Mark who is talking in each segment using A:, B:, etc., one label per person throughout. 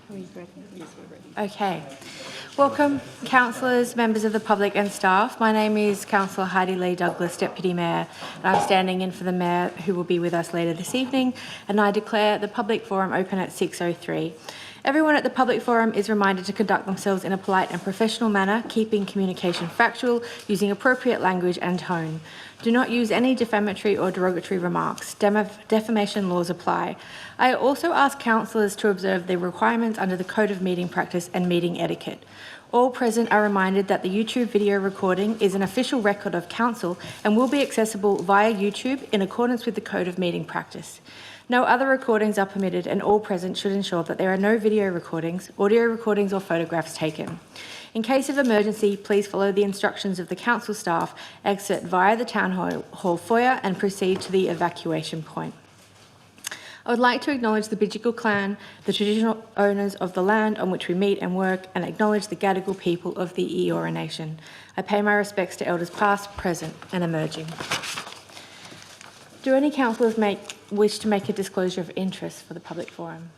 A: Are we ready? Yes, we're ready. Okay. Welcome, councillors, members of the public and staff. My name is Councillor Heidi Lee Douglas, Deputy Mayor, and I'm standing in for the Mayor who will be with us later this evening, and I declare the public forum open at 6:03. Everyone at the public forum is reminded to conduct themselves in a polite and professional manner, keeping communication factual, using appropriate language and tone. Do not use any defamatory or derogatory remarks. Defamation laws apply. I also ask councillors to observe the requirements under the Code of Meeting Practice and Meeting Etiquette. All present are reminded that the YouTube video recording is an official record of council and will be accessible via YouTube in accordance with the Code of Meeting Practice. No other recordings are permitted, and all present should ensure that there are no video recordings, audio recordings or photographs taken. In case of emergency, please follow the instructions of the council staff, exit via the Town Hall foyer and proceed to the evacuation point. I would like to acknowledge the Bidjigal clan, the traditional owners of the land on which we meet and work, and acknowledge the Gadigal people of the Eora Nation. I pay my respects to elders past, present and emerging. Do any councillors wish to make a disclosure of interest for the public forum?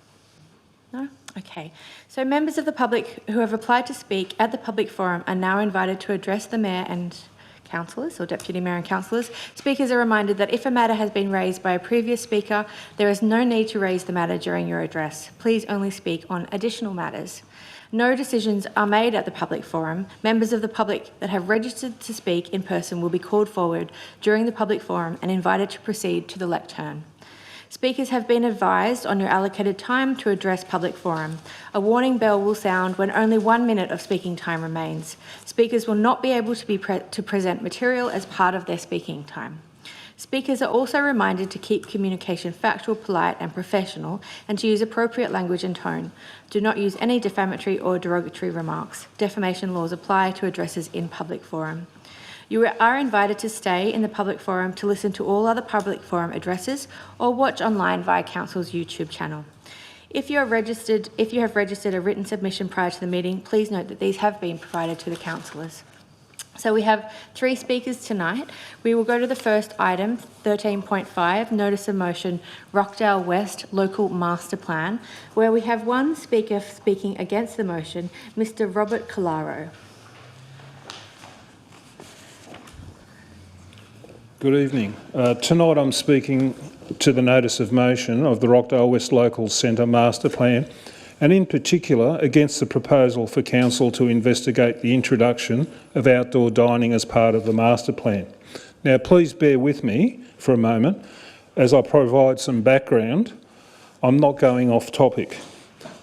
A: No? Okay. So members of the public who have applied to speak at the public forum are now invited to address the Mayor and councillors, or Deputy Mayor and councillors. Speakers are reminded that if a matter has been raised by a previous speaker, there is no need to raise the matter during your address. Please only speak on additional matters. No decisions are made at the public forum. Members of the public that have registered to speak in person will be called forward during the public forum and invited to proceed to the lectern. Speakers have been advised on your allocated time to address public forum. A warning bell will sound when only 1 minute of speaking time remains. Speakers will not be able to present material as part of their speaking time. Speakers are also reminded to keep communication factual, polite and professional, and to use appropriate language and tone. Do not use any defamatory or derogatory remarks. Defamation laws apply to addresses in public forum. You are invited to stay in the public forum to listen to all other public forum addresses or watch online via Council's YouTube channel. If you have registered a written submission prior to the meeting, please note that these have been provided to the councillors. So we have 3 speakers tonight. We will go to the first item, 13.5, Notice of Motion, Rockdale West Local Master Plan, where we have one speaker speaking against the motion, Mr. Robert Collaro.
B: Good evening. Tonight I'm speaking to the notice of motion of the Rockdale West Local Centre Master Plan, and in particular against the proposal for Council to investigate the introduction of outdoor dining as part of the master plan. Now please bear with me for a moment as I provide some background. I'm not going off topic.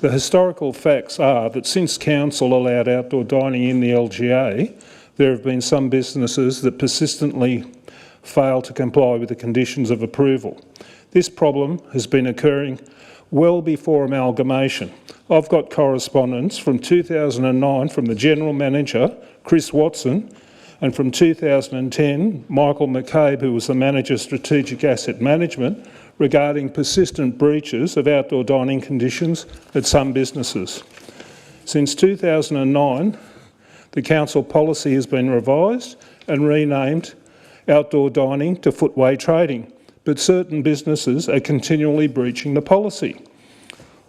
B: The historical facts are that since Council allowed outdoor dining in the LGA, there have been some businesses that persistently fail to comply with the conditions of approval. This problem has been occurring well before amalgamation. I've got correspondence from 2009 from the General Manager, Chris Watson, and from 2010, Michael McCabe, who was the Manager of Strategic Asset Management, regarding persistent breaches of outdoor dining conditions at some businesses. Since 2009, the Council policy has been revised and renamed outdoor dining to footway trading, but certain businesses are continually breaching the policy.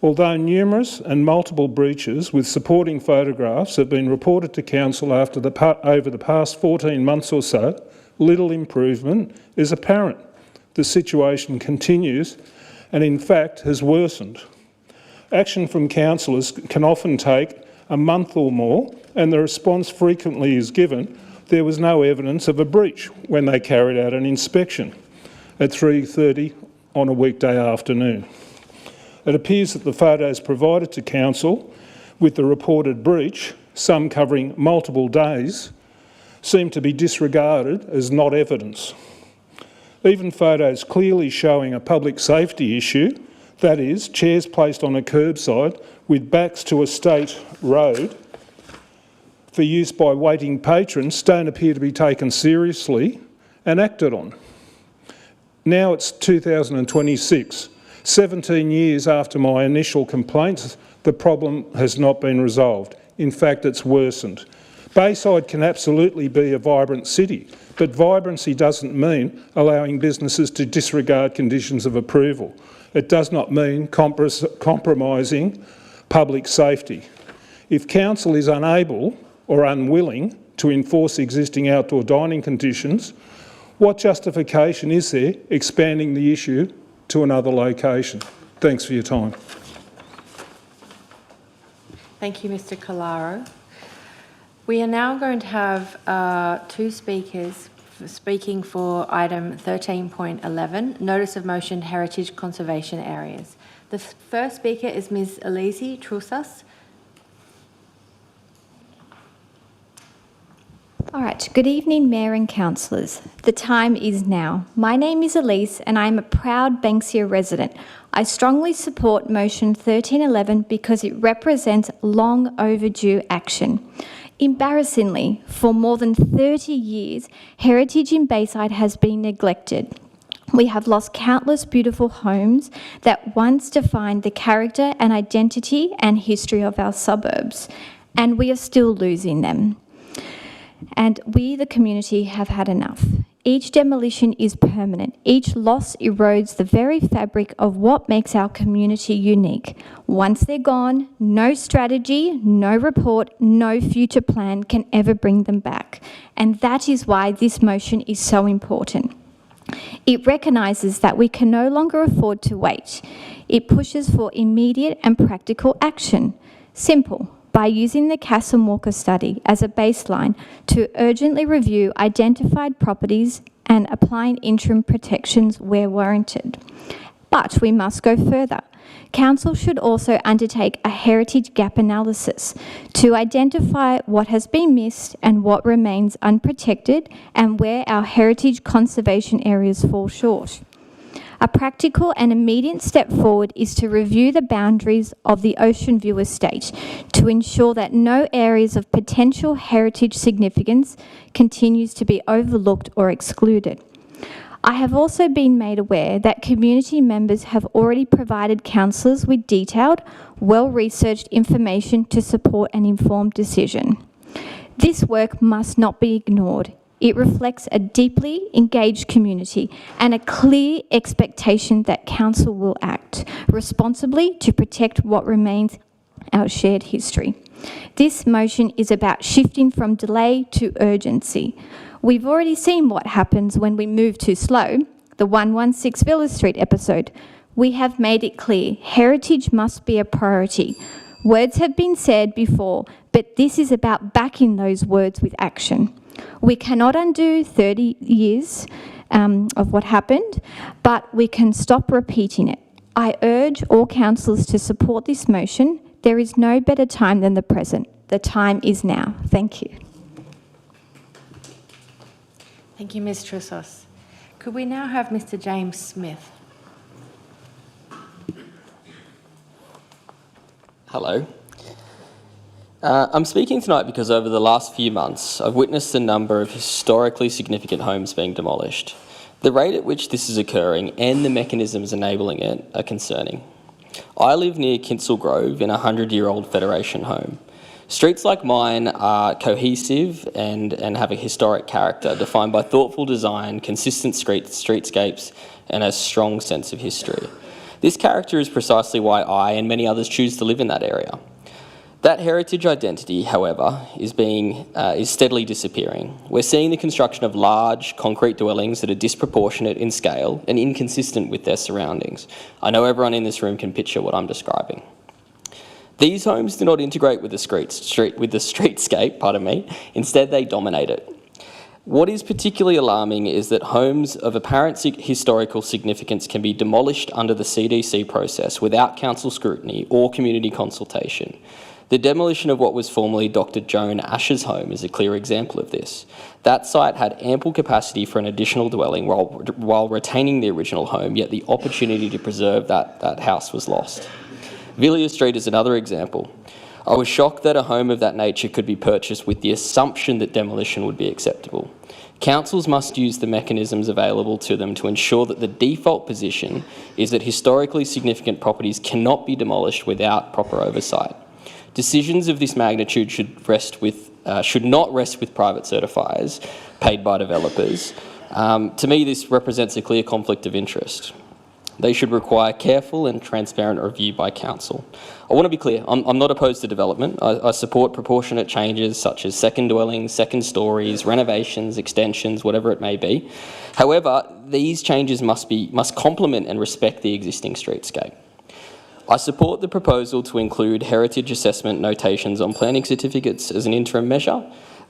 B: Although numerous and multiple breaches with supporting photographs have been reported to Council over the past 14 months or so, little improvement is apparent. The situation continues and in fact has worsened. Action from councillors can often take a month or more, and the response frequently is given, there was no evidence of a breach when they carried out an inspection at 3:30 on a weekday afternoon. It appears that the photos provided to Council with the reported breach, some covering multiple days, seem to be disregarded as not evidence. Even photos clearly showing a public safety issue, that is, chairs placed on a curbside with backs to a state road for use by waiting patrons, don't appear to be taken seriously and acted on. Now it's 2026, 17 years after my initial complaints, the problem has not been resolved. In fact, it's worsened. Bayside can absolutely be a vibrant city, but vibrancy doesn't mean allowing businesses to disregard conditions of approval. It does not mean compromising public safety. If council is unable or unwilling to enforce existing outdoor dining conditions, what justification is there expanding the issue to another location? Thanks for your time.
A: Thank you, Mr. Collaro. We are now going to have two speakers speaking for item 13.11, Notice of Motion Heritage Conservation Areas. The first speaker is Ms. Elise Trusas.
C: All right, good evening, Mayor and Councillors. The time is now. My name is Elise and I am a proud Banksia resident. I strongly support motion 1311 because it represents long overdue action. Embarrassingly, for more than 30 years, heritage in Bayside has been neglected. We have lost countless beautiful homes that once defined the character and identity and history of our suburbs, and we are still losing them. And we, the community, have had enough. Each demolition is permanent. Each loss erodes the very fabric of what makes our community unique. Once they're gone, no strategy, no report, no future plan can ever bring them back. And that is why this motion is so important. It recognises that we can no longer afford to wait. It pushes for immediate and practical action. Simple. By using the Castle Walker study as a baseline to urgently review identified properties and applying interim protections where warranted. But we must go further. Council should also undertake a heritage gap analysis to identify what has been missed and what remains unprotected and where our heritage conservation areas fall short. A practical and immediate step forward is to review the boundaries of the Ocean View estate to ensure that no areas of potential heritage significance continues to be overlooked or excluded. I have also been made aware that community members have already provided councillors with detailed, well-researched information to support an informed decision. This work must not be ignored. It reflects a deeply engaged community and a clear expectation that council will act responsibly to protect what remains our shared history. This motion is about shifting from delay to urgency. We've already seen what happens when we move too slow, the 116 Villa Street episode. We have made it clear heritage must be a priority. Words have been said before, but this is about backing those words with action. We cannot undo 30 years of what happened, but we can stop repeating it. I urge all councillors to support this motion. There is no better time than the present. The time is now. Thank you.
A: Thank you, Ms. Trussos. Could we now have Mr. James Smith?
D: Hello. I'm speaking tonight because over the last few months, I've witnessed a number of historically significant homes being demolished. The rate at which this is occurring and the mechanisms enabling it are concerning. I live near Kinsale Grove in a 100-year-old Federation home. Streets like mine are cohesive and have a historic character defined by thoughtful design, consistent streetscapes and a strong sense of history. This character is precisely why I and many others choose to live in that area. That heritage identity, however, is steadily disappearing. We're seeing the construction of large, concrete dwellings that are disproportionate in scale and inconsistent with their surroundings. I know everyone in this room can picture what I'm describing. These homes do not integrate with the streetscape, instead they dominate it. What is particularly alarming is that homes of apparent historical significance can be demolished under the CDC process without council scrutiny or community consultation. The demolition of what was formerly Dr. Joan Ash's home is a clear example of this. That site had ample capacity for an additional dwelling while retaining the original home, yet the opportunity to preserve that house was lost. Villiers Street is another example. I was shocked that a home of that nature could be purchased with the assumption that demolition would be acceptable. Councils must use the mechanisms available to them to ensure that the default position is that historically significant properties cannot be demolished without proper oversight. Decisions of this magnitude should not rest with private certifiers paid by developers. To me, this represents a clear conflict of interest. They should require careful and transparent review by council. I want to be clear, I'm not opposed to development. I support proportionate changes such as second dwellings, second stories, renovations, extensions, whatever it may be. However, these changes must complement and respect the existing streetscape. I support the proposal to include heritage assessment notations on planning certificates as an interim measure,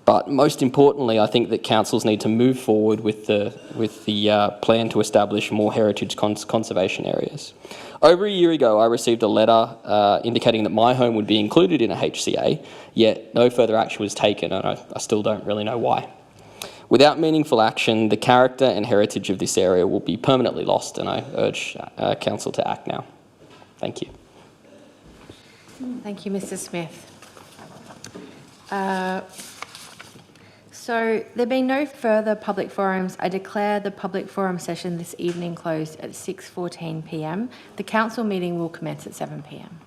D: but most importantly, I think that councils need to move forward with the plan to establish more heritage conservation areas. Over a year ago, I received a letter indicating that my home would be included in a HCA, yet no further action was taken, and I still don't really know why. Without meaningful action, the character and heritage of this area will be permanently lost, and I urge council to act now. Thank you.
A: Thank you, Mr. Smith. So there being no further public forums, I declare the public forum session this evening closed at 6:14 p.m. The council meeting will commence at 7 p.m.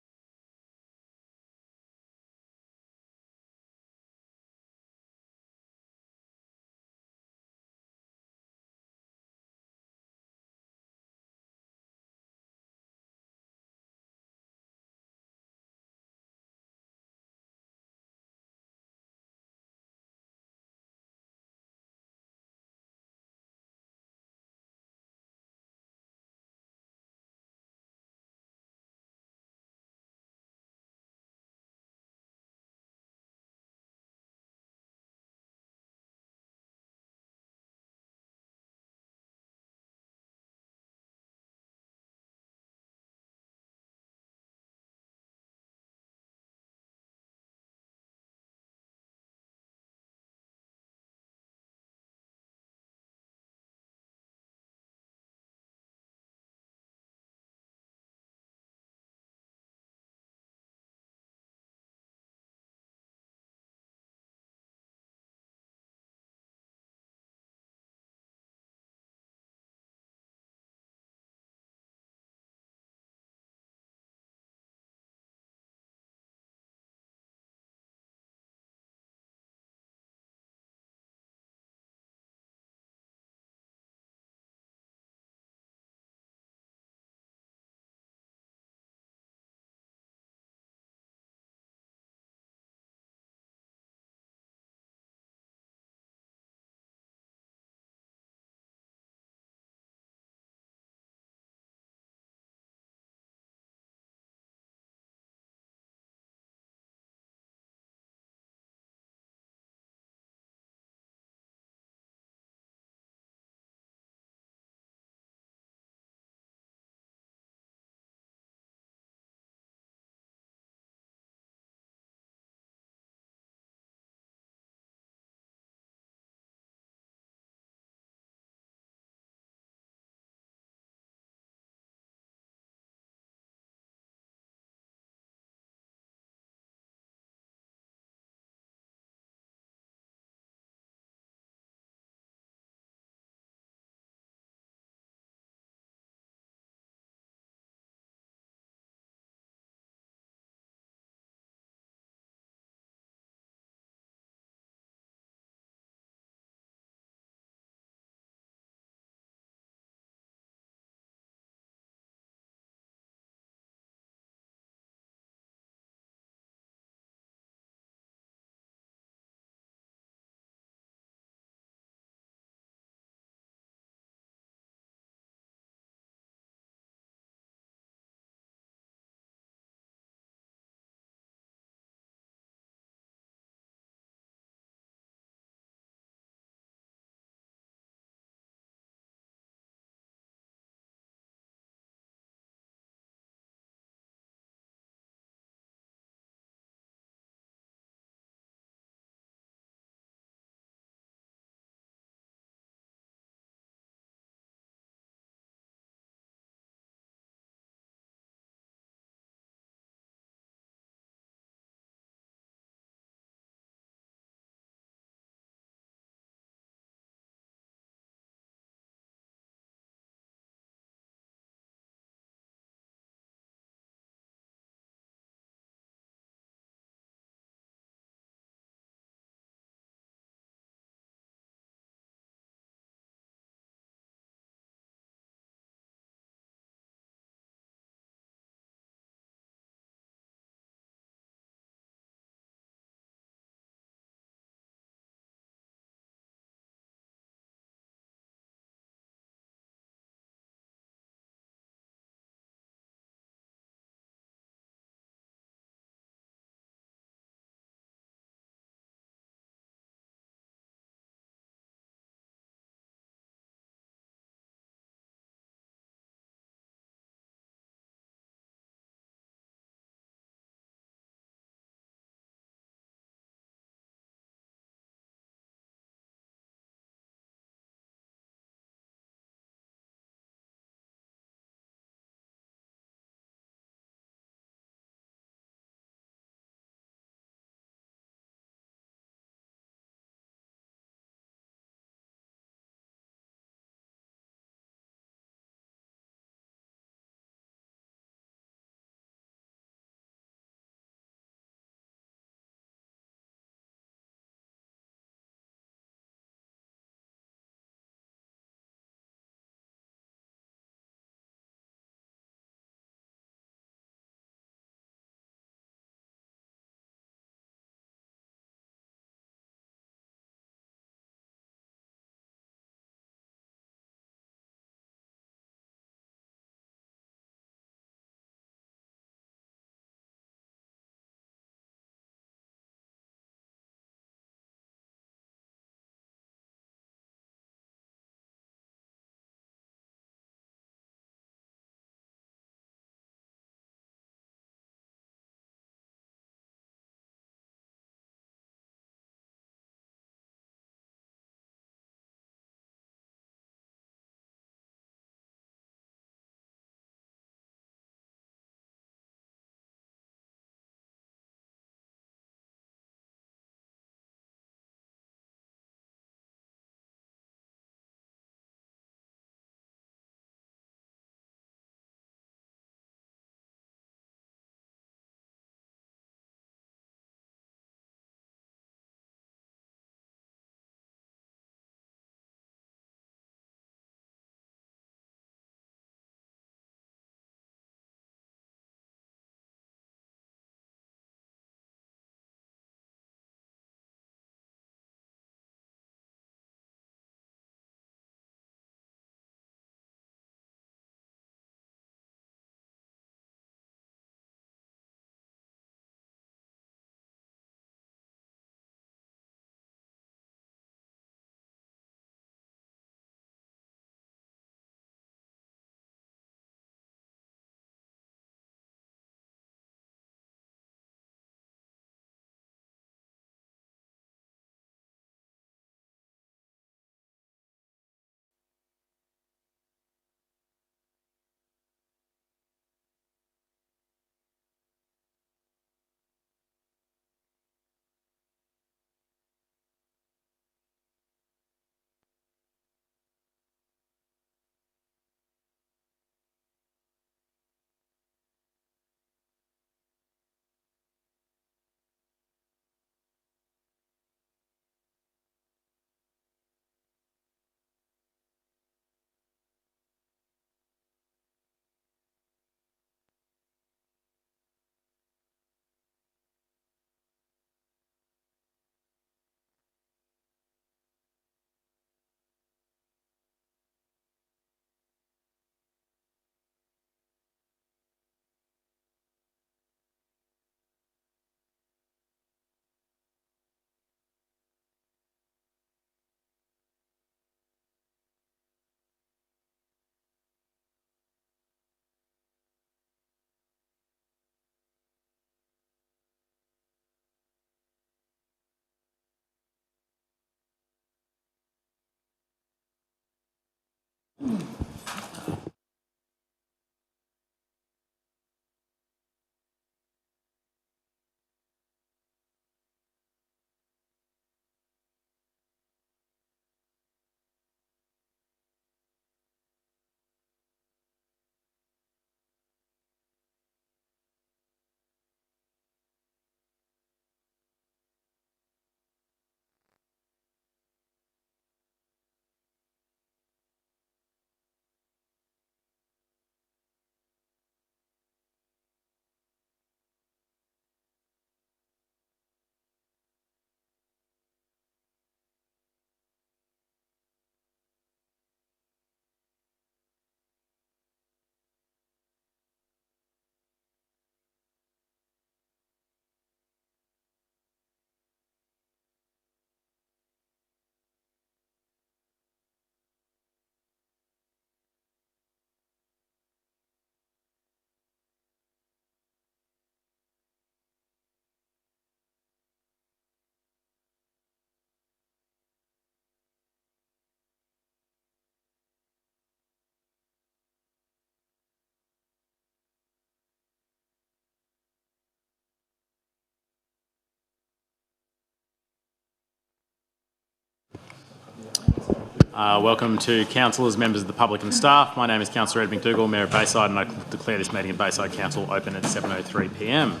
E: Welcome to councillors, members of the public and staff. My name is Councillor Ed McDougall, Mayor of Bayside, and I declare this meeting of Bayside Council open at 7:03 p.m.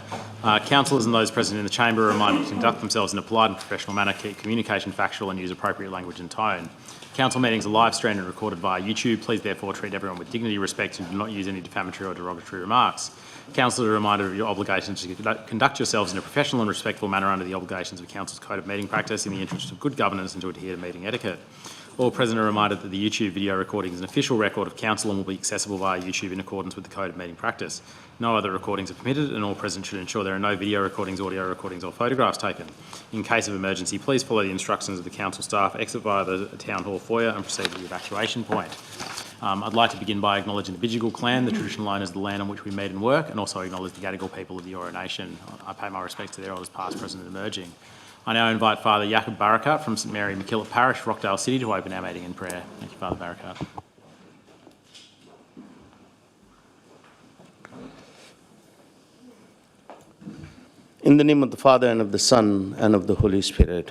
E: Councillors and those present in the chamber are reminded to conduct themselves in a polite and professional manner, keep communication factual and use appropriate language and tone. Council meetings are live streamed and recorded via YouTube. Please therefore treat everyone with dignity, respect and do not use any defamatory or derogatory remarks. Councillors are reminded of your obligations to conduct yourselves in a professional and respectful manner under the obligations of Council's Code of Meeting Practice in the interest of good governance and to adhere to meeting etiquette. All present are reminded that the YouTube video recording is an official record of Council and will be accessible via YouTube in accordance with the Code of Meeting Practice. No other recordings are permitted and all present should ensure there are no video recordings, audio recordings or photographs taken. In case of emergency, please follow the instructions of the Council staff, exit via the Town Hall foyer and proceed to the evacuation point. I'd like to begin by acknowledging the Bidjigal clan, the traditional owners of the land on which we meet and work, and also acknowledge the Gadigal people of the Eora Nation. I pay my respects to their elders past, present and emerging. I now invite Father Jacob Barakat from St Mary McKillop Parish, Rockdale City, to open our meeting in prayer. Thank you, Father Barakat.
F: In the name of the Father, and of the Son, and of the Holy Spirit.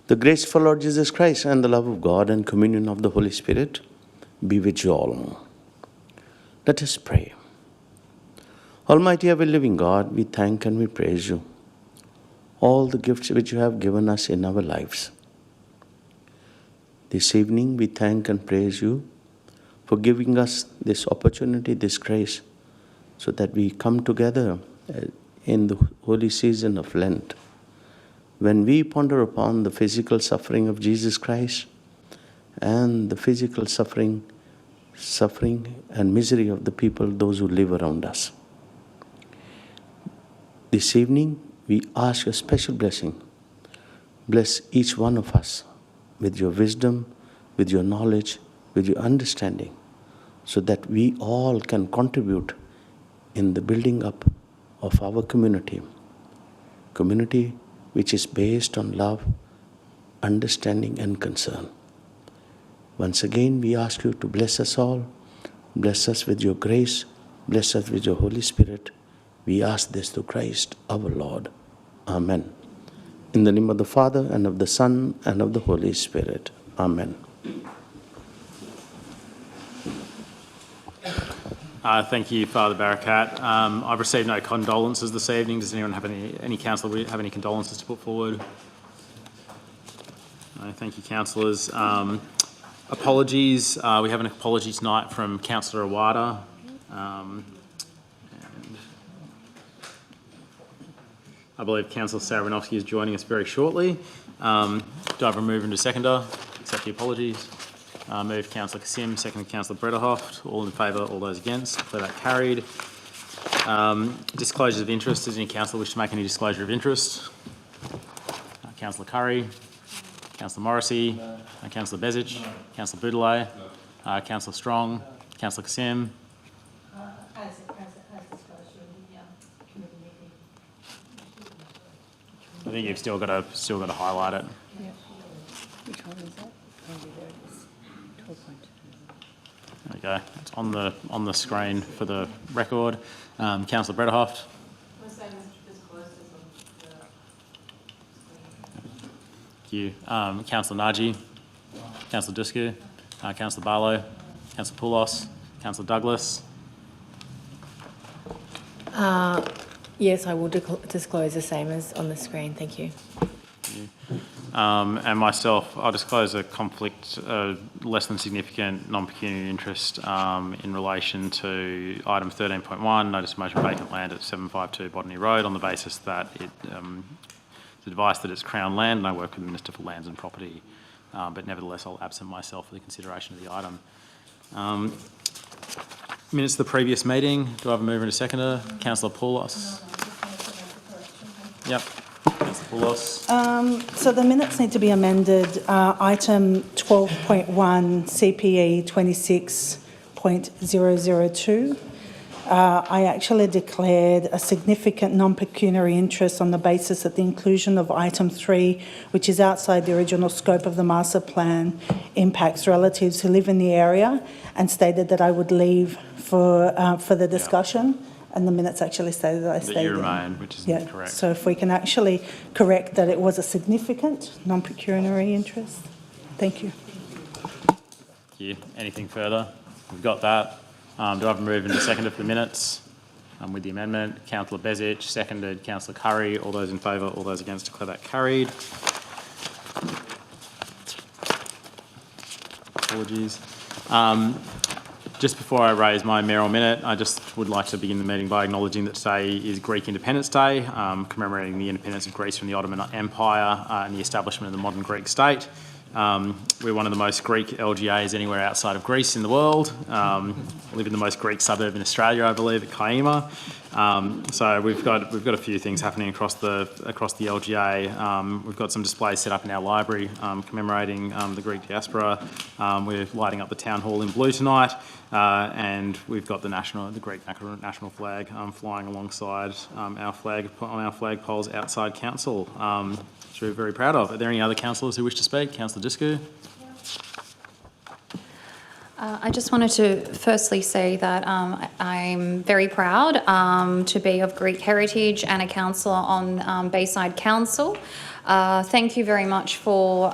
F: The grace of our Lord Jesus Christ, and the love of God, and communion of the Holy Spirit be with you all. Let us pray. Almighty, ever living God, we thank and we praise you. All the gifts which you have given us in our lives. This evening we thank and praise you for giving us this opportunity, this grace, so that we come together in the holy season of Lent. When we ponder upon the physical suffering of Jesus Christ and the physical suffering and misery of the people, those who live around us. This evening, we ask your special blessing. Bless each one of us with your wisdom, with your knowledge, with your understanding, so that we all can contribute in the building up of our community which is based on love, understanding and concern. Once again, we ask you to bless us all, bless us with your grace, bless us with your Holy Spirit. We ask this through Christ our Lord. Amen. In the name of the Father, and of the Son, and of the Holy Spirit. Amen.
E: Thank you, Father Barakat. I've received no condolences this evening. Does anyone have any councillor have any condolences to put forward? No, thank you, councillors. Apologies. We have an apology tonight from Councillor Awada. I believe Councillor Sarabanovsky is joining us very shortly. Do I have a mover and a seconder? Accept the apologies. Move Councillor Kasim, second Councillor Brederhoft. All in favour, all those against. Declare that carried. Disclosures of interest. Does any councillor wish to make any disclosure of interest? Councillor Curry, Councillor Morrissey, no. Councillor Bezic, no. Councillor Boudelet, no. Councillor Strong, Councillor Kasim.
G: As disclosed in the committee meeting.
E: I think you've still got to highlight it.
G: Yeah. Which one is that? Oh, there it is. 12.2.
E: There we go. It's on the screen for the record. Councillor Brederhoft. Thank you. Councillor Nagy. Councillor Dusku. Councillor Barlow. Councillor Poulos. Councillor Douglas.
A: Yes, I will disclose the same as on the screen. Thank you.
E: And myself, I'll disclose a conflict, less than significant non-pecuniary interest in relation to item 13.1, notice of motion vacant land at 752 Botany Road, on the basis that it's advice that it's Crown land, and I work with the Minister for Lands and Property, but nevertheless I'll absent myself for the consideration of the item. Minutes of the previous meeting. Do I have a mover and a seconder? Councillor Poulos. Yep. Councillor Poulos.
G: So the minutes need to be amended. Item 12.1 CPE 26.002. I actually declared a significant non-pecuniary interest on the basis that the inclusion of item 3, which is outside the original scope of the master plan, impacts relatives who live in the area, and stated that I would leave for the discussion. And the minutes actually say that I stayed.
E: That you remain, which is correct.
G: So if we can actually correct that it was a significant non-pecuniary interest. Thank you.
E: Thank you. Anything further? We've got that. Do I have a move and a seconder for the minutes? With the amendment, Councillor Bezic, seconded Councillor Curry. All those in favour, all those against, declare that carried. Apologies. Just before I raise my mayoral minute, I just would like to begin the meeting by acknowledging that today is Greek Independence Day, commemorating the independence of Greece from the Ottoman Empire and the establishment of the modern Greek state. We're one of the most Greek LGAs anywhere outside of Greece in the world. Live in the most Greek suburb in Australia, I believe, at Kaima. So we've got a few things happening across the LGA. We've got some displays set up in our library commemorating the Greek diaspora. We're lighting up the town hall in blue tonight, and we've got the Greek national flag flying alongside our flag on our flagpoles outside council, which we're very proud of. Are there any other councillors who wish to speak? Councillor Dusku.
H: I just wanted to firstly say that I'm very proud to be of Greek heritage and a councillor on Bayside Council. Thank you very much for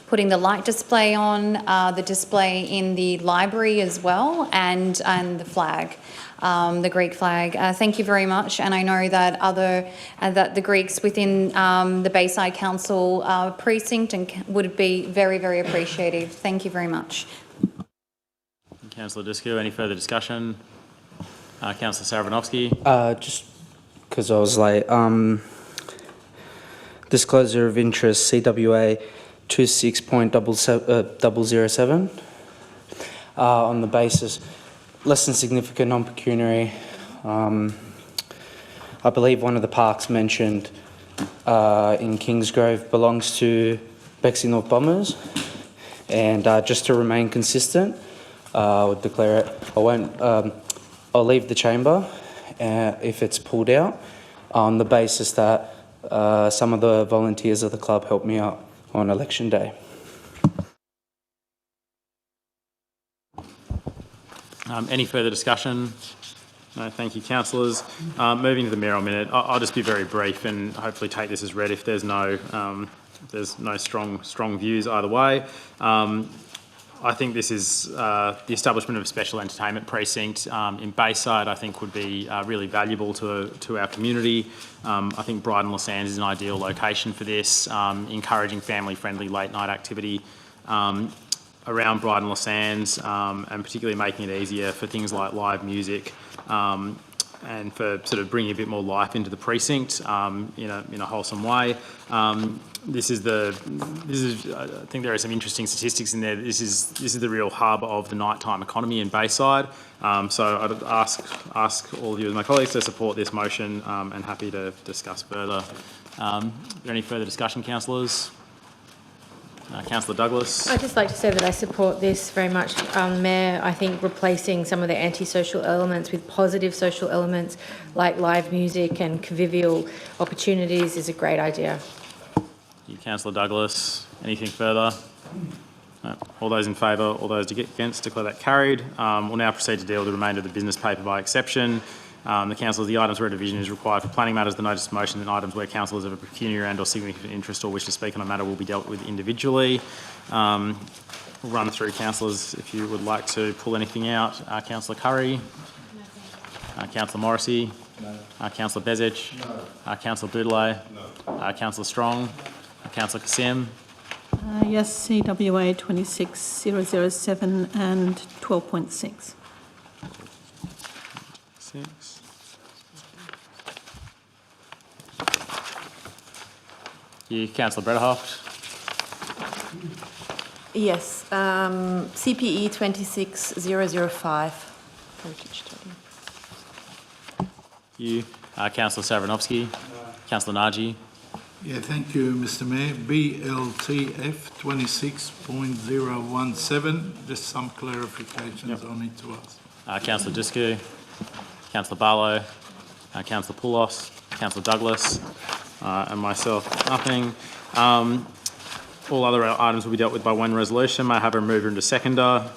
H: putting the light display on, the display in the library as well, and the flag. The Greek flag. Thank you very much, and I know that that the Greeks within the Bayside Council precinct would be very, very appreciative. Thank you very much.
E: Councillor Dusku, any further discussion? Councillor Saravinovsky.
I: Just because I was late. Disclosure of interest, CWA 26.007. On the basis, less than significant non-pecuniary. I believe one of the parks mentioned in Kingsgrove belongs to Bexley North Bombers. And just to remain consistent, I would declare it. I'll leave the chamber if it's pulled out on the basis that some of the volunteers of the club helped me out on election day.
E: Any further discussion? No, thank you, councillors. Moving to the mayoral minute, I'll just be very brief and hopefully take this as read if there's no strong views either way. I think this is the establishment of a special entertainment precinct in Bayside. I think would be really valuable to our community. I think Brighton Les Sands is an ideal location for this, encouraging family-friendly late-night activity around Brighton Les Sands, and particularly making it easier for things like live music and for sort of bringing a bit more life into the precinct in a wholesome way. I think there are some interesting statistics in there. This is the real hub of the nighttime economy in Bayside. So I'd ask all of you as my colleagues to support this motion, and happy to discuss further. Is there any further discussion, councillors? Councillor Douglas.
A: I'd just like to say that I support this very much, Mayor. I think replacing some of the antisocial elements with positive social elements like live music and convivial opportunities is a great idea.
E: Thank you, Councillor Douglas. Anything further? All those in favour, all those against, declare that carried. We'll now proceed to deal with the remainder of the business paper by exception. The items where a division is required for planning matters, the notice of motion, and items where councillors have a pecuniary and or significant interest or wish to speak on a matter will be dealt with individually. We'll run through councillors if you would like to pull anything out. Councillor Curry? Councillor Morrissey? No. Councillor Bezic? No. Councillor Boudeleau? No. Councillor Strong? Councillor Kassim?
J: Yes, CWA 26007 and 12.6.
E: 6. You, Councillor Brederhoft?
K: Yes, CPE 26005. Heritage study.
E: You, Councillor Savranovsky? Councillor Naji?
L: Yeah, thank you, Mr. Mayor. BLTF 26.017, just some clarifications on it to us.
E: Councillor Discu? Councillor Barlow? Councillor Poulos? Councillor Douglas? And myself, nothing. All other items will be dealt with by one resolution. May I have a mover and a seconder?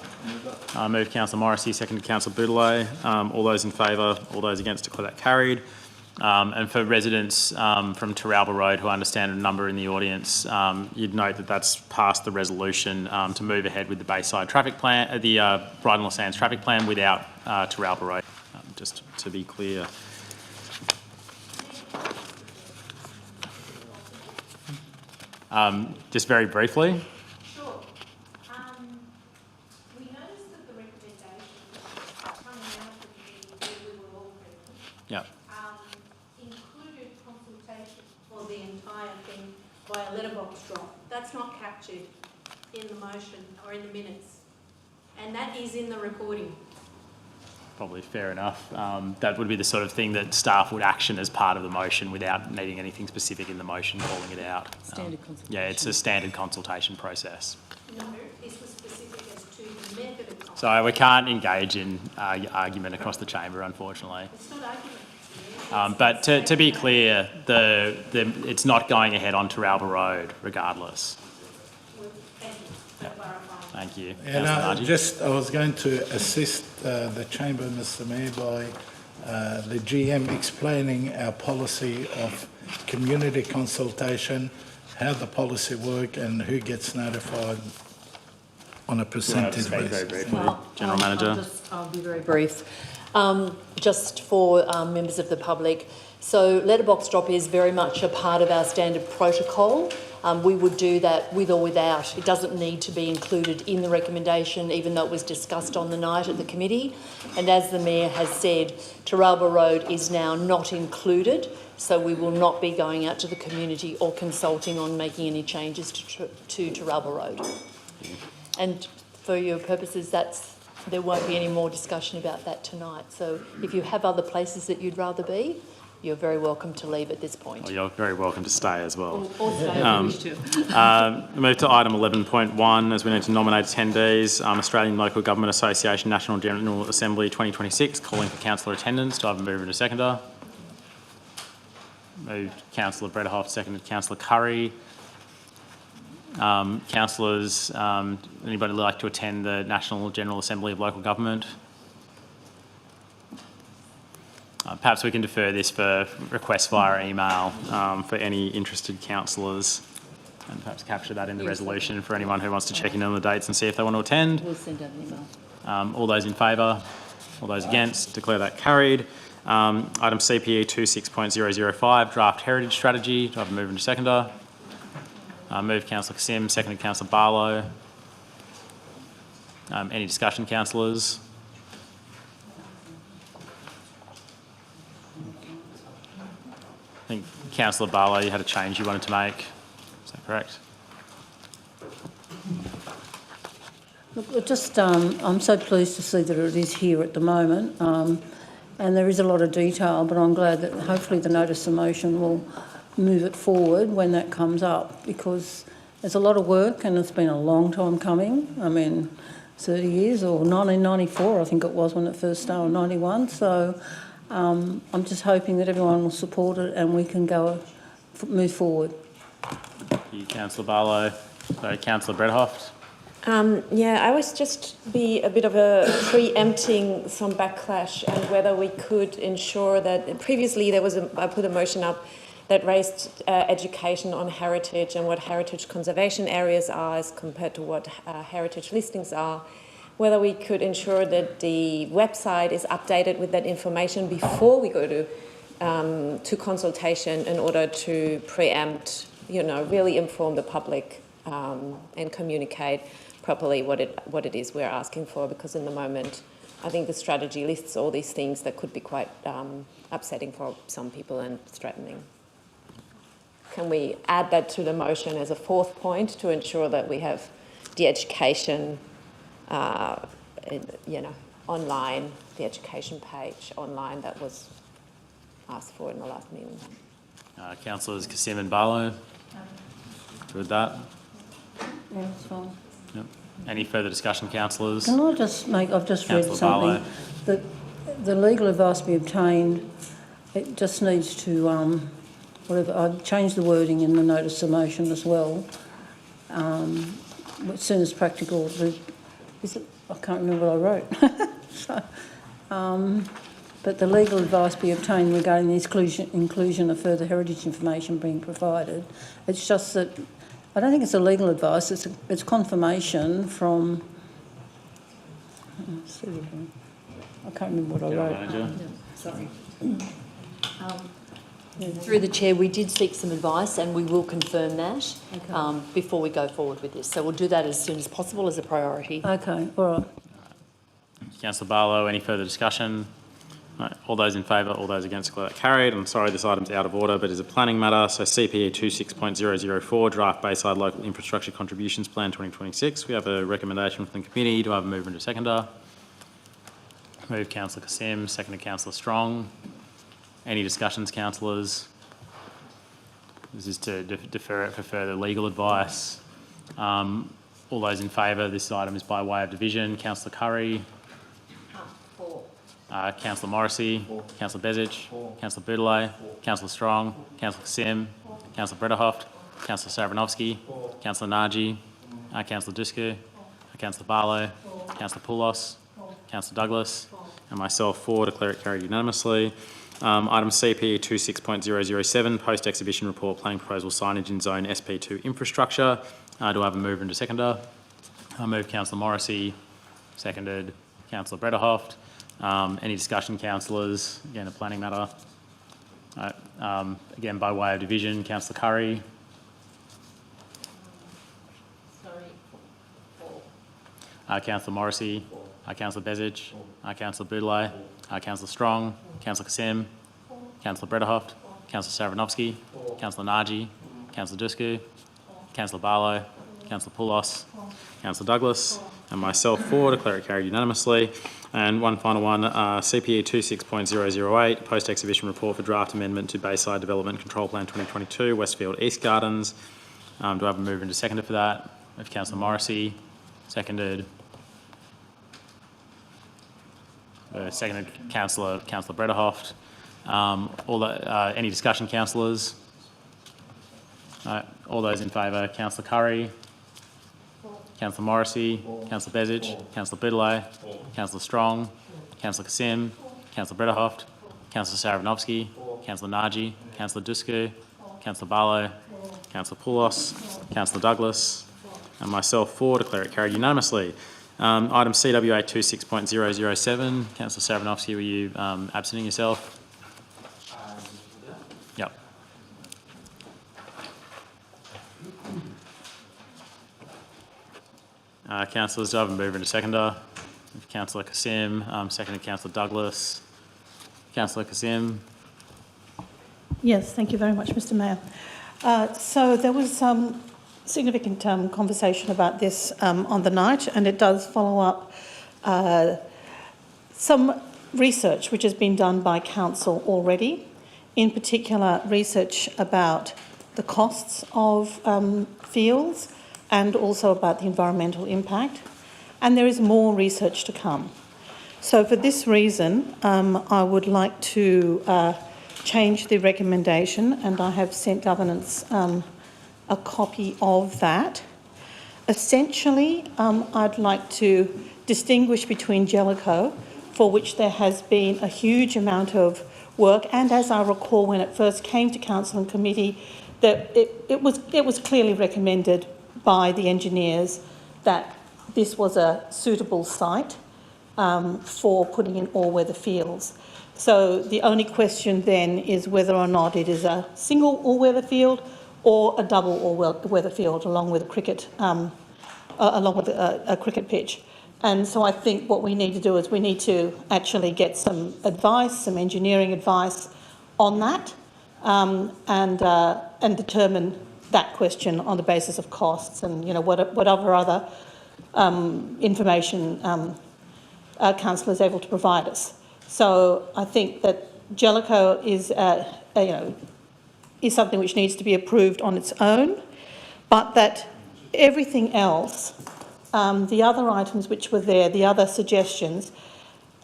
E: Move Councillor Morrissey, seconded Councillor Boudeleau. All those in favour, all those against, declare that carried. And for residents from Terralba Road who I understand a number in the audience, you'd note that that's passed the resolution to move ahead with the Bayside traffic plan, the Brighton Los Sands traffic plan without Terralba Road, just to be clear. Just very briefly.
A: Sure. We noticed that the recommendations coming out of the meeting where we were all present
E: Yeah.
A: included consultation for the entire thing by a letterbox drop. That's not captured in the motion or in the minutes. And that is in the recording.
E: Probably fair enough. That would be the sort of thing that staff would action as part of the motion without needing anything specific in the motion, calling it out.
K: Standard consultation.
E: Yeah, it's a standard consultation process.
A: No, this was specific as to the method of consultation.
E: So we can't engage in argument across the chamber, unfortunately.
A: It's not argument.
E: But to be clear, it's not going ahead on Terralba Road, regardless.
A: Thank you for clarifying.
E: Thank you.
L: And
E: Councillor Naji.
L: I was going to assist the chamber, Mr. Mayor, by the GM explaining our policy of community consultation, how the policy works and who gets notified on a percentage basis.
E: General Manager.
K: I'll be very brief. Just for members of the public, so letterbox drop is very much a part of our standard protocol. We would do that with or without. It doesn't need to be included in the recommendation, even though it was discussed on the night at the committee. And as the Mayor has said, Terralba Road is now not included, so we will not be going out to the community or consulting on making any changes to Terralba Road. And for your purposes, there won't be any more discussion about that tonight. So if you have other places that you'd rather be, you're very welcome to leave at this point.
E: Well, you're very welcome to stay as well.
K: Or stay if you wish to.
E: Move to item 11.1, as we need to nominate attendees. Australian Local Government Association National General Assembly 2026, calling for councillor attendance. Do I have a mover and a seconder? Moved Councillor Brederhoft, seconded Councillor Curry. Councillors, anybody like to attend the National General Assembly of Local Government? Perhaps we can defer this for requests via email for any interested councillors, and perhaps capture that in the resolution for anyone who wants to check in on the dates and see if they want to attend.
K: We'll send out an email.
E: All those in favour? All those against? Declare that carried. Item CPE 26.005, Draft Heritage Strategy. Do I have a mover and a seconder? Move Councillor Kassim, seconded Councillor Barlow. Any discussion, councillors? I think Councillor Barlow, you had a change you wanted to make. Is that correct?
J: Look, just I'm so pleased to see that it is here at the moment, and there is a lot of detail, but I'm glad that hopefully the notice of motion will move it forward when that comes up, because there's a lot of work and it's been a long time coming. I mean, 30 years, or 1994 I think it was when it first started, 91. So I'm just hoping that everyone will support it and we can move forward.
E: Thank you, Councillor Barlow. Sorry, Councillor Brederhoft.
A: Yeah, I was just be a bit of a preempting some backlash and whether we could ensure that previously I put a motion up that raised education on heritage and what heritage conservation areas are as compared to what heritage listings are, whether we could ensure that the website is updated with that information before we go to consultation in order to preempt, really inform the public and communicate properly what it is we're asking for, because in the moment I think the strategy lists all these things that could be quite upsetting for some people and threatening. Can we add that to the motion as a fourth point to ensure that we have the education, online, the education page online that was asked for in the last meeting?
E: Councillors Kassim and Barlow, with that?
J: Yeah, that's fine.
E: Yep. Any further discussion, councillors?
J: Can I just I've just read
E: Councillor
J: something.
E: Barlow.
J: That the legal advice be obtained, it just needs to, I'd change the wording in the notice of motion as well. As soon as practical, I can't remember what I wrote. But the legal advice be obtained regarding the inclusion of further heritage information being provided. It's just that I don't think it's a legal advice. It's confirmation from. I can't remember what I wrote.
K: Sorry. Through the chair, we did seek some advice and we will confirm that before we go forward with this. So we'll do that as soon as possible as a priority.
J: Okay, all right.
E: Councillor Barlow, any further discussion? Right. All those in favour, all those against, declare that carried. I'm sorry this item's out of order, but is a planning matter. So CPE 26.004, Draft Bayside Local Infrastructure Contributions Plan 2026. We have a recommendation from the committee. Do I have a mover and a seconder? Move Councillor Kassim, seconded Councillor Strong. Any discussions, councillors? This is to defer it for further legal advice. All those in favour, this item is by way of division. Councillor Curry. Councillor Morrissey, Councillor Bezic, Councillor Boudelay, Councillor Strong, Councillor Kassim, Councillor Brederhoft, Councillor Savranovsky, Councillor Naji, Councillor Dusku, Councillor Barlow, Councillor Poulos, Councillor Douglas, and myself for declare it carried unanimously. Item CP 26.007, post-exhibition report, planning proposal signage in zone SP2 infrastructure. Do I have a mover and a seconder? I move Councillor Morrissey, seconded Councillor Brederhoft. Any discussion, councillors? Again, a planning matter. Again, by way of division, Councillor Curry. Councillor Morrissey. Councillor Bezic. Councillor Boudelay. Councillor Strong. Councillor Kassim. Councillor Brederhoft. Councillor Savranovsky. Councillor Naji. Councillor Dusku. Councillor Barlow. Councillor Poulos. Councillor Douglas. And myself for declare it carried unanimously. And one final one, CPE 26.008, post-exhibition report for draft amendment to Bayside Development Control Plan 2022, Westfield East Gardens. Do I have a mover and a seconder for that? Move Councillor Morrissey, seconded. Seconded Councillor Brederhoft. Any discussion, councillors? All those in favour, Councillor Curry. Councillor Morrissey, Councillor Bezic, Councillor Boudelay, Councillor Strong, Councillor Kassim, Councillor Brederhoft, Councillor Savranovsky, Councillor Naji, Councillor Dusku, Councillor Barlow, Councillor Poulos, Councillor Douglas, and myself for declare it carried unanimously. Item CWA 26.007, Councillor Savranovsky, were you absenting yourself? Yep. Councillors, do I have a mover and a seconder? Councillor Kassim, seconded Councillor Douglas. Councillor Kassim.
G: Yes, thank you very much, Mr Mayor. So there was some significant conversation about this on the night, and it does follow up some research which has been done by council already, in particular research about the costs of fields and also about the environmental impact, and there is more research to come. So for this reason, I would like to change the recommendation, and I have sent governance a copy of that. essentially, I'd like to distinguish between Jellicoe, for which there has been a huge amount of work, and as I recall when it first came to Council and Committee, that it was clearly recommended by the engineers that this was a suitable site for putting in all-weather fields. So the only question then is whether or not it is a single all-weather field or a double all-weather field along with a cricket pitch. And so I think what we need to do is we need to actually get some advice, some engineering advice on that, and determine that question on the basis of costs and whatever other information council is able to provide us. So I think that Jellicoe is something which needs to be approved on its own, but that everything else, the other items which were there, the other suggestions,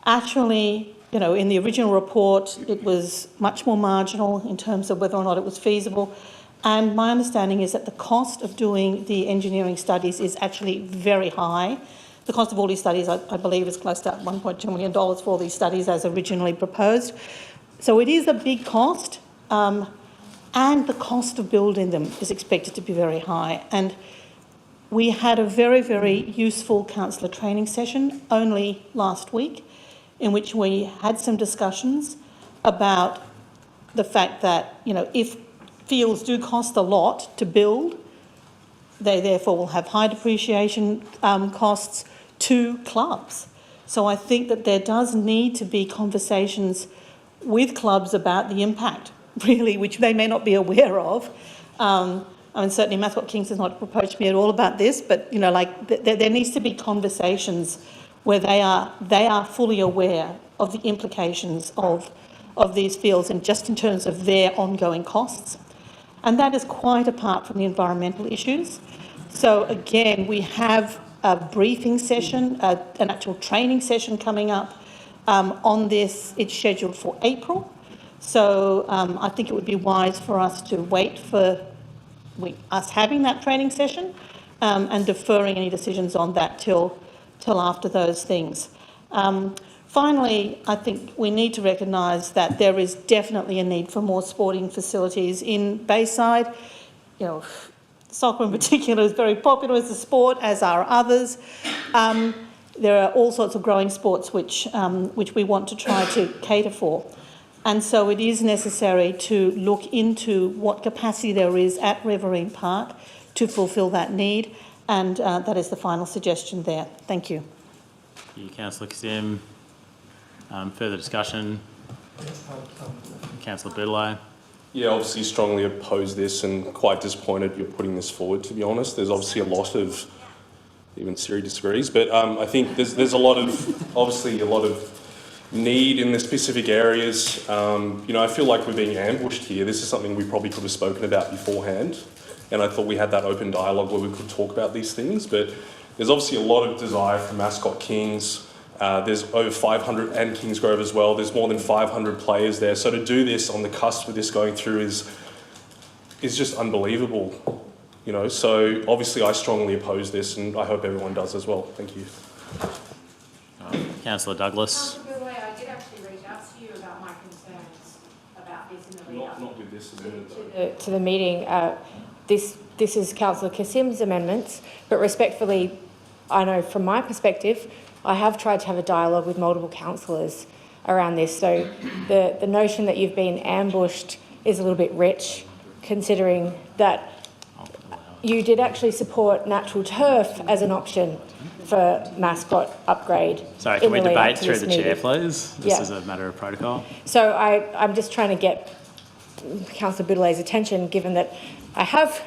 G: actually, in the original report, it was much more marginal in terms of whether or not it was feasible. And my understanding is that the cost of doing the engineering studies is actually very high. The cost of all these studies, I believe, is close to $1.2 million for all these studies as originally proposed. So it is a big cost, and the cost of building them is expected to be very high. And we had a very, very useful councillor training session only last week, in which we had some discussions about the fact that, if fields do cost a lot to build, they therefore will have high depreciation costs to clubs. So I think that there does need to be conversations with clubs about the impact, really, which they may not be aware of. Certainly Mascot Kings has not approached me at all about this, but, there needs to be conversations where they are fully aware of the implications of these fields, and just in terms of their ongoing costs. And that is quite apart from the environmental issues. So again, we have a briefing session, an actual training session coming up on this. It's scheduled for April. So I think it would be wise for us to wait for us having that training session and deferring any decisions on that till after those things. Finally, I think we need to recognise that there is definitely a need for more sporting facilities in Bayside. Soccer in particular is very popular as a sport, as are others. There are all sorts of growing sports which we want to try to cater for. And so it is necessary to look into what capacity there is at Riverine Park to fulfil that need, and that is the final suggestion there. Thank you.
E: Thank you, Councillor Kasim. Further discussion? Councillor Boudeleau.
M: Yeah, obviously strongly oppose this and quite disappointed you're putting this forward, to be honest. There's obviously a lot of, even Siri disagrees, but I think there's a lot of need in the specific areas. I feel like we're being ambushed here. This is something we probably could have spoken about beforehand, and I thought we had that open dialogue where we could talk about these things, but there's obviously a lot of desire for Mascot Kings. There's over 500, and Kingsgrove as well, there's more than 500 players there. So to do this on the cusp of this going through is just unbelievable, So obviously I strongly oppose this, and I hope everyone does as well. Thank you.
E: Councillor Douglas.
A: I did actually reach out to you about my concerns about this in the lead up.
M: Not with this amendment,
A: to the meeting. This is Councillor Kasim's amendments, but respectfully, I know from my perspective, I have tried to have a dialogue with multiple councillors around this. So the notion that you've been ambushed is a little bit rich, considering that you did actually support natural turf as an option for mascot upgrade.
E: Sorry, can we debate through the chair, please? This is a matter of protocol.
A: So I'm just trying to get Councillor Boudeleau's attention, given that I have,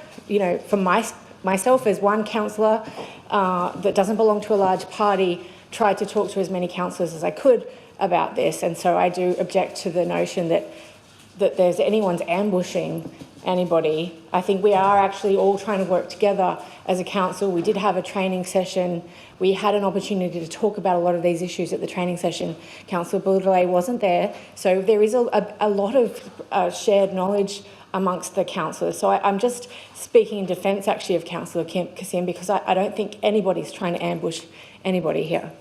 A: from myself as one councillor that doesn't belong to a large party, tried to talk to as many councillors as I could about this, and so I do object to the notion that there's anyone's ambushing anybody. I think we are actually all trying to work together as a council. We did have a training session. We had an opportunity to talk about a lot of these issues at the training session. Councillor Boudeleau wasn't there, so there is a lot of shared knowledge amongst the councillors. So I'm just speaking in defence actually of Councillor Kassim, because I don't think anybody's trying to ambush anybody here.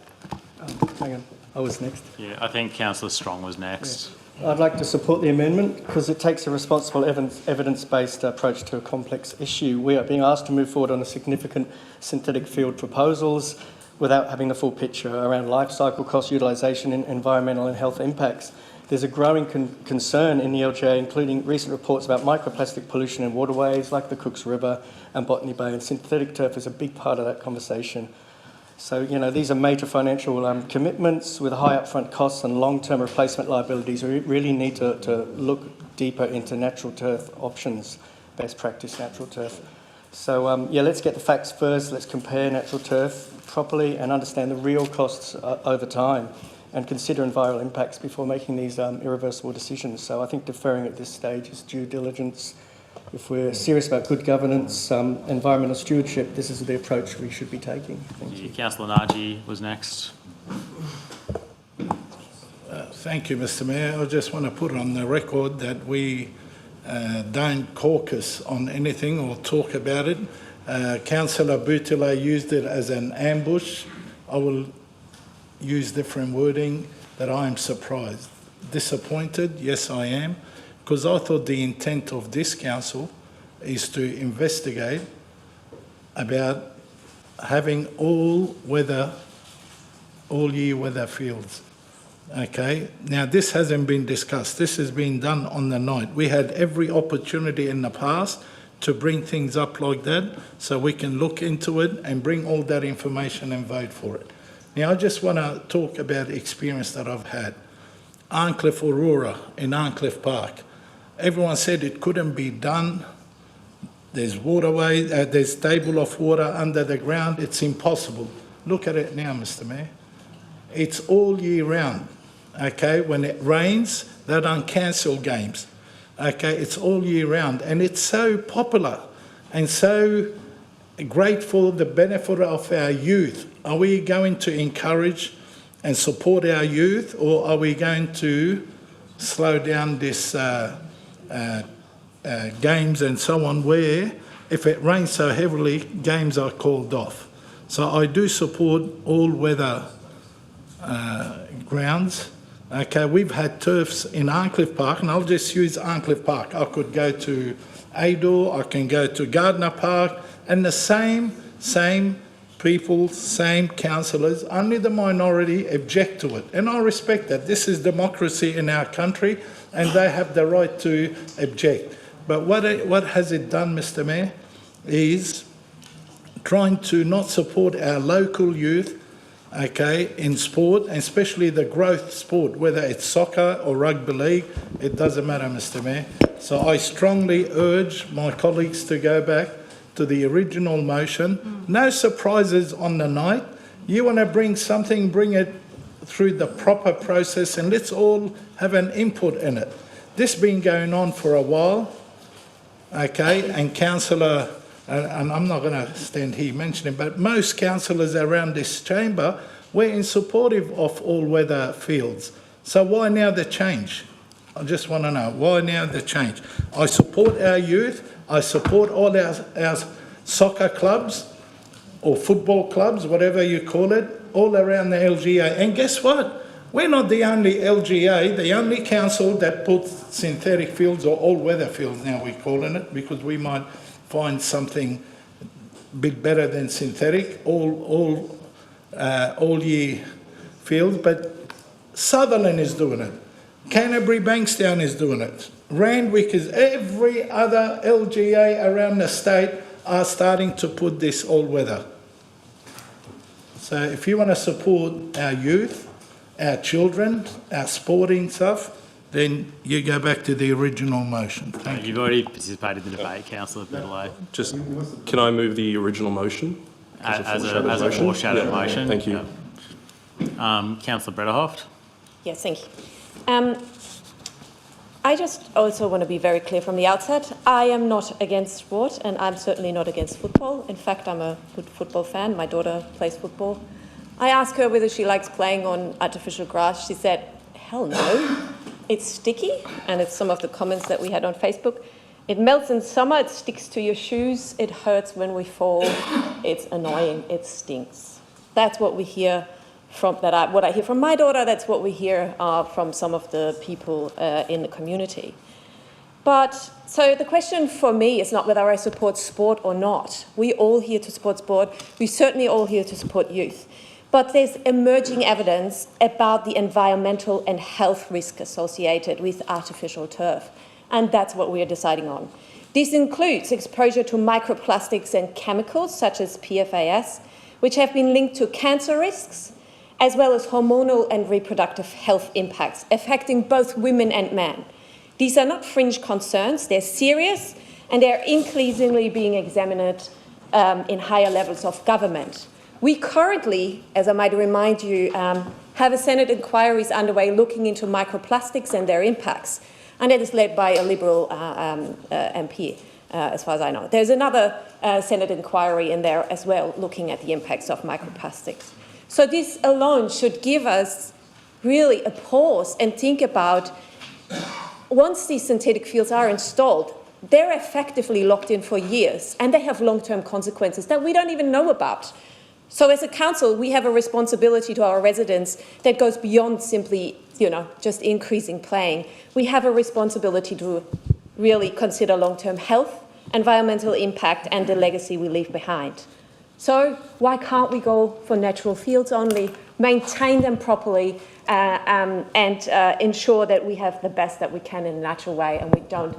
N: Hang on, I was next.
E: Yeah, I think Councillor Strong was next.
N: Yeah. I'd like to support the amendment because it takes a responsible evidence-based approach to a complex issue. We are being asked to move forward on a significant synthetic field proposals without having the full picture around life cycle cost utilisation and environmental and health impacts. There's a growing concern in the LGA, including recent reports about microplastic pollution in waterways like the Cooks River and Botany Bay, and synthetic turf is a big part of that conversation. So, you know, these are major financial commitments with high upfront costs and long-term replacement liabilities. We really need to look deeper into natural turf options, best practice natural turf. So, yeah, let's get the facts first. Let's compare natural turf properly and understand the real costs over time and consider environmental impacts before making these irreversible decisions. So I think deferring at this stage is due diligence. If we're serious about good governance, environmental stewardship, this is the approach we should be taking. Thank you.
E: Councillor Naji was next.
L: Thank you, Mr Mayor. I just want to put on the record that we don't caucus on anything or talk about it. Councillor Butila used it as an ambush. I will use different wording, that I am surprised. Disappointed, yes I am, because I thought the intent of this council is to investigate about having all year weather fields. Okay, now this hasn't been discussed. This has been done on the night. We had every opportunity in the past to bring things up like that so we can look into it and bring all that information and vote for it. Now I just want to talk about the experience that I've had. Arncliffe Aurora in Arncliffe Park. Everyone said it couldn't be done. There's waterway, there's table of water under the ground. It's impossible. Look at it now, Mr Mayor. It's all year round. Okay, when it rains, they don't cancel games. Okay, it's all year round, and it's so popular and so great for the benefit of our youth. Are we going to encourage and support our youth, or are we going to slow down this games and so on, where if it rains so heavily, games are called off? So I do support all weather grounds. Okay, we've had turfs in Arncliffe Park, and I'll just use Arncliffe Park. I could go to Ador, I can go to Gardner Park, and the same people, same councillors, only the minority object to it. And I respect that. This is democracy in our country, and they have the right to object. But what has it done, Mr Mayor, is trying to not support our local youth, okay, in sport, and especially the growth sport, whether it's soccer or rugby league, it doesn't matter, Mr Mayor. So I strongly urge my colleagues to go back to the original motion. No surprises on the night. You want to bring something, bring it through the proper process, and let's all have an input in it. This has been going on for a while, okay, and Councillor, and I'm not going to stand here mentioning, but most councillors around this chamber were in supportive of all-weather fields. So why now the change? I just want to know, why now the change? I support our youth. I support all our soccer clubs or football clubs, whatever you call it, all around the LGA. And guess what? We're not the only LGA, the only council that puts synthetic fields or all-weather fields, now we're calling it, because we might find something a bit better than synthetic, all year fields. But Sutherland is doing it. Canterbury Bankstown is doing it. Randwick is, every other LGA around the state are starting to put this all-weather. So if you want to support our youth, our children, our sporting stuff, then you go back to the original motion. Thank you.
E: You've already participated in the debate, Councillor Bigelow.
M: Just, can I move the original motion?
E: As a foreshadowed motion.
M: Thank you.
E: Councillor Brederhoft.
O: Yes, thank you. I just also want to be very clear from the outset. I am not against sport, and I'm certainly not against football. In fact, I'm a good football fan. My daughter plays football. I asked her whether she likes playing on artificial grass. She said, hell no. It's sticky, and it's some of the comments that we had on Facebook. It melts in summer, it sticks to your shoes, it hurts when we fall, it's annoying, it stinks. That's what we hear what I hear from my daughter, that's what we hear from some of the people in the community. So the question for me is not whether I support sport or not. We're all here to support sport. We're certainly all here to support youth. But there's emerging evidence about the environmental and health risk associated with artificial turf. And that's what we are deciding on. This includes exposure to microplastics and chemicals such as PFAS, which have been linked to cancer risks, as well as hormonal and reproductive health impacts affecting both women and men. These are not fringe concerns, they're serious, and they're increasingly being examined in higher levels of government. We currently, as I might remind you, have a Senate inquiries underway looking into microplastics and their impacts, and it is led by a Liberal MP, as far as I know. There's another Senate inquiry in there as well, looking at the impacts of microplastics. So this alone should give us really a pause and think about, once these synthetic fields are installed, they're effectively locked in for years, and they have long-term consequences that we don't even know about. So as a council, we have a responsibility to our residents that goes beyond simply, just increasing playing. We have a responsibility to really consider long-term health, environmental impact, and the legacy we leave behind. So why can't we go for natural fields only, maintain them properly, and ensure that we have the best that we can in a natural way, and we don't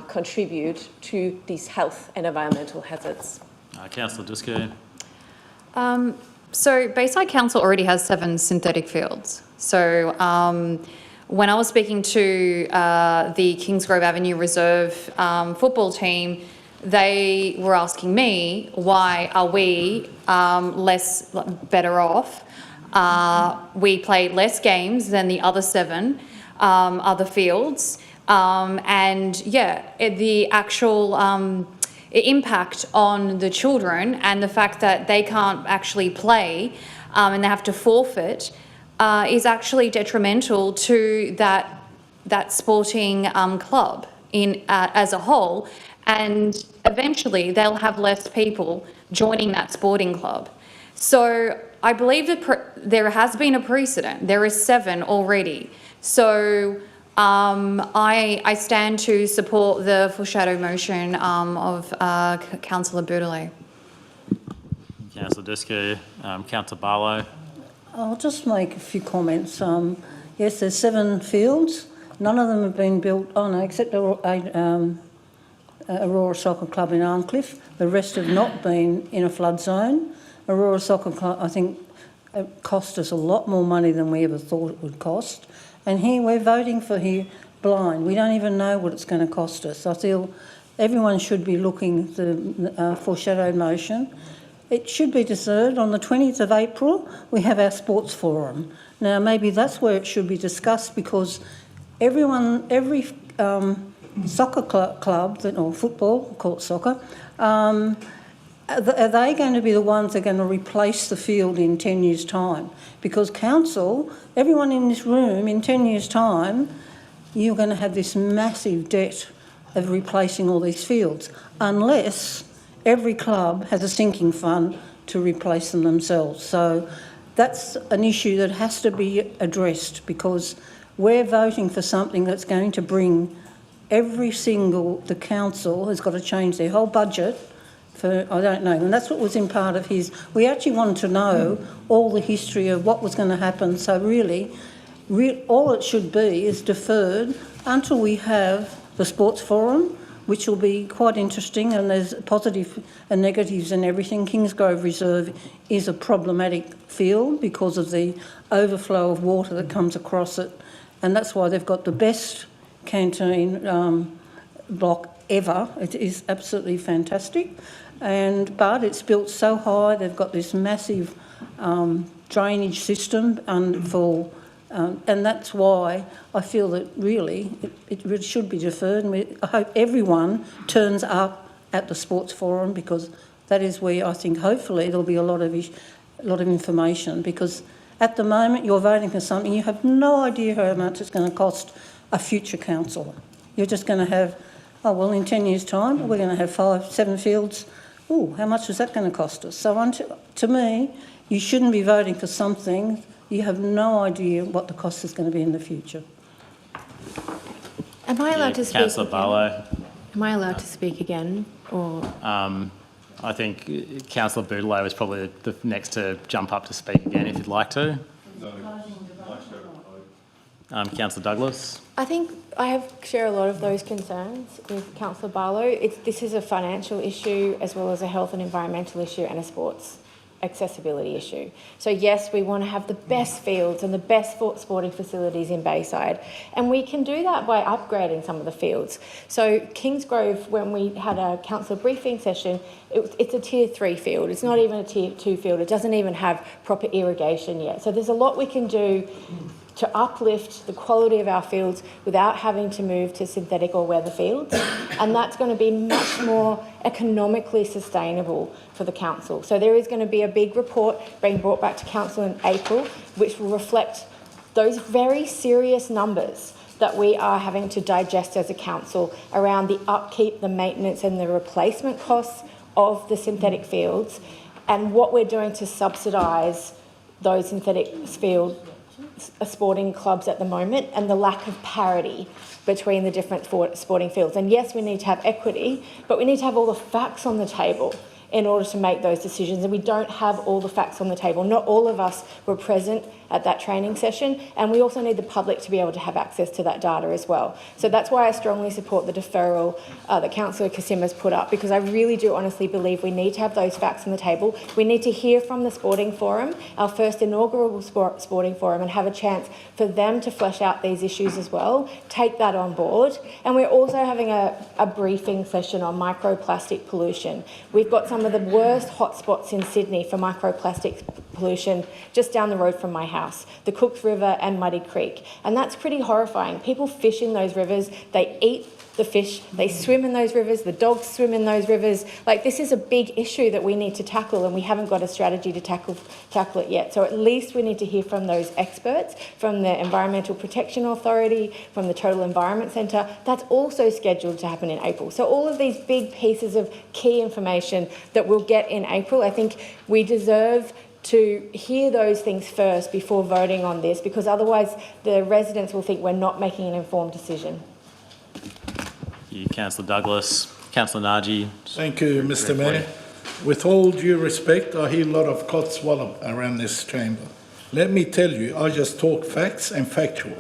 O: contribute to these health and environmental hazards?
E: Councillor Dusko.
H: So Bayside Council already has 7 synthetic fields. So when I was speaking to the Kingsgrove Avenue Reserve football team, they were asking me, why are we better off? We played less games than the other 7 other fields. The actual impact on the children and the fact that they can't actually play and they have to forfeit is actually detrimental to that sporting club as a whole. And eventually they'll have less people joining that sporting club. So I believe that there has been a precedent. There is 7 already. So I stand to support the foreshadowed motion of Councillor Boudelet.
E: Councillor Dusko. Councillor Barlow.
J: I'll just make a few comments. Yes, there's 7 fields. None of them have been built, except Aurora Soccer Club in Arncliffe. The rest have not been in a flood zone. Aurora Soccer Club, I think, cost us a lot more money than we ever thought it would cost. And here we're voting for here blind. We don't even know what it's going to cost us. I feel everyone should be looking at the foreshadowed motion. It should be deferred. On the 20th of April, we have our sports forum. Now, maybe that's where it should be discussed, because every soccer club, or football, call it soccer, are they going to be the ones that are going to replace the field in 10 years' time? Because council, everyone in this room, in 10 years' time, you're going to have this massive debt of replacing all these fields, unless every club has a sinking fund to replace them themselves. So that's an issue that has to be addressed, because we're voting for something that's going to bring the council has got to change their whole budget for, I don't know, and that's what was in part of his. We actually wanted to know all the history of what was going to happen. So really, all it should be is deferred until we have the sports forum, which will be quite interesting, and there's positive and negatives and everything. Kingsgrove Reserve is a problematic field because of the overflow of water that comes across it, and that's why they've got the best canteen block ever. It is absolutely fantastic, but it's built so high. They've got this massive drainage system and that's why I feel that really it should be deferred, and I hope everyone turns up at the sports forum, because that is where I think hopefully there'll be a lot of information, because at the moment you're voting for something you have no idea how much it's going to cost a future council. You're just going to have oh, well, in 10 years' time, we're going to have 7 fields. Oh, how much is that going to cost us? So to me, you shouldn't be voting for something you have no idea what the cost is going to be in the future.
A: Am I allowed to speak
E: Councillor
A: again?
E: Barlow.
A: Am I allowed to speak again? Or
E: I think Councillor Boudeleau is probably the next to jump up to speak again if you'd like to. Councillor Douglas.
A: I think I share a lot of those concerns with Councillor Barlow. This is a financial issue as well as a health and environmental issue and a sports accessibility issue. So yes, we want to have the best fields and the best sporting facilities in Bayside, and we can do that by upgrading some of the fields. So Kingsgrove, when we had a council briefing session, it's a tier 3 field. It's not even a tier 2 field. It doesn't even have proper irrigation yet. So there's a lot we can do to uplift the quality of our fields without having to move to synthetic or weather fields. And that's going to be much more economically sustainable for the council. So there is going to be a big report being brought back to council in April, which will reflect those very serious numbers that we are having to digest as a council around the upkeep, the maintenance and the replacement costs of the synthetic fields, and what we're doing to subsidise those synthetic field sporting clubs at the moment, and the lack of parity between the different sporting fields. And yes, we need to have equity, but we need to have all the facts on the table in order to make those decisions, and we don't have all the facts on the table. Not all of us were present at that training session, and we also need the public to be able to have access to that data as well. So that's why I strongly support the deferral that Councillor Kassim has put up, because I really do honestly believe we need to have those facts on the table. We need to hear from the Sporting Forum, our first inaugural Sporting Forum, and have a chance for them to flesh out these issues as well, take that on board. And we're also having a briefing session on microplastic pollution. We've got some of the worst hotspots in Sydney for microplastic pollution just down the road from my house, the Cooks River and Muddy Creek. And that's pretty horrifying. People fish in those rivers, they eat the fish, they swim in those rivers, the dogs swim in those rivers. Like, this is a big issue that we need to tackle, and we haven't got a strategy to tackle it yet. So at least we need to hear from those experts, from the Environmental Protection Authority, from the Total Environment Centre. That's also scheduled to happen in April. So all of these big pieces of key information that we'll get in April, I think we deserve to hear those things first before voting on this, because otherwise the residents will think we're not making an informed decision.
E: Councillor Douglas. Councillor Naji.
L: Thank you, Mr Mayor. With all due respect, I hear a lot of codswallop around this chamber. Let me tell you, I just talk facts and factual.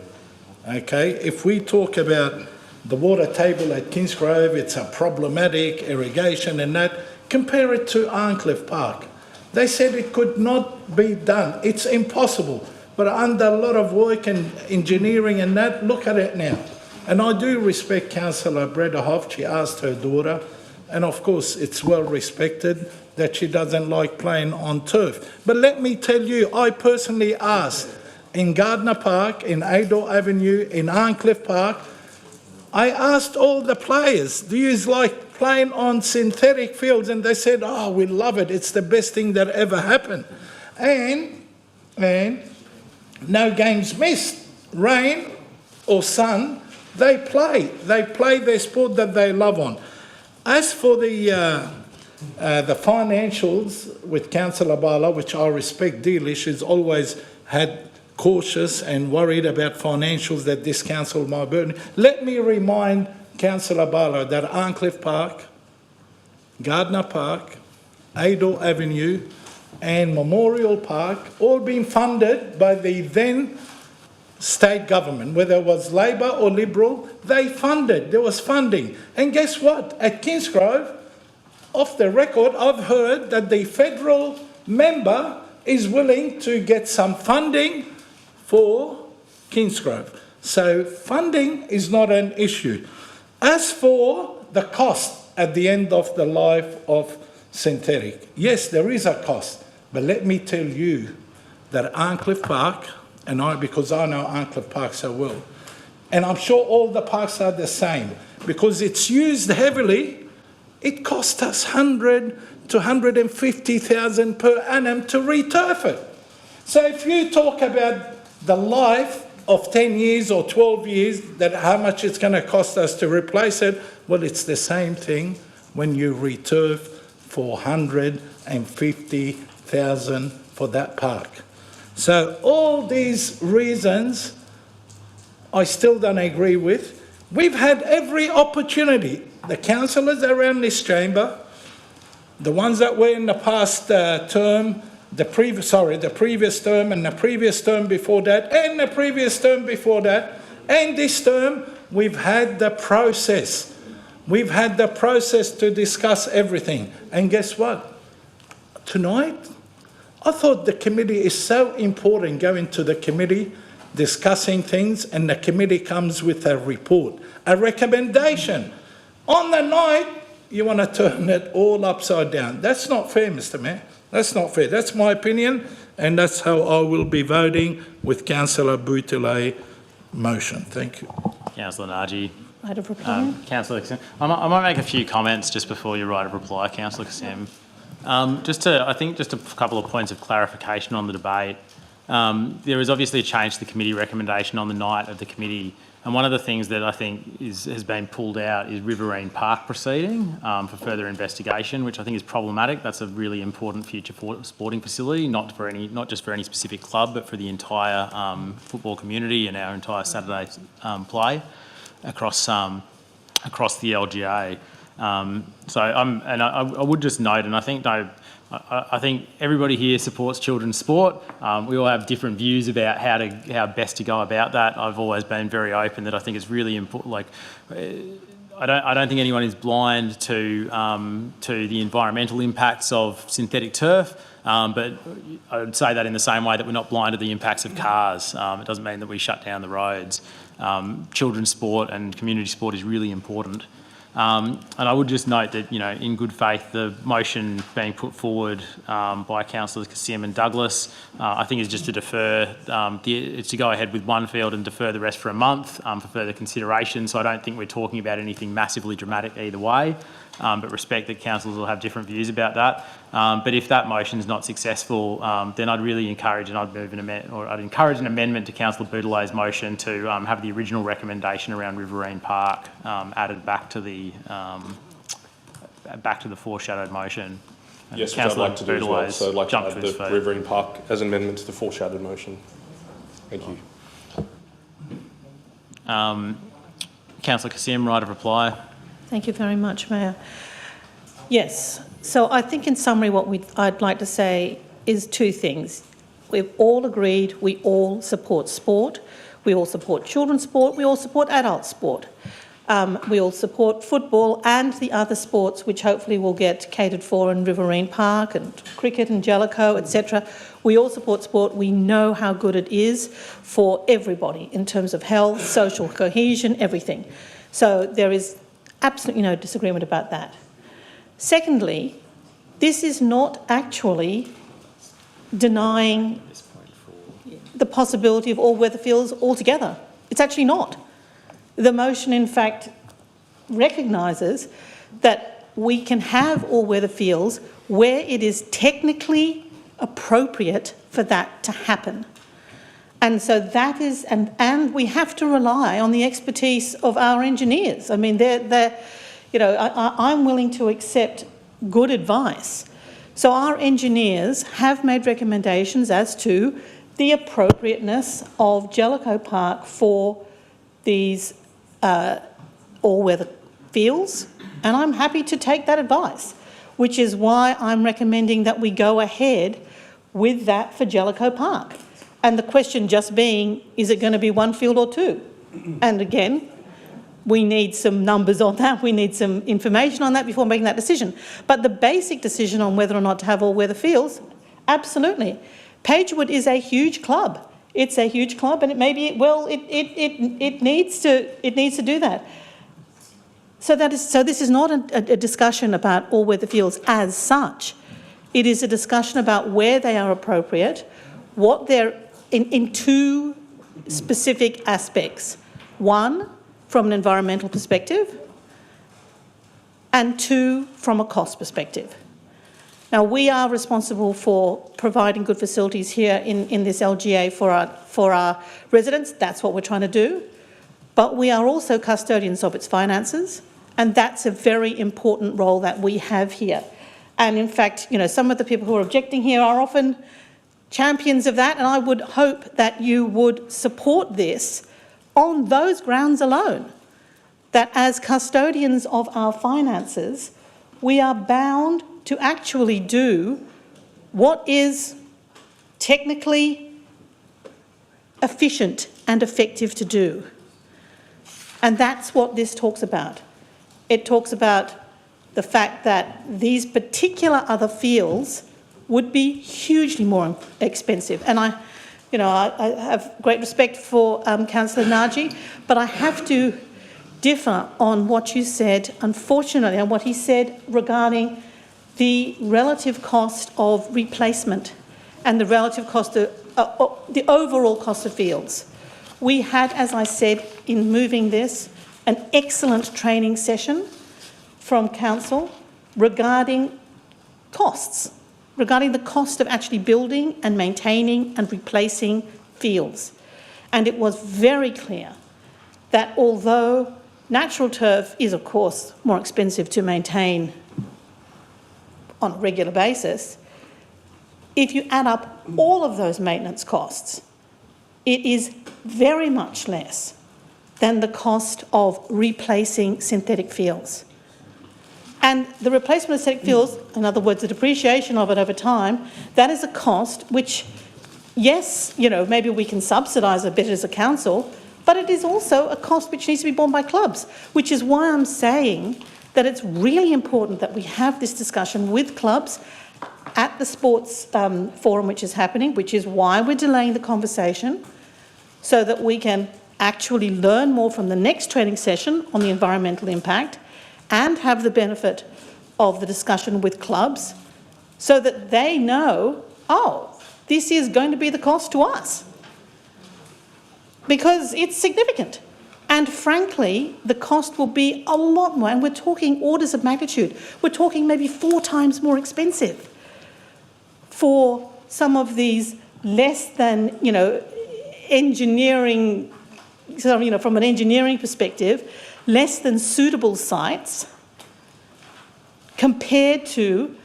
L: Okay, if we talk about the water table at Kingsgrove, it's a problematic irrigation and that, compare it to Arncliffe Park. They said it could not be done. It's impossible. But under a lot of work and engineering and that, look at it now. And I do respect Councillor Brederhoff. She asked her daughter, and of course it's well respected that she doesn't like playing on turf. But let me tell you, I personally asked in Gardner Park, in Ador Avenue, in Arncliffe Park, I asked all the players, do you like playing on synthetic fields? And they said, oh, we love it. It's the best thing that ever happened. And no games missed. Rain or sun, they play their sport that they love on. As for the financials with Councillor Barlow, which I respect dearly, she's always had cautious and worried about financials that this council might burden. Let me remind Councillor Barlow that Arncliffe Park, Gardner Park, Ador Avenue and Memorial Park all been funded by the then state government, whether it was Labor or Liberal, they funded, there was funding. And guess what? At Kingsgrove, off the record, I've heard that the federal member is willing to get some funding for Kingsgrove. So funding is not an issue. As for the cost at the end of the life of synthetic, yes, there is a cost. But let me tell you that Arncliffe Park, and because I know Arncliffe Park so well, and I'm sure all the parks are the same, because it's used heavily, it costs us 100 to 150,000 per annum to returf it. So if you talk about the life of 10 years or 12 years, that how much it's going to cost us to replace it, Well, it's the same thing when you return 450,000 for that park. So all these reasons I still don't agree with. We've had every opportunity. The councillors around this chamber, the ones that were in the past term, the previous term and the previous term before that and the previous term before that and this term, we've had the process. We've had the process to discuss everything. And guess what? Tonight, I thought the committee is so important, going to the committee, discussing things, and the committee comes with a report, a recommendation. On the night, you want to turn it all upside down. That's not fair, Mr. Mayor. That's not fair. That's my opinion, and that's how I will be voting with Councillor Boutille's motion. Thank you.
E: Councillor Nagy.
O: Right of reply.
E: Councillor Kassim. I might make a few comments just before your right of reply, Councillor Kassim. I think just a couple of points of clarification on the debate. There is obviously a change to the committee recommendation on the night of the committee, and one of the things that I think has been pulled out is Riverine Park proceeding for further investigation, which I think is problematic. That's a really important future sporting facility, not just for any specific club, but for the entire football community and our entire Saturday play across the LGA. I would just note, and I think everybody here supports children's sport. We all have different views about how best to go about that. I've always been very open that I think it's really important. Like, I don't think anyone is blind to the environmental impacts of synthetic turf. But I would say that in the same way that we're not blind to the impacts of cars. It doesn't mean that we shut down the roads. Children's sport and community sport is really important. And I would just note that, in good faith, the motion being put forward by Councillors Kassim and Douglas, I think is just to defer, it's to go ahead with one field and defer the rest for a month for further consideration. So I don't think we're talking about anything massively dramatic either way, but respect that councillors will have different views about that. But if that motion is not successful, then I'd really encourage, and I'd encourage an amendment to Councillor Boutille's motion to have the original recommendation around Riverine Park added back to the foreshadowed motion. And
M: yes, which I'd like to do as well. So I'd like to add the Riverine Park as an amendment to the foreshadowed motion. Thank you.
E: Councillor Kassim, right of reply.
J: Thank you very much, Mayor. Yes, so I think in summary what I'd like to say is two things. We've all agreed we all support sport. We all support children's sport. We all support adult sport. We all support football and the other sports which hopefully will get catered for in Riverine Park and cricket and Jellicoe, etc. We all support sport. We know how good it is for everybody in terms of health, social cohesion, everything. So there is absolutely no disagreement about that. Secondly, this is not actually denying the possibility of all-weather fields altogether. It's actually not. The motion, in fact, recognises that we can have all-weather fields where it is technically appropriate for that to happen. And so that is, and we have to rely on the expertise of our engineers. I mean, I'm willing to accept good advice. So our engineers have made recommendations as to the appropriateness of Jellicoe Park for these all-weather fields, and I'm happy to take that advice, which is why I'm recommending that we go ahead with that for Jellicoe Park. And the question just being, is it going to be one field or two? And again, we need some numbers on that. We need some information on that before making that decision. But the basic decision on whether or not to have all-weather fields, absolutely. Pagewood is a huge club. It's a huge club, and it needs to do that. So this is not a discussion about all-weather fields as such. It is a discussion about where they are appropriate, what they're in two specific aspects. One, from an environmental perspective, and two, from a cost perspective. Now, we are responsible for providing good facilities here in this LGA for our residents. That's what we're trying to do. But we are also custodians of its finances,
G: And that's a very important role that we have here. And in fact, some of the people who are objecting here are often champions of that, and I would hope that you would support this on those grounds alone, that as custodians of our finances, we are bound to actually do what is technically efficient and effective to do. And that's what this talks about. It talks about the fact that these particular other fields would be hugely more expensive. And I have great respect for Councillor Naji, but I have to differ on what you said, unfortunately, on what he said regarding the relative cost of replacement and the relative cost of the overall cost of fields. We had, as I said, in moving this, an excellent training session from Council regarding costs, regarding the cost of actually building and maintaining and replacing fields. And it was very clear that although natural turf is, of course, more expensive to maintain on a regular basis, if you add up all of those maintenance costs, it is very much less than the cost of replacing synthetic fields. And the replacement of synthetic fields, in other words, the depreciation of it over time, that is a cost which, yes, maybe we can subsidise a bit as a council, but it is also a cost which needs to be borne by clubs, which is why I'm saying that it's really important that we have this discussion with clubs at the sports forum which is happening, which is why we're delaying the conversation, so that we can actually learn more from the next training session on the environmental impact and have the benefit of the discussion with clubs so that they know, oh, this is going to be the cost to us. Because it's significant. And frankly, the cost will be a lot more, and we're talking orders of magnitude. We're talking maybe 4 times more expensive for some of these less than, engineering, from an engineering perspective, less than suitable sites compared to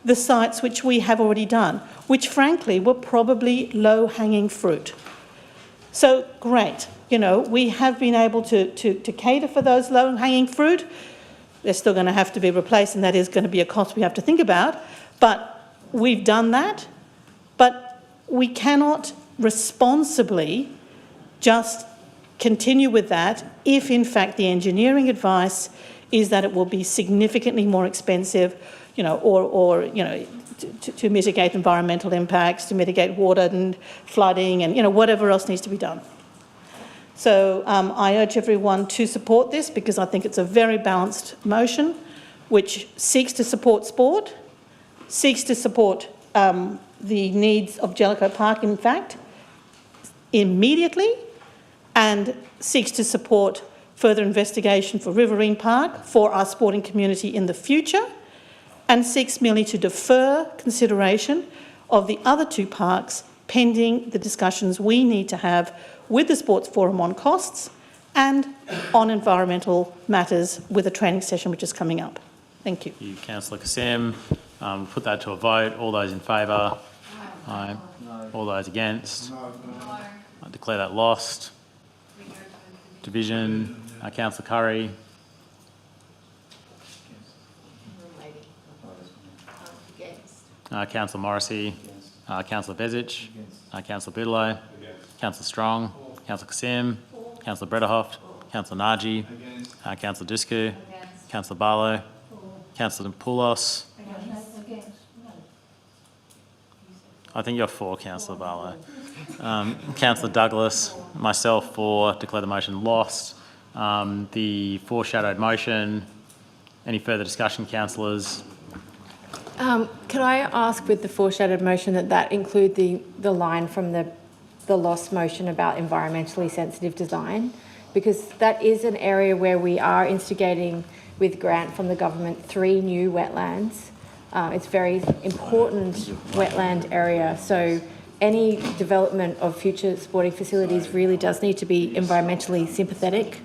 G: the sites which we have already done, which frankly were probably low-hanging fruit. So great, we have been able to cater for those low-hanging fruit. They're still going to have to be replaced, and that is going to be a cost we have to think about, but we've done that. But we cannot responsibly just continue with that if, in fact, the engineering advice is that it will be significantly more expensive, to mitigate environmental impacts, to mitigate water and flooding and, whatever else needs to be done. So I urge everyone to support this because I think it's a very balanced motion which seeks to support sport, seeks to support the needs of Jellicoe Park, in fact, immediately, and seeks to support further investigation for Riverine Park for our sporting community in the future, and seeks merely to defer consideration of the other 2 parks pending the discussions we need to have with the Sports Forum on costs and on environmental matters with a training session which is coming up. Thank you.
E: Thank you, Councillor Kassim. Put that to a vote. All those in favour? Aye. No. All those against? No. I declare that lost. Division. Councillor Curry. Councillor Morrissey. Councillor Bezic. Councillor Bigelow. Councillor Strong. Councillor Kassim. Councillor Brederhoft. Councillor Naji. Councillor Dusku. Councillor Barlow. Councillor Poulos. I think you're for, Councillor Barlow. Councillor Douglas, myself for, declare the motion lost. The foreshadowed motion. Any further discussion, councillors?
A: Could I ask with the foreshadowed motion that include the line from the lost motion about environmentally sensitive design? Because that is an area where we are instigating with grant from the government 3 new wetlands. It's a very important wetland area, so any development of future sporting facilities really does need to be environmentally sympathetic.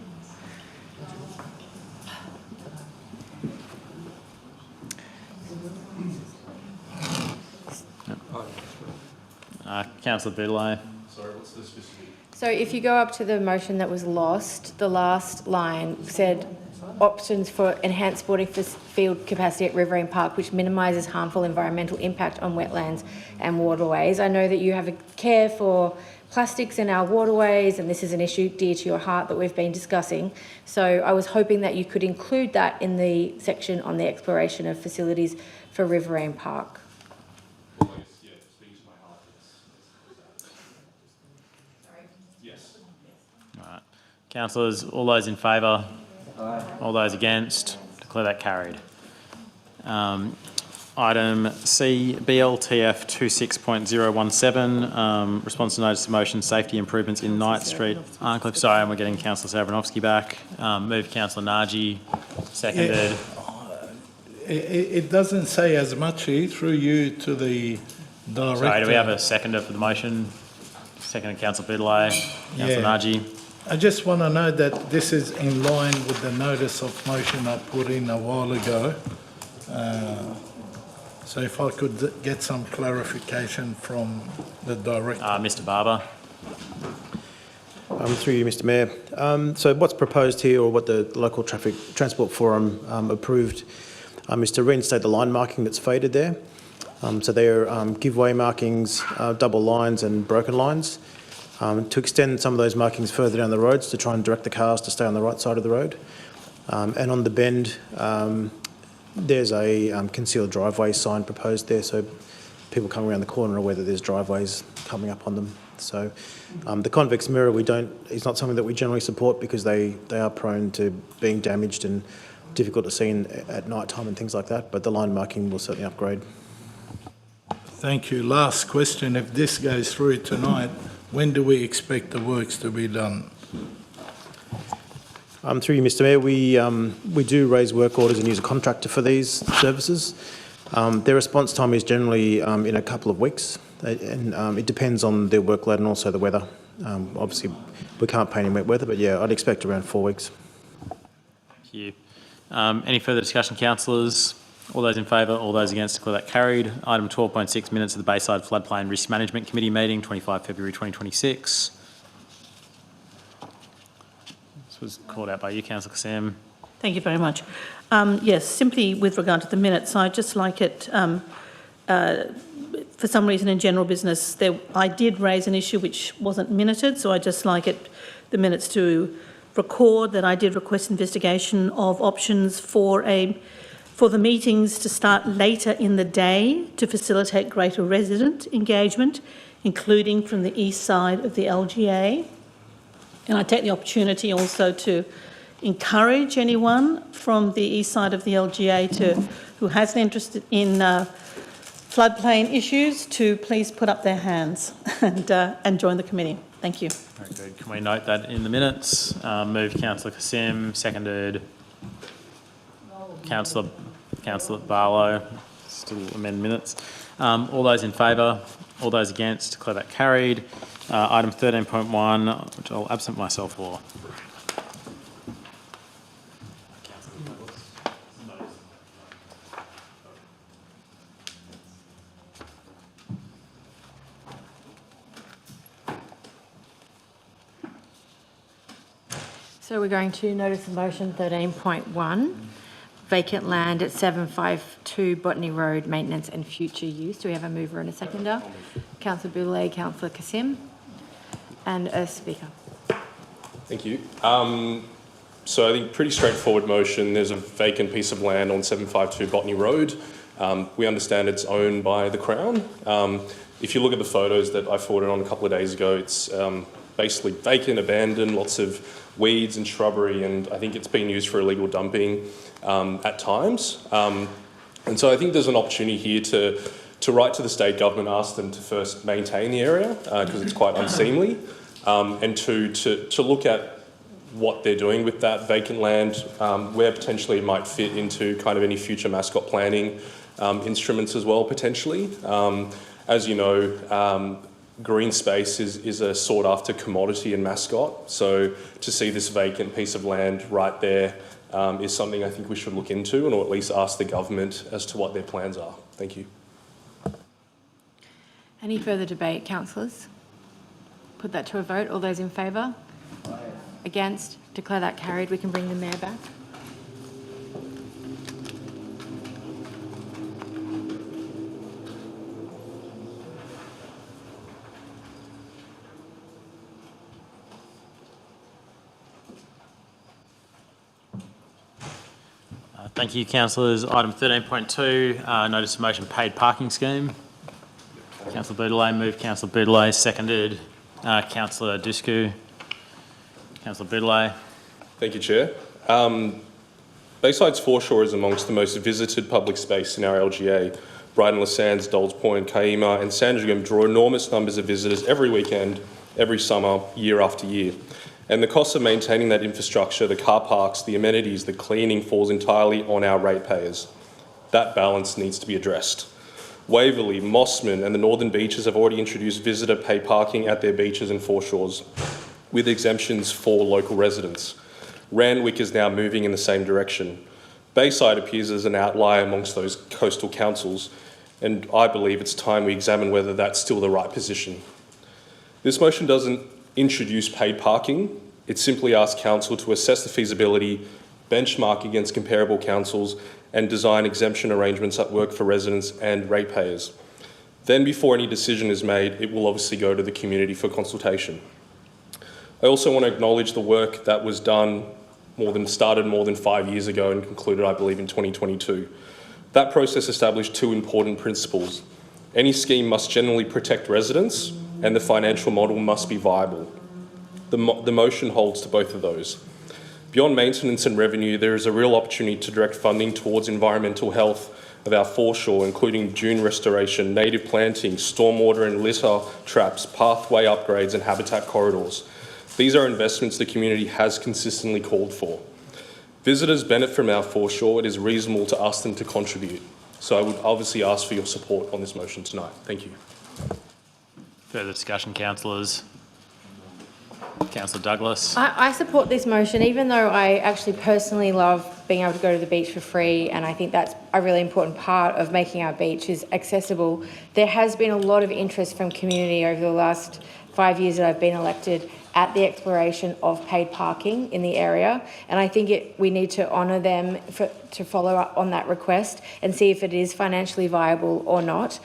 E: Councillor Boulay.
M: Sorry, what's the specific?
A: So if you go up to the motion that was lost, the last line said options for enhanced sporting field capacity at Riverine Park, which minimises harmful environmental impact on wetlands and waterways. I know that you have a care for plastics in our waterways, and this is an issue dear to your heart that we've been discussing. So I was hoping that you could include that in the section on the exploration of facilities for Riverine Park.
E: Yes. All right. Councillors, all those in favour? Aye. All those against? Declare that carried. Item C, BLTF 26.017, response to notice of motion, safety improvements in Knight Street, Arncliffe. Sorry, and we're getting Councillor Sabranovsky back. Move Councillor Nagy, seconded.
L: It doesn't say as much here, through you to the director.
E: Sorry, do we have a seconder for the motion? Seconded Councillor Boulay, Councillor Nagy.
L: I just want to know that this is in line with the notice of motion I put in a while ago. So if I could get some clarification from the director.
E: Mr. Barber.
P: Through you, Mr. Mayor. So what's proposed here, or what the local traffic transport forum approved, is to reinstate the line marking that's faded there. So they're giveaway markings, double lines and broken lines, to extend some of those markings further down the roads to try and direct the cars to stay on the right side of the road. And on the bend, there's a concealed driveway sign proposed there, so people coming around the corner are aware that there's driveways coming up on them. So the convex mirror is not something that we generally support because they are prone to being damaged and difficult to see at night time and things like that, but the line marking will certainly upgrade.
L: Thank you. Last question. If this goes through tonight, when do we expect the works to be done?
P: Through you, Mr. Mayor, we do raise work orders and use a contractor for these services. Their response time is generally in a couple of weeks, and it depends on their workload and also the weather. Obviously, we can't paint in wet weather, but yeah, I'd expect around 4 weeks.
E: Thank you. Any further discussion, councillors? All those in favour, all those against, declare that carried. Item 12.6, minutes of the Bayside Floodplain Risk Management Committee meeting, 25 February 2026. This was called out by you, Councillor Kassem.
J: Thank you very much. Yes, simply with regard to the minutes, I'd just like it, for some reason in general business, I did raise an issue which wasn't minuted, so I'd just like the minutes to record that I did request investigation of options for the meetings to start later in the day to facilitate greater resident engagement, including from the east side of the LGA. And I take the opportunity also to encourage anyone from the east side of the LGA who has an interest in floodplain issues to please put up their hands and join the committee. Thank you.
E: Very good. Can we note that in the minutes? Moved Councillor Kassem, seconded Councillor Barlow. Still amend minutes. All those in favour, all those against, declare that carried. Item 13.1, which I'll absent myself for.
A: So we're going to notice of motion 13.1, vacant land at 752 Botany Road, maintenance and future use. Do we have a mover and a seconder? Councillor Boulay, Councillor Kassem, and a speaker.
M: Thank you. So I think pretty straightforward motion. There's a vacant piece of land on 752 Botany Road. We understand it's owned by the Crown. If you look at the photos that I forwarded on a couple of days ago, it's basically vacant, abandoned, lots of weeds and shrubbery, and I think it's been used for illegal dumping at times. And so I think there's an opportunity here to write to the state government, ask them to first maintain the area because it's quite unseemly, and to look at what they're doing with that vacant land, where potentially it might fit into kind of any future mascot planning instruments as well, potentially. As you know, green space is a sought after commodity in Mascot, so to see this vacant piece of land right there is something I think we should look into, or at least ask the government as to what their plans are. Thank you.
A: Any further debate, councillors? Put that to a vote. All those in favour? Against? Declare that carried. We can bring the Mayor back.
E: Thank you, councillors. Item 13.2, notice of motion paid parking scheme. Councillor Boudelaye moved. Councillor Boudelaye seconded. Councillor Discu. Councillor Boudelaye.
M: Thank you, Chair. Bayside's foreshore is amongst the most visited public space in our LGA. Brighton Le Sands, Dolls Point, Kaima and Sandringham draw enormous numbers of visitors every weekend, every summer, year after year. And the cost of maintaining that infrastructure, the car parks, the amenities, the cleaning falls entirely on our ratepayers. That balance needs to be addressed. Waverley, Mossman and the Northern Beaches have already introduced visitor pay parking at their beaches and foreshores, with exemptions for local residents. Randwick is now moving in the same direction. Bayside appears as an outlier amongst those coastal councils, and I believe it's time we examine whether that's still the right position. This motion doesn't introduce paid parking. It simply asks council to assess the feasibility, benchmark against comparable councils, and design exemption arrangements that work for residents and ratepayers. Then, before any decision is made, it will obviously go to the community for consultation. I also want to acknowledge the work that was done started more than 5 years ago and concluded, I believe, in 2022. That process established two important principles. Any scheme must generally protect residents, and the financial model must be viable. The motion holds to both of those. Beyond maintenance and revenue, there is a real opportunity to direct funding towards environmental health of our foreshore, including dune restoration, native planting, stormwater and litter traps, pathway upgrades and habitat corridors. These are investments the community has consistently called for. Visitors benefit from our foreshore. It is reasonable to ask them to contribute. So I would obviously ask for your support on this motion tonight. Thank you.
E: Further discussion, councillors? Councillor Douglas.
A: I support this motion, even though I actually personally love being able to go to the beach for free, and I think that's a really important part of making our beaches accessible. There has been a lot of interest from community over the last 5 years that I've been elected at the exploration of paid parking in the area, and I think we need to honour them to follow up on that request and see if it is financially viable or not.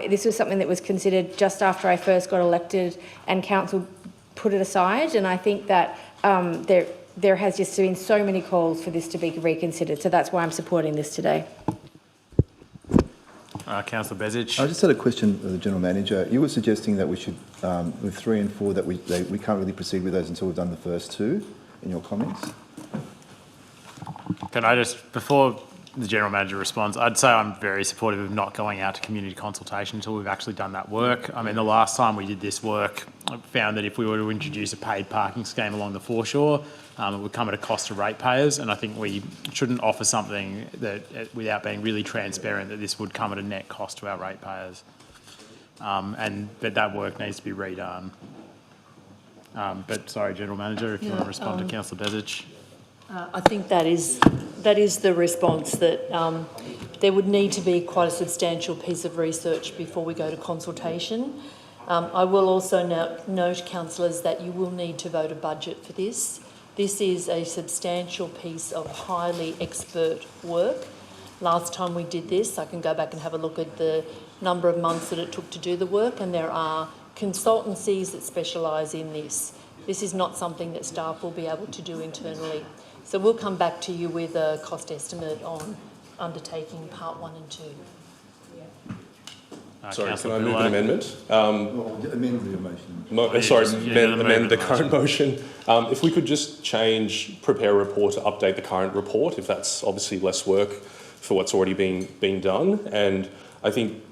A: This was something that was considered just after I first got elected, and council put it aside, and I think that there has just been so many calls for this to be reconsidered, so that's why I'm supporting this today.
E: Councillor Bezic.
Q: I just had a question of the General Manager. You were suggesting that we should, with 3 and 4, that we can't really proceed with those until we've done the first two, in your comments.
E: Can I just, before the General Manager responds, I'd say I'm very supportive of not going out to community consultation until we've actually done that work. I mean, the last time we did this work, I found that if we were to introduce a paid parking scheme along the foreshore, it would come at a cost to ratepayers, and I think we shouldn't offer something that, without being really transparent, that this would come at a net cost to our ratepayers. But that work needs to be redone. But sorry, General Manager, if you want to respond to Councillor Bezic.
K: I think that is the response, that there would need to be quite a substantial piece of research before we go to consultation. I will also note, councillors, that you will need to vote a budget for this. This is a substantial piece of highly expert work. Last time we did this, I can go back and have a look at the number of months that it took to do the work, and there are consultancies that specialise in this. This is not something that staff will be able to do internally. So we'll come back to you with a cost estimate on undertaking part 1 and 2.
M: Sorry, can I move an amendment?
Q: Amend the motion.
M: Amend the current motion. If we could just prepare a report to update the current report, if that's obviously less work for what's already being done. And I think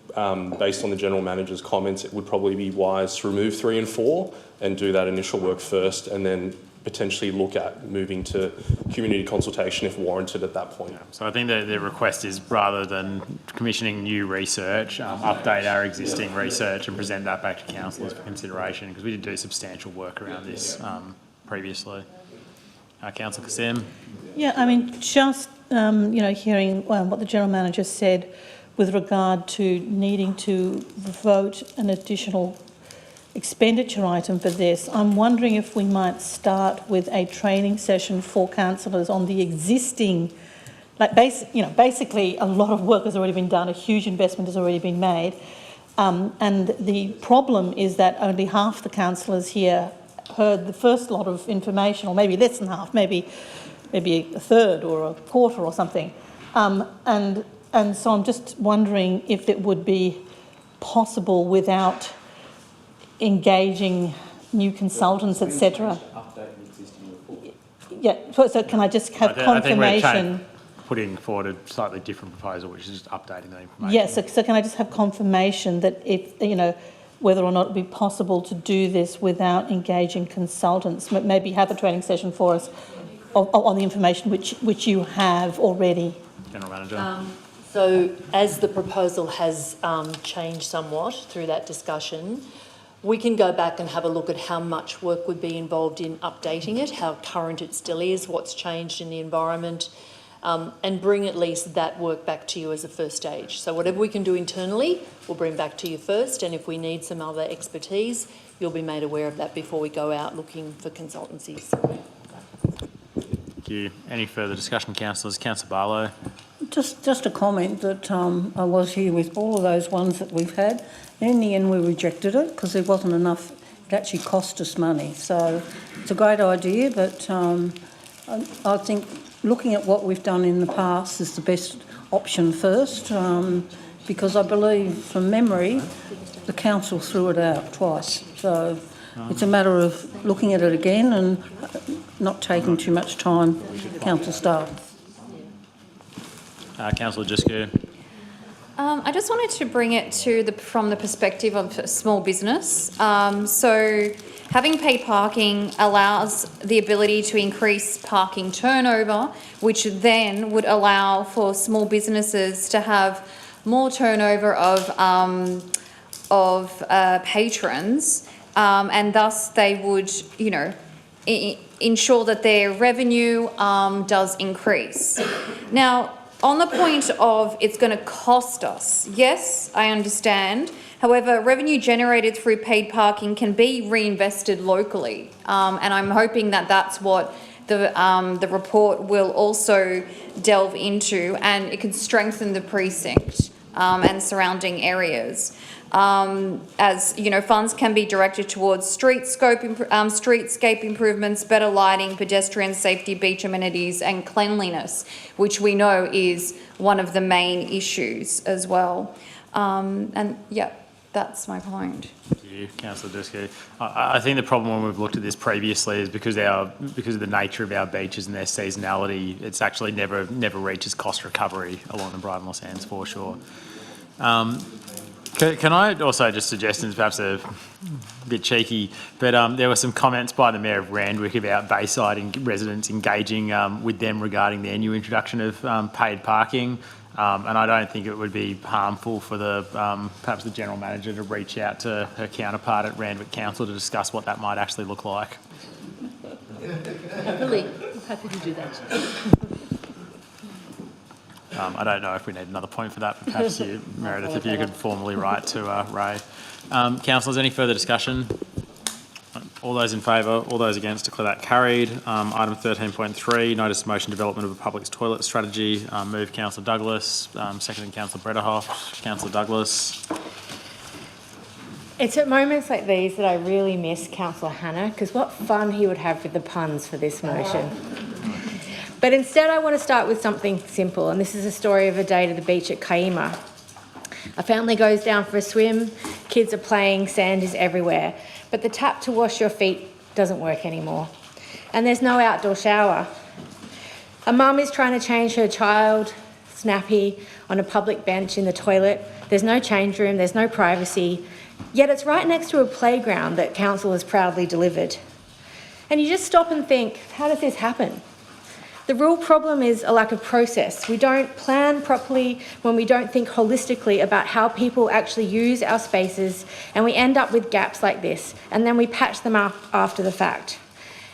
M: based on the General Manager's comments, it would probably be wise to remove 3 and 4 and do that initial work first, and then potentially look at moving to community consultation if warranted at that point.
E: So I think the request is, rather than commissioning new research, update our existing research and present that back to councillors for consideration, because we did do substantial work around this previously. Councillor Kassim.
R: Yeah, I mean, just hearing what the General Manager said,
J: with regard to needing to vote an additional expenditure item for this. I'm wondering if we might start with a training session for councillors on the existing, basically a lot of work has already been done, a huge investment has already been made, and the problem is that only half the councillors here heard the first lot of information, or maybe less than half, maybe a third or a quarter or something. And so I'm just wondering if it would be possible without engaging new consultants, etc. Yeah, so can I just have confirmation?
E: I think we're putting forward a slightly different proposal, which is just updating the information.
J: Yes, so can I just have confirmation that if, whether or not it would be possible to do this without engaging consultants, maybe have a training session for us on the information which you have already.
E: General Manager.
K: So as the proposal has changed somewhat through that discussion, we can go back and have a look at how much work would be involved in updating it, how current it still is, what's changed in the environment, and bring at least that work back to you as a first stage. So whatever we can do internally, we'll bring back to you first, and if we need some other expertise, you'll be made aware of that before we go out looking for consultancies.
E: Thank you. Any further discussion, councillors? Councillor Barlow.
J: Just a comment that I was here with all of those ones that we've had. In the end, we rejected it because there wasn't enough. It actually cost us money. So it's a great idea, but I think looking at what we've done in the past is the best option first, because I believe, from memory, the council threw it out twice. So it's a matter of looking at it again and not taking too much time, council staff.
E: Councillor Jisku.
H: I just wanted to bring it to from the perspective of small business. So having paid parking allows the ability to increase parking turnover, which then would allow for small businesses to have more turnover of patrons, and thus they would, ensure that their revenue does increase. Now, on the point of it's going to cost us, yes, I understand. However, revenue generated through paid parking can be reinvested locally, and I'm hoping that that's what the report will also delve into, and it can strengthen the precinct and surrounding areas. As funds can be directed towards streetscape improvements, better lighting, pedestrian safety, beach amenities, and cleanliness, which we know is one of the main issues as well. And yeah, that's my point.
E: Thank you, Councillor Dusky. I think the problem when we've looked at this previously is because of the nature of our beaches and their seasonality, it's actually never reaches cost recovery along the Brighton Sands for sure. Can I also just suggest, and it's perhaps a bit cheeky, but there were some comments by the Mayor of Randwick about Bayside residents engaging with them regarding their new introduction of paid parking, and I don't think it would be harmful for perhaps the General Manager to reach out to her counterpart at Randwick Council to discuss what that might actually look like.
K: Happily, happy to do that.
E: I don't know if we need another point for that, but perhaps you, Meredith, if you could formally write to Ray. Councillors, any further discussion? All those in favour, all those against, declare that carried. Item 13.3, notice of motion development of a public toilet strategy. Move Councillor Douglas, seconded Councillor Brederhoff. Councillor Douglas.
A: It's at moments like these that I really miss Councillor Hannah, because what fun he would have with the puns for this motion. But instead I want to start with something simple, and this is a story of a day to the beach at Kaima. A family goes down for a swim, kids are playing, sand is everywhere, but the tap to wash your feet doesn't work anymore. And there's no outdoor shower. A mum is trying to change her child, Snappy, on a public bench in the toilet. There's no change room, there's no privacy, yet it's right next to a playground that council has proudly delivered. And you just stop and think, how does this happen? The real problem is a lack of process. We don't plan properly when we don't think holistically about how people actually use our spaces, and we end up with gaps like this, and then we patch them up after the fact.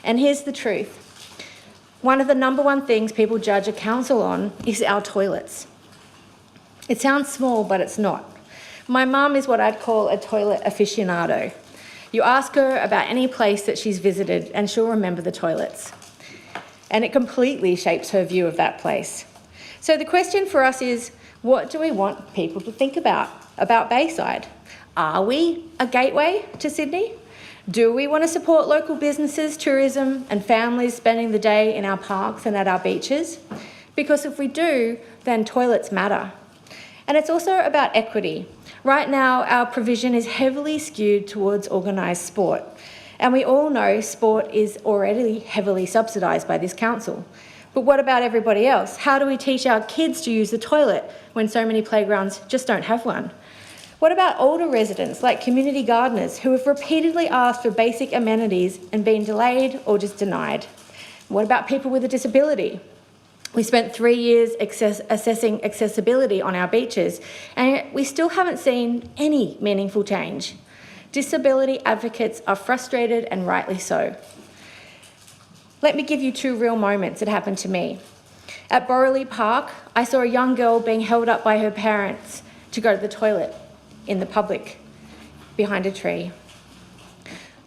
A: And here's the truth. One of the number one things people judge a council on is our toilets. It sounds small, but it's not. My mum is what I'd call a toilet aficionado. You ask her about any place that she's visited and she'll remember the toilets. And it completely shapes her view of that place. So the question for us is, what do we want people to think about Bayside? Are we a gateway to Sydney? Do we want to support local businesses, tourism and families spending the day in our parks and at our beaches? Because if we do, then toilets matter. And it's also about equity. Right now, our provision is heavily skewed towards organised sport. And we all know sport is already heavily subsidised by this council. But what about everybody else? How do we teach our kids to use the toilet when so many playgrounds just don't have one? What about older residents like community gardeners who have repeatedly asked for basic amenities and been delayed or just denied? What about people with a disability? We spent 3 years assessing accessibility on our beaches, and we still haven't seen any meaningful change. Disability advocates are frustrated, and rightly so. Let me give you 2 real moments that happened to me. At Borroley Park, I saw a young girl being held up by her parents to go to the toilet in the public behind a tree.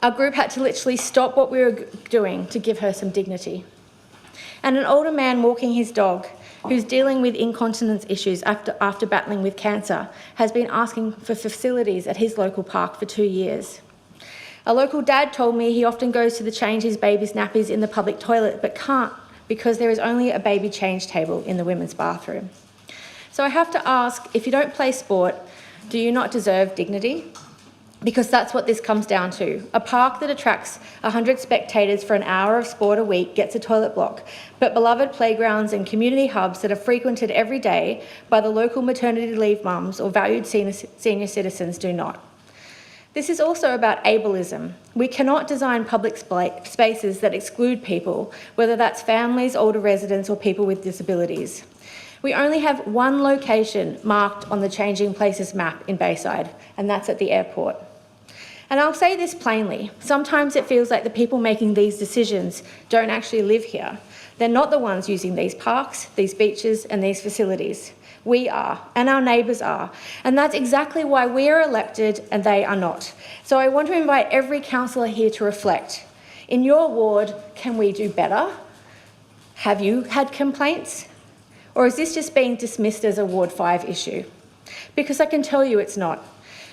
A: Our group had to literally stop what we were doing to give her some dignity. And an older man walking his dog, who's dealing with incontinence issues after battling with cancer, has been asking for facilities at his local park for 2 years. A local dad told me he often goes to change his baby's nappies in the public toilet but can't because there is only a baby change table in the women's bathroom. So I have to ask, if you don't play sport, do you not deserve dignity? Because that's what this comes down to. A park that attracts 100 spectators for an hour of sport a week gets a toilet block, but beloved playgrounds and community hubs that are frequented every day by the local maternity leave mums or valued senior citizens do not. This is also about ableism. We cannot design public spaces that exclude people, whether that's families, older residents or people with disabilities. We only have one location marked on the Changing Places map in Bayside, and that's at the airport. And I'll say this plainly, sometimes it feels like the people making these decisions don't actually live here. They're not the ones using these parks, these beaches and these facilities. We are, and our neighbours are. And that's exactly why we are elected and they are not. So I want to invite every councillor here to reflect. In your ward, can we do better? Have you had complaints? Or is this just being dismissed as a Ward 5 issue? Because I can tell you it's not.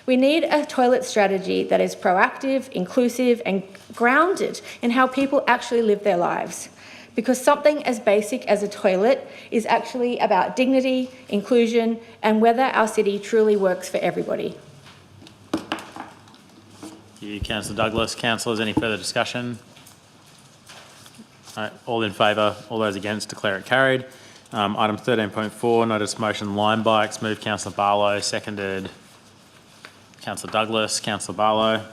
A: We need a toilet strategy that is proactive, inclusive and grounded in how people actually live their lives. Because something as basic as a toilet is actually about dignity, inclusion and whether our city truly works for everybody.
E: Thank you, Councillor Douglas. Councillors, any further discussion? All in favour, all those against, declare it carried. Item 13.4, notice motion line bikes, moved Councillor Barlow, seconded Councillor Douglas. Councillor Barlow.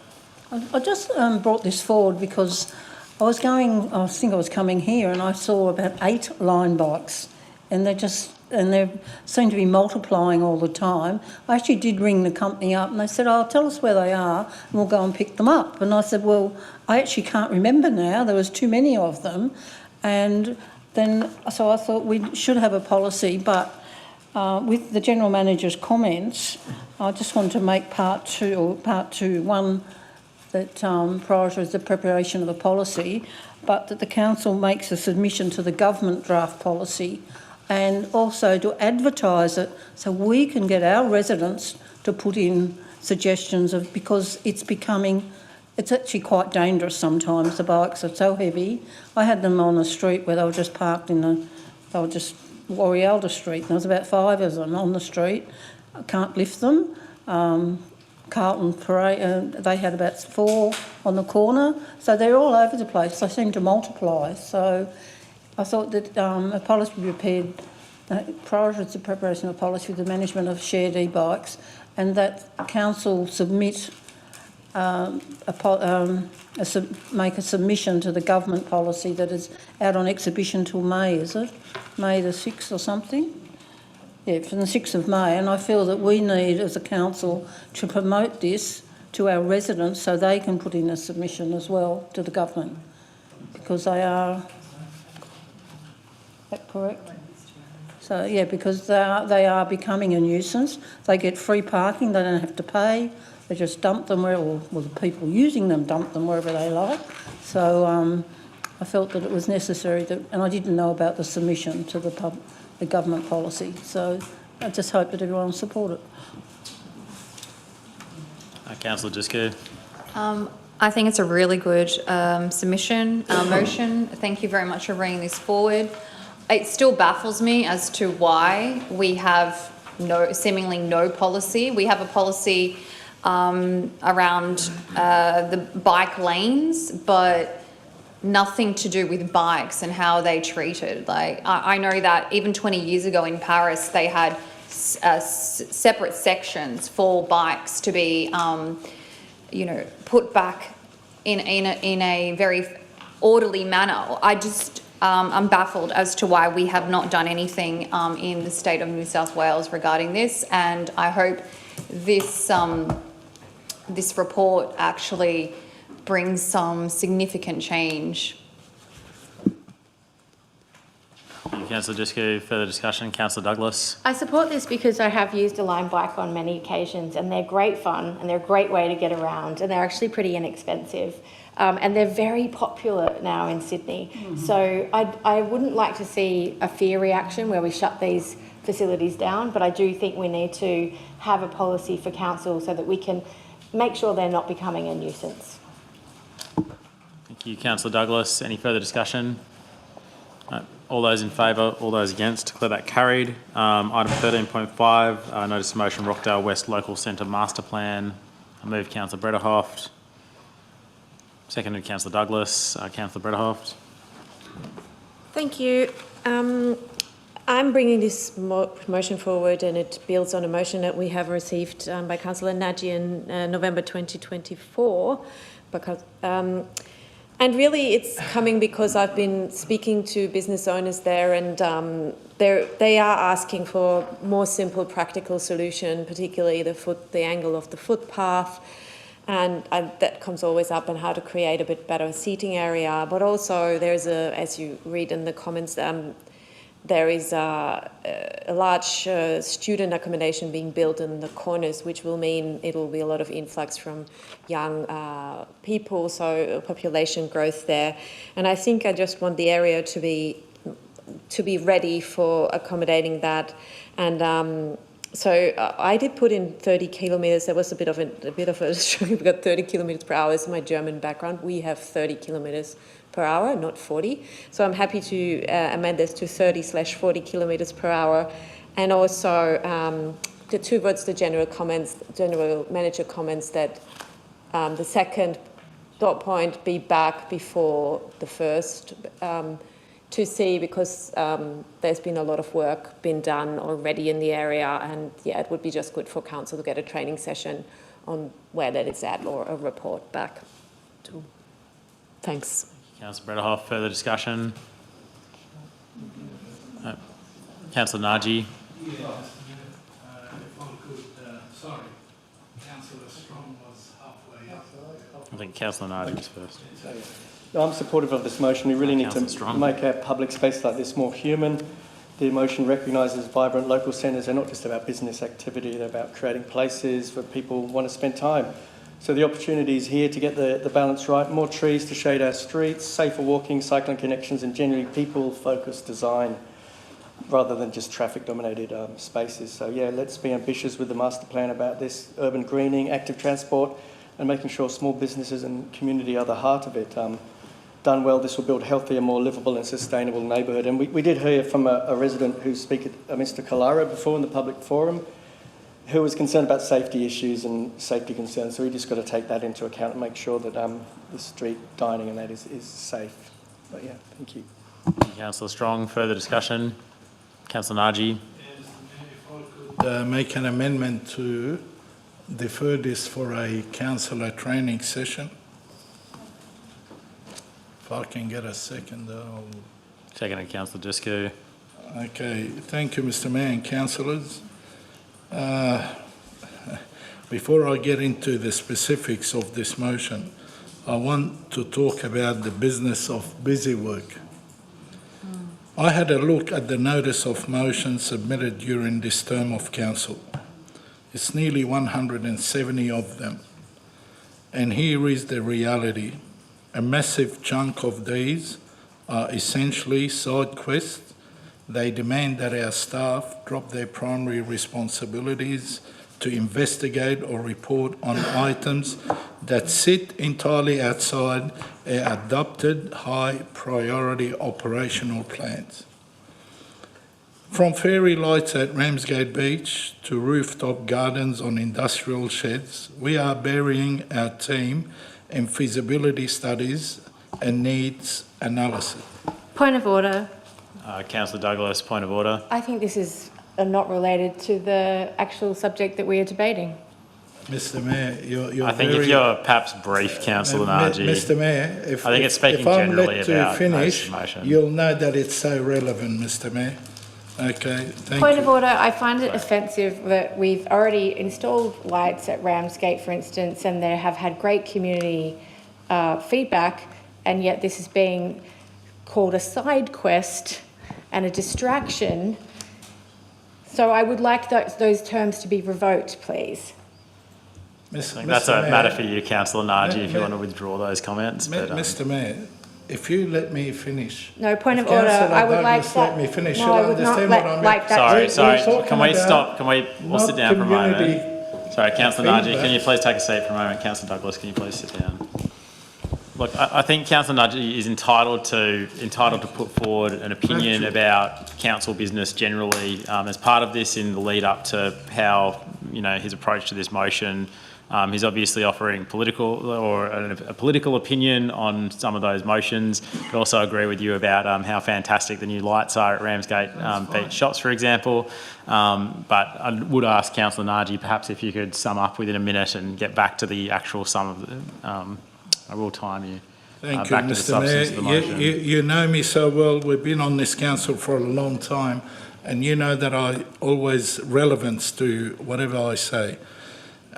J: I just brought this forward because I think I was coming here and I saw about 8 line bikes and they seem to be multiplying all the time. I actually did ring the company up and they said, oh, tell us where they are and we'll go and pick them up. And I said, well, I actually can't remember now. There was too many of them. And so I thought we should have a policy, but with the General Manager's comments, I just want to make part two, one that priorises the preparation of the policy, but that the Council makes a submission to the government draft policy and also to advertise it so we can get our residents to put in suggestions because it's actually quite dangerous sometimes. The bikes are so heavy. I had them on the street where they were just parked Warialda Street, and there was about 5 of them on the street. I can't lift them. Carlton Parade, they had about 4 on the corner, so they're all over the place. They seem to multiply. So I thought that a policy be prepared, priorities the preparation of a policy for the management of shared e-bikes, and that Council submit make a submission to the government policy that is out on exhibition till May, is it? May the 6th or something? Yeah, from the 6th of May, and I feel that we need, as a council, to promote this to our residents so they can put in a submission as well to the government, because they are... Is that correct? So, yeah, because they are becoming a nuisance. They get free parking, they don't have to pay. They just dump them where, or well, the people using them dump them wherever they like. So I felt that it was necessary that, and I didn't know about the submission to the government policy. So I just hope that everyone will support it.
E: Councillor Jisku.
H: I think it's a really good submission, motion. Thank you very much for bringing this forward. It still baffles me as to why we have seemingly no policy. We have a policy around the bike lanes, but nothing to do with bikes and how they treated. Like I know that even 20 years ago in Paris, they had separate sections for bikes to be, put back in a very orderly manner. I'm baffled as to why we have not done anything in the state of New South Wales regarding this, and I hope this this report actually brings some significant change.
E: Thank you, Councillor Jisku. Further discussion? Councillor Douglas.
A: I support this because I have used a Lime bike on many occasions, and they're great fun and they're a great way to get around, and they're actually pretty inexpensive. And they're very popular now in Sydney. So I wouldn't like to see a fear reaction where we shut these facilities down, but I do think we need to have a policy for council so that we can make sure they're not becoming a nuisance.
E: Thank you, Councillor Douglas. Any further discussion? All those in favour, all those against, declare that carried. Item 13.5, notice of motion Rockdale West Local Centre Master Plan. I move Councillor Brederhoft. Seconded Councillor Douglas. Councillor Brederhoft.
O: Thank you. I'm bringing this motion forward, and it builds on a motion that we have received by Councillor Nagy in November 2024. And really it's coming because I've been speaking to business owners there, and they are asking for more simple, practical solution, particularly the angle of the footpath. And that comes always up, and how to create a bit better seating area. But also there's as you read in the comments, there is a large student accommodation being built in the corners, which will mean it will be a lot of influx from young people, so population growth there. And I think I just want the area to be ready for accommodating that. And so I did put in 30 kilometres. There was a bit of a struggle. We've got 30 kilometres per hour. It's my German background. We have 30 kilometres per hour, not 40. So I'm happy to amend this to 30/40 kilometres per hour. And also towards the general manager comments that the second dot point be back before the first to see, because there's been a lot of work been done already in the area, and yeah, it would be just good for council to get a training session on where that is at, or a report back to. Thanks.
E: Councillor Brederhoft, further discussion? Councillor Nagy.
L: Yes, if I could, sorry, Councillor Strong was halfway up.
E: I think Councillor Nagy was first.
N: No, I'm supportive of this motion. We really need to make our public space like this more human. The motion recognises vibrant local centres. They're not just about business activity, they're about creating places where people want to spend time. So the opportunity is here to get the balance right, more trees to shade our streets, safer walking, cycling connections, and generally people-focused design rather than just traffic-dominated spaces. So yeah, let's be ambitious with the master plan about this, urban greening, active transport, and making sure small businesses and community are the heart of it. Done well, this will build a healthier, more livable and sustainable neighbourhood. And we did hear from a resident who spoke at Mr. Kalara before in the public forum, who was concerned about safety issues and safety concerns. So we just got to take that into account and make sure that the street dining and that is safe. But yeah, thank you.
E: Councillor Strong, further discussion? Councillor Nagy.
L: Yes, if I could make an amendment to defer this for a councillor training session. If I can get a second, I'll...
E: Seconded, Councillor Jisku.
L: Okay, thank you, Mr. Mayor and councillors. Before I get into the specifics of this motion, I want to talk about the business of busy work. I had a look at the notice of motion submitted during this term of council. It's nearly 170 of them. And here is the reality. A massive chunk of these are essentially side quests. They demand that our staff drop their primary responsibilities to investigate or report on items that sit entirely outside our adopted high priority operational plans. From fairy lights at Ramsgate Beach to rooftop gardens on industrial sheds, we are burying our team in feasibility studies and needs analysis.
A: Point of order.
E: Councillor Douglas, point of order.
A: I think this is not related to the actual subject that we are debating.
L: Mr Mayor, you're
E: I think if you're perhaps brief, Councillor Narji.
L: Mr Mayor,
E: I think it's speaking
L: if I'm
E: generally
L: let to
E: about
L: finish,
E: motion.
L: you'll know that it's so relevant, Mr Mayor. Okay, thank
A: Point
L: you.
A: of order, I find it offensive that we've already installed lights at Ramsgate, for instance, and they have had great community feedback, and yet this is being called a side quest and a distraction. So I would like those terms to be revoked, please.
E: I think that's a matter for you, Councillor Narji, if you want to withdraw those comments.
L: Mr Mayor, if you let me finish.
A: No, point of order. I would like that.
L: Let me finish.
A: No,
L: You'll
A: I would not
L: understand what I mean.
A: like that.
E: Sorry. Can we stop? We'll sit down for a moment.
L: Community
E: Sorry, Councillor Narji,
L: feedback.
E: can you please take a seat for a moment? Councillor Douglas, can you please sit down? Look, I think Councillor Narji is entitled to put forward an opinion about council business generally as part of this in the lead up to how, his approach to this motion. He's obviously offering a political opinion on some of those motions. I also agree with you about how fantastic the new lights are at Ramsgate Beach Shops, for example. But I would ask Councillor Narji perhaps if you could sum up within a minute and get back to the actual sum of the... I will time you.
L: Thank you,
E: back to the
L: Mr
E: substance of the
L: Mayor.
E: motion.
L: You know me so well. We've been on this council for a long time, and you know that I always relevance to whatever I say.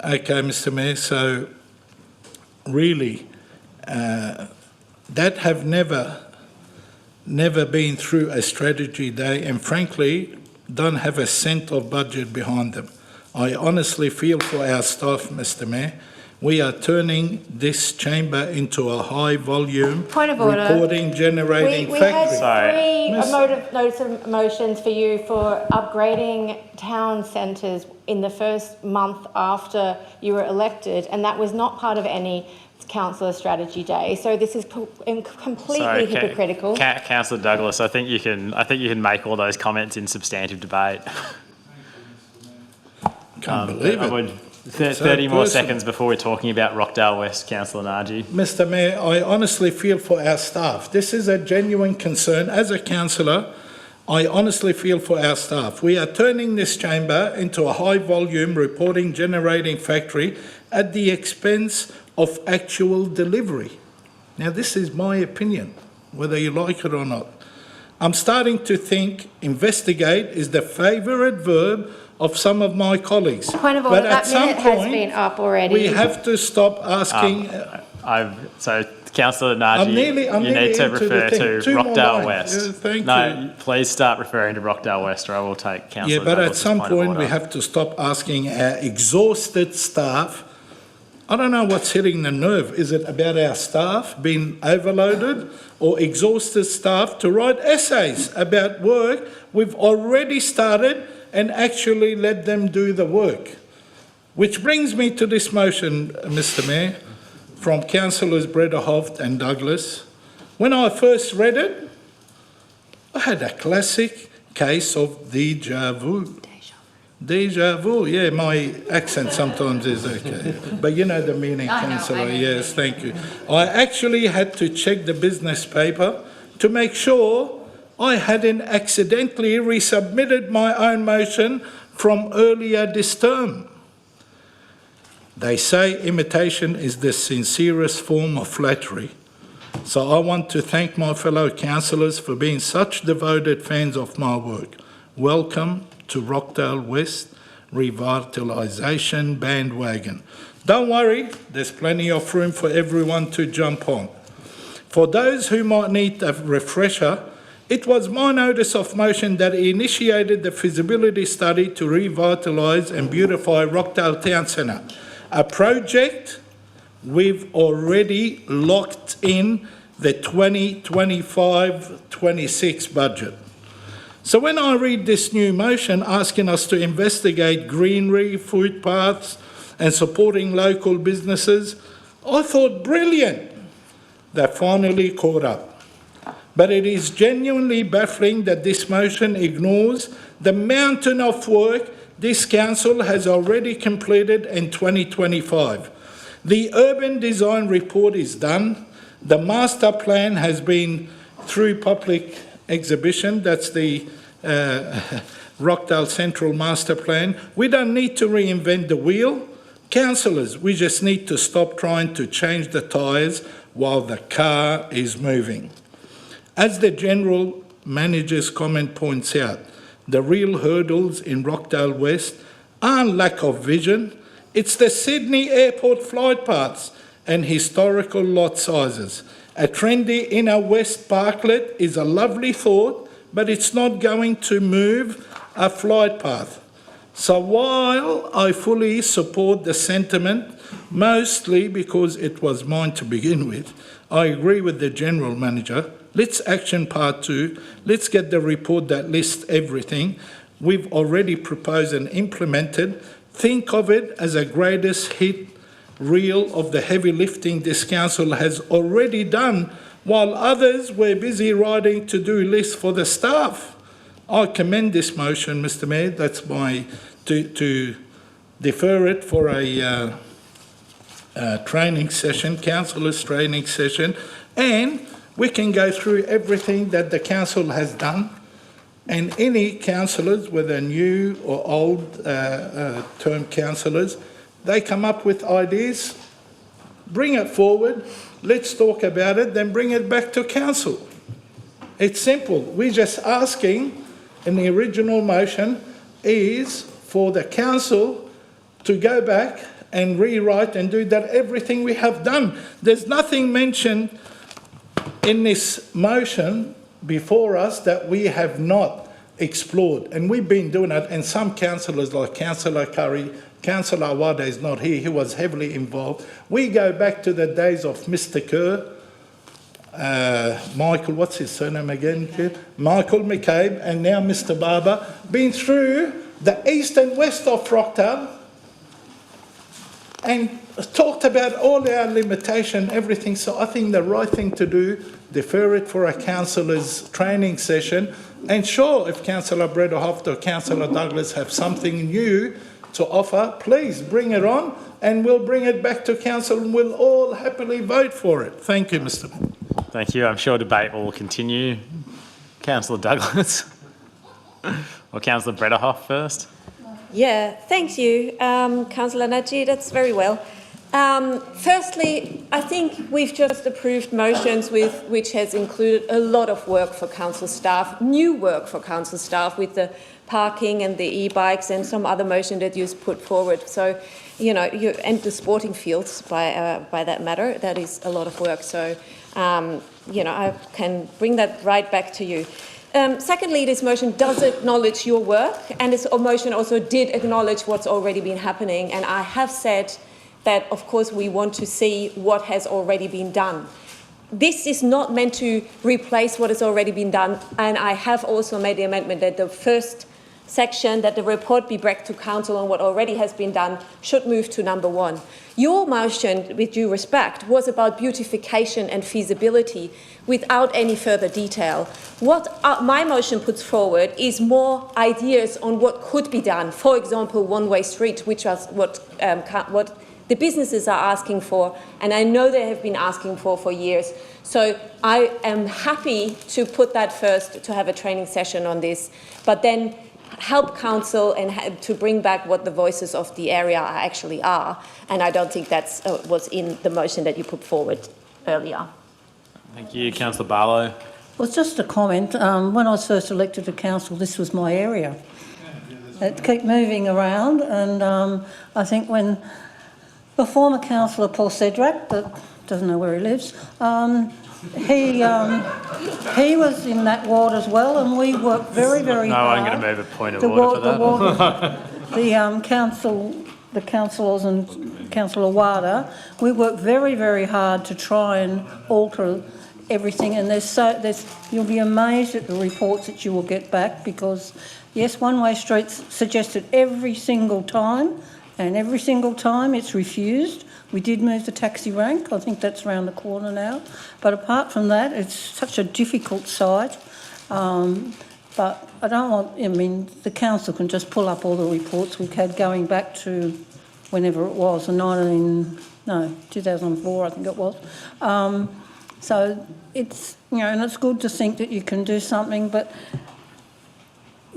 L: Okay, Mr Mayor, so really, that have never been through a strategy day, and frankly, don't have a cent of budget behind them. I honestly feel for our staff, Mr Mayor. We are turning this chamber into a high-volume reporting, generating factory.
A: We had 3 notice of motions for you for upgrading town centres in the first month after you were elected, and that was not part of any councillor strategy day. So this is completely hypocritical.
E: Councillor Douglas, I think you can make all those comments in substantive debate.
L: Can't believe it.
E: 30 more seconds before we're talking about Rockdale West, Councillor Narji.
L: Mr Mayor, I honestly feel for our staff. This is a genuine concern. As a councillor, I honestly feel for our staff. We are turning this chamber into a high-volume reporting generating factory at the expense of actual delivery. Now, this is my opinion, whether you like it or not. I'm starting to think investigate is the favourite verb of some of my colleagues.
A: Point of order, that minute has been up already.
L: We have to stop asking...
E: So, Councillor Narji, you need to refer to Rockdale West.
L: Thank you.
E: Please start referring to Rockdale West or I will take Councillor
L: but at
E: Douglas's
L: some
E: point of
L: point
E: order.
L: we have to stop asking our exhausted staff. I don't know what's hitting the nerve. Is it about our staff being overloaded or exhausted staff to write essays about work we've already started and actually let them do the work? Which brings me to this motion, Mr Mayor, from Councillors Brederhoft and Douglas. When I first read it, I had a classic case of déjà vu. Déjà vu, yeah, my accent sometimes is okay. But you know the meaning, Councillor, yes, thank you. I actually had to check the business paper to make sure I hadn't accidentally resubmitted my own motion from earlier this term. They say imitation is the sincerest form of flattery. So I want to thank my fellow councillors for being such devoted fans of my work. Welcome to Rockdale West revitalisation bandwagon. Don't worry, there's plenty of room for everyone to jump on. For those who might need a refresher, It was my notice of motion that initiated the feasibility study to revitalise and beautify Rockdale Town Centre, a project we've already locked in the 2025-26 budget. So when I read this new motion asking us to investigate greenery, footpaths and supporting local businesses, I thought brilliant. That finally caught up. But it is genuinely baffling that this motion ignores the mountain of work this council has already completed in 2025. The urban design report is done. The master plan has been through public exhibition. That's the Rockdale Central Master Plan. We don't need to reinvent the wheel. Councillors, we just need to stop trying to change the tyres while the car is moving. As the General Manager's comment points out, the real hurdles in Rockdale West aren't lack of vision, it's the Sydney Airport flight paths and historical lot sizes. A trendy inner west parklet is a lovely thought, but it's not going to move a flight path. So while I fully support the sentiment, mostly because it was mine to begin with, I agree with the General Manager. Let's action part 2. Let's get the report that lists everything we've already proposed and implemented. Think of it as a greatest hit reel of the heavy lifting this council has already done, while others were busy writing to-do lists for the staff. I commend this motion, Mr Mayor. That's my to defer it for a training session, councillors' training session, and we can go through everything that the council has done, and any councillors, whether new or old term councillors, they come up with ideas, bring it forward, let's talk about it, then bring it back to council. It's simple. We're just asking, in the original motion, is for the council to go back and rewrite and do that everything we have done. There's nothing mentioned in this motion before us that we have not explored, and we've been doing it, and some councillors like Councillor Curry, Councillor Awada is not here, he was heavily involved. We go back to the days of Mr Kerr, Michael, what's his surname again? Michael McCabe, and now Mr Barber, been through the east and west of Rockdale and talked about all our limitation, everything. So I think the right thing to do, defer it for a councillor's training session. And sure, if Councillor Brederhoff or Councillor Douglas have something new to offer, please bring it on and we'll bring it back to council and we'll all happily vote for it. Thank you, Mr Mayor.
E: Thank you. I'm sure debate will continue. Councillor Douglas or Councillor Brederhoff first.
O: Yeah, thank you, Councillor Najee, that's very well. Firstly, I think we've just approved motions which has included a lot of work for council staff, new work for council staff with the parking and the e-bikes and some other motion that you've put forward. So, you know, and the sporting fields by that matter, that is a lot of work. So, you know, I can bring that right back to you. Secondly, this motion does acknowledge your work, and this motion also did acknowledge what's already been happening. And I have said that, of course, we want to see what has already been done. This is not meant to replace what has already been done, and I have also made the amendment that the first section, that the report be back to council on what already has been done, should move to number 1. Your motion, with due respect, was about beautification and feasibility without any further detail. What my motion puts forward is more ideas on what could be done. For example, one-way street, which was what the businesses are asking for, and I know they have been asking for years. So I am happy to put that first, to have a training session on this, but then help council and to bring back what the voices of the area actually are. And I don't think that's was in the motion that you put forward earlier.
E: Thank you. Councillor Barlow.
J: Well, just a comment. When I was first elected to council, this was my area. It kept moving around, and I think when the former councillor, Paul Cedric, that doesn't know where he lives, he was in that ward as well, and we worked very, very hard.
E: I'm going to move a point of order for that.
J: The councillors and Councillor Wada, we worked very, very hard to try and alter everything, and you'll be amazed at the reports that you will get back, because yes, one-way streets suggested every single time, and every single time it's refused. We did move the taxi rank. I think that's around the corner now. But apart from that, it's such a difficult site. But I don't want, the council can just pull up all the reports we've had going back to whenever it was, 2004, I think it was. So it's, and it's good to think that you can do something, but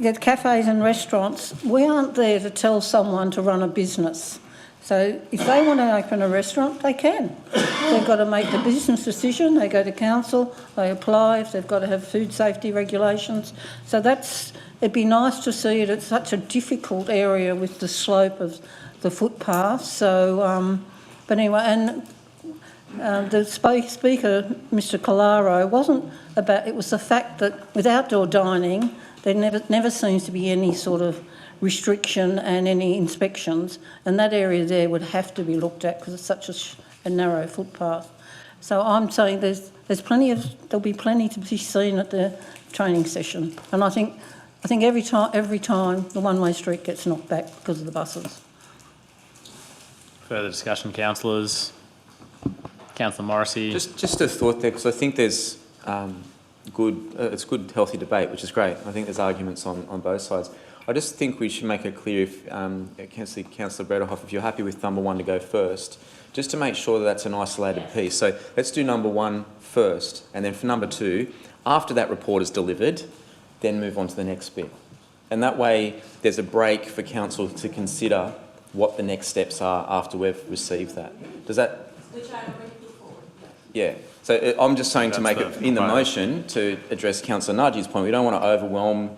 J: at cafes and restaurants, we aren't there to tell someone to run a business. So if they want to open a restaurant, they can. They've got to make the business decision, they go to council, they apply if they've got to have food safety regulations. So it'd be nice to see it. It's such a difficult area with the slope of the footpath. So, but anyway, and the speaker, Mr. Colaro, it was the fact that with outdoor dining, there never seems to be any sort of restriction and any inspections, and that area there would have to be looked at because it's such a narrow footpath. So I'm saying there'll be plenty to be seen at the training session, and I think every time the one-way street gets knocked back because of the buses.
E: Further discussion, councillors. Councillor Morrissey.
R: Just a thought there, because I think there's it's good, healthy debate, which is great. I think there's arguments on both sides. I just think we should make it clear, if Councillor Brederhoff, if you're happy with number one to go first, just to make sure that that's an isolated piece. So let's do number one first, and then for number two, after that report is delivered, then move on to the next bit. And that way there's a break for council to consider what the next steps are after we've received that. Does that... Which I already put forward. Yeah. So I'm just saying to make it in the motion to address Councillor Naji's point. We don't want to overwhelm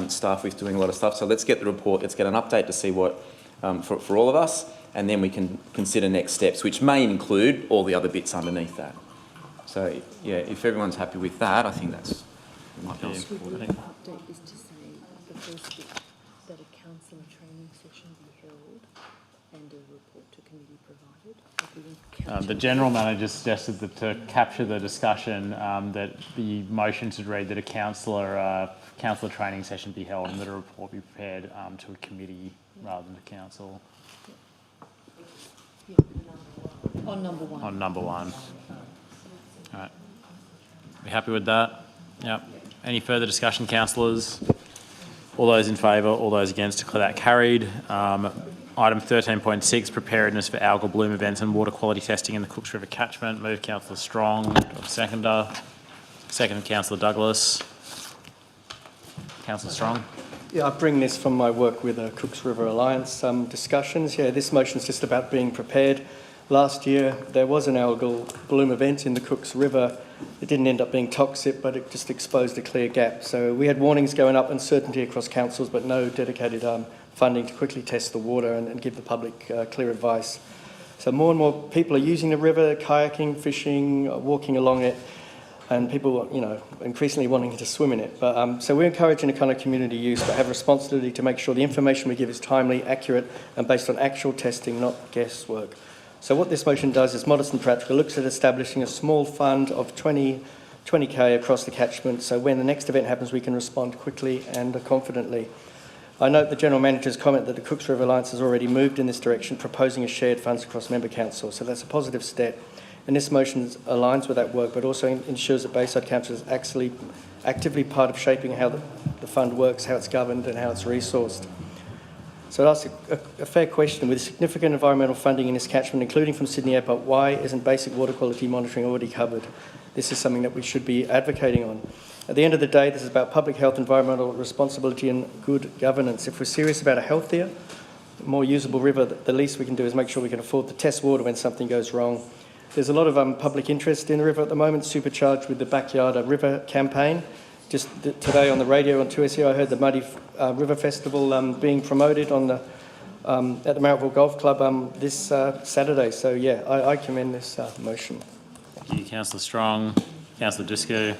R: staff with doing a lot of stuff. So let's get the report, let's get an update to see what, for all of us, and then we can consider next steps, which may include all the other bits underneath that. So, yeah, if everyone's happy with that, I think that's...
K: Update is to say the first bit, that a councillor training session be held and a report to committee provided.
E: The General Manager suggested that to capture the discussion, that the motion should read that a councillor training session be held and that a report be prepared to a committee rather than to council.
K: Yeah, on number one.
E: On number one. All right. We happy with that? Yep. Any further discussion, councillors? All those in favour, all those against, declare that carried. Item 13.6, preparedness for algal bloom events and water quality testing in the Cooks River catchment. Move Councillor Strong. Seconder. Second, Councillor Douglas. Councillor Strong.
N: Yeah, I bring this from my work with the Cooks River Alliance discussions. Yeah, this motion is just about being prepared. Last year there was an algal bloom event in the Cooks River. It didn't end up being toxic, but it just exposed a clear gap. So we had warnings going up, uncertainty across councils, but no dedicated funding to quickly test the water and give the public clear advice. So more and more people are using the river, kayaking, fishing, walking along it, and people, increasingly wanting to swim in it. But so we're encouraging a kind of community use, but have a responsibility to make sure the information we give is timely, accurate, and based on actual testing, not guesswork. So what this motion does is modest and practical, looks at establishing a small fund of 20k across the catchment, so when the next event happens we can respond quickly and confidently. I note the General Manager's comment that the Cooks River Alliance has already moved in this direction, proposing a shared funds across member council, so that's a positive step. And this motion aligns with that work, but also ensures that Bayside Council is actually actively part of shaping how the fund works, how it's governed and how it's resourced. So I'd ask a fair question. With significant environmental funding in this catchment, including from Sydney Airport, why isn't basic water quality monitoring already covered? This is something that we should be advocating on. At the end of the day, this is about public health, environmental responsibility and good governance. If we're serious about a healthier, more usable river, the least we can do is make sure we can afford to test water when something goes wrong. There's a lot of public interest in the river at the moment, supercharged with the Backyard River campaign. Just today on the radio on 2SE, I heard the Muddy River Festival being promoted on the at the Marrickville Golf Club this Saturday. So yeah, I commend this motion.
E: Thank you, Councillor Strong. Councillor Driscoll.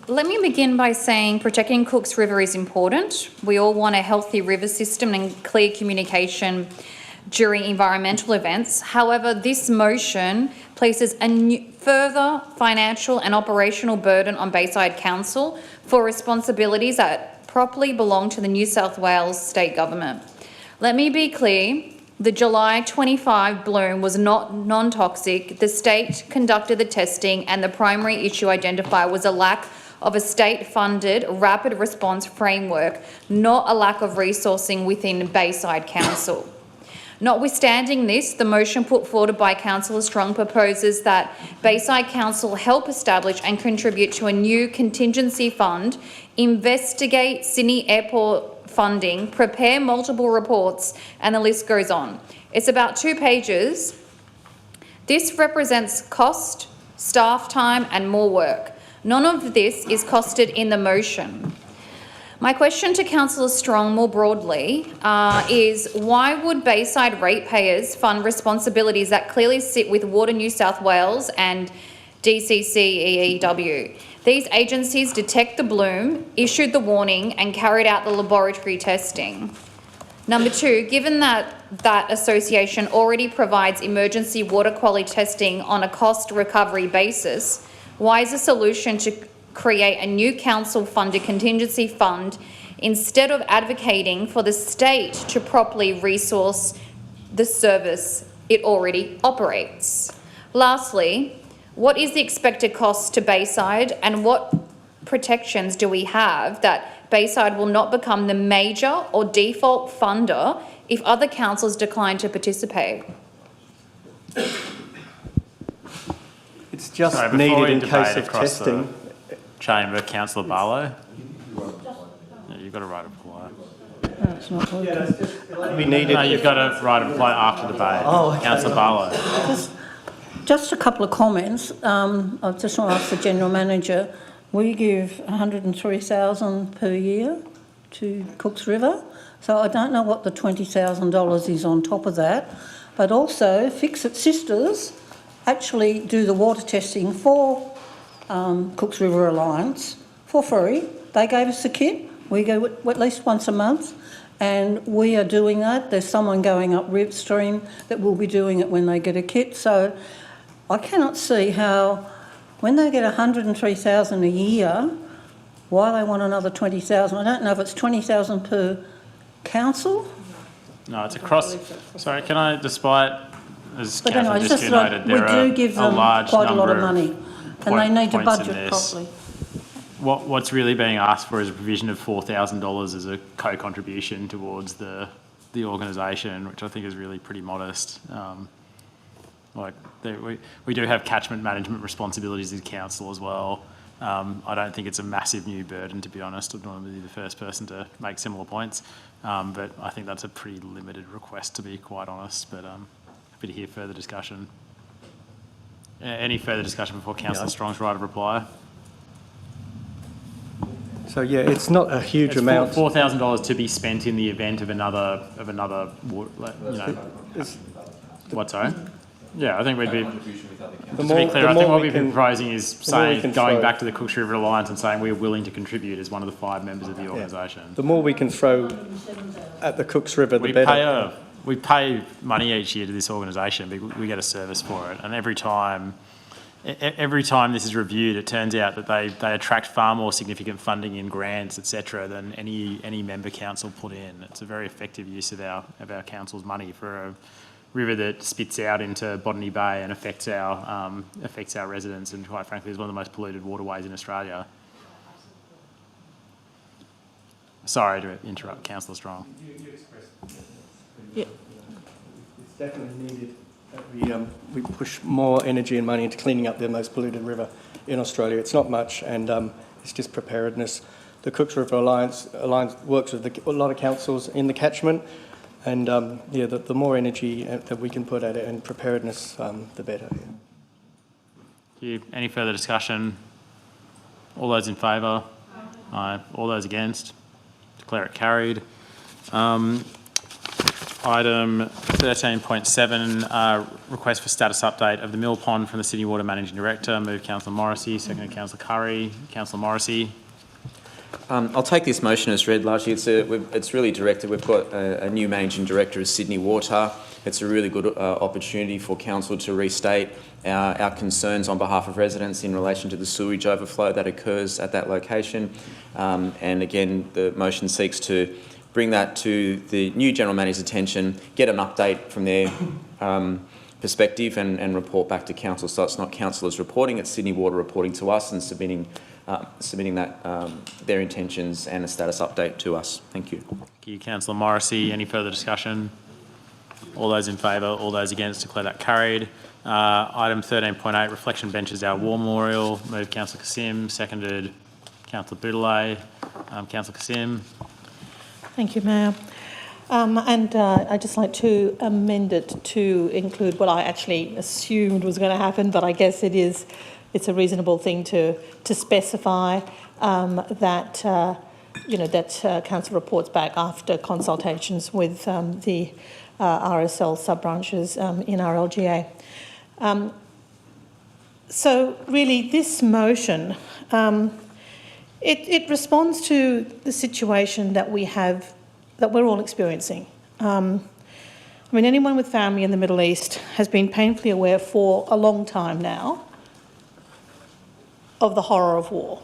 H: Let me begin by saying protecting Cooks River is important. We all want a healthy river system and clear communication during environmental events. However, this motion places a further financial and operational burden on Bayside Council for responsibilities that properly belong to the New South Wales State Government. Let me be clear. The July 25 bloom was not non-toxic. The state conducted the testing and the primary issue identified was a lack of a state-funded rapid response framework, not a lack of resourcing within Bayside Council. Notwithstanding this, the motion put forward by Councillor Strong proposes that Bayside Council help establish and contribute to a new contingency fund, investigate Sydney Airport funding, prepare multiple reports, and the list goes on. It's about 2 pages. This represents cost, staff time, and more work. None of this is costed in the motion. My question to Councillor Strong more broadly is why would Bayside ratepayers fund responsibilities that clearly sit with Water New South Wales and DCCEEW? These agencies detect the bloom, issued the warning and carried out the laboratory testing. Number 2, given that that association already provides emergency water quality testing on a cost recovery basis, why is the solution to create a new council-funded contingency fund instead of advocating for the state to properly resource the service it already operates? Lastly, what is the expected cost to Bayside and what protections do we have that Bayside will not become the major or default funder if other councils decline to participate?
N: It's just
E: Sorry, before
N: needed
E: we
N: in
E: debate
N: case of
E: across
N: testing.
E: the chamber, Councillor Barlow. Yeah, you've got a right of reply.
J: No, it's not working.
N: We needed.
E: No, you've got a right of reply after debate.
N: Oh, okay.
E: Councillor Barlow.
J: Just a couple of comments. I just want to ask the General Manager, we give $103,000 per year to Cooks River, so I don't know what the $20,000 is on top of that, but also Fix It Sisters actually do the water testing for Cooks River Alliance for free. They gave us the kit. We go at least once a month and we are doing that. There's someone going up Ripstream that will be doing it when they get a kit. So I cannot see how, when they get $103,000 a year, why they want another $20,000. I don't know if it's $20,000 per council.
E: No, it's across. Sorry, can I, despite, as
J: But
E: Councillor
J: anyway, it's just
E: Driscoll
J: that
E: noted,
J: we
E: there are
J: do give them
E: a large
J: quite a lot
E: number
J: of money and they need to
E: points in
J: budget
E: this.
J: properly.
E: What's really being asked for is a provision of $4,000 as a co-contribution towards the organisation, which I think is really pretty modest. We do have catchment management responsibilities as council as well. I don't think it's a massive new burden, to be honest. I don't want to be the first person to make similar points, but I think that's a pretty limited request, to be quite honest. But happy to hear further discussion. Any further discussion before Councillor Strong's right of reply?
N: So yeah, it's not a huge
E: It's
N: amount.
E: $4,000 to be spent in the event of another, what, sorry? Yeah, I think we'd be, to be clear, I think what we've been proposing is saying, going back to the Cooks River Alliance and saying we're willing to contribute as one of the 5 members of the organisation.
N: The more we can throw at the Cooks River, the better.
E: We pay money each year to this organisation, but we get a service for it. And every time this is reviewed, it turns out that they attract far more significant funding in grants, etc., than any member council put in. It's a very effective use of our council's money for a river that spits out into Botany Bay and affects our residents, and quite frankly is one of the most polluted waterways in Australia. Sorry to interrupt, Councillor Strong.
N: Yeah. It's definitely needed that we push more energy and money into cleaning up the most polluted river in Australia. It's not much, and it's just preparedness. The Cooks River Alliance works with a lot of councils in the catchment, and the more energy that we can put at it and preparedness, the better. Yeah.
E: Thank you. Any further discussion? All those in favour? Aye. All those against? Declare it carried. Item 13.7, request for status update of the Mill Pond from the Sydney Water Managing Director. Move Councillor Morrissey, seconded Councillor Curry. Councillor Morrissey.
R: I'll take this motion as read. Largely, it's really directed. We've got a new managing director of Sydney Water. It's a really good opportunity for council to restate our concerns on behalf of residents in relation to the sewage overflow that occurs at that location. And again, the motion seeks to bring that to the new general manager's attention, get an update from their perspective, and report back to council. So it's not councillors reporting; it's Sydney Water reporting to us and submitting that their intentions and a status update to us. Thank you.
E: Thank you, Councillor Morrissey. Any further discussion? All those in favour, all those against, declare that carried. Item 13.8, reflection benches, our war memorial. Move Councillor Kassim, seconded Councillor Boudelay. Councillor Kassim.
G: Thank you, Mayor. I'd just like to amend it to include what I actually assumed was going to happen, but I guess it's a reasonable thing to specify that council reports back after consultations with the RSL sub-branches in our LGA. So really this motion, it responds to the situation that we're all experiencing. Anyone with family in the Middle East has been painfully aware for a long time now of the horror of war.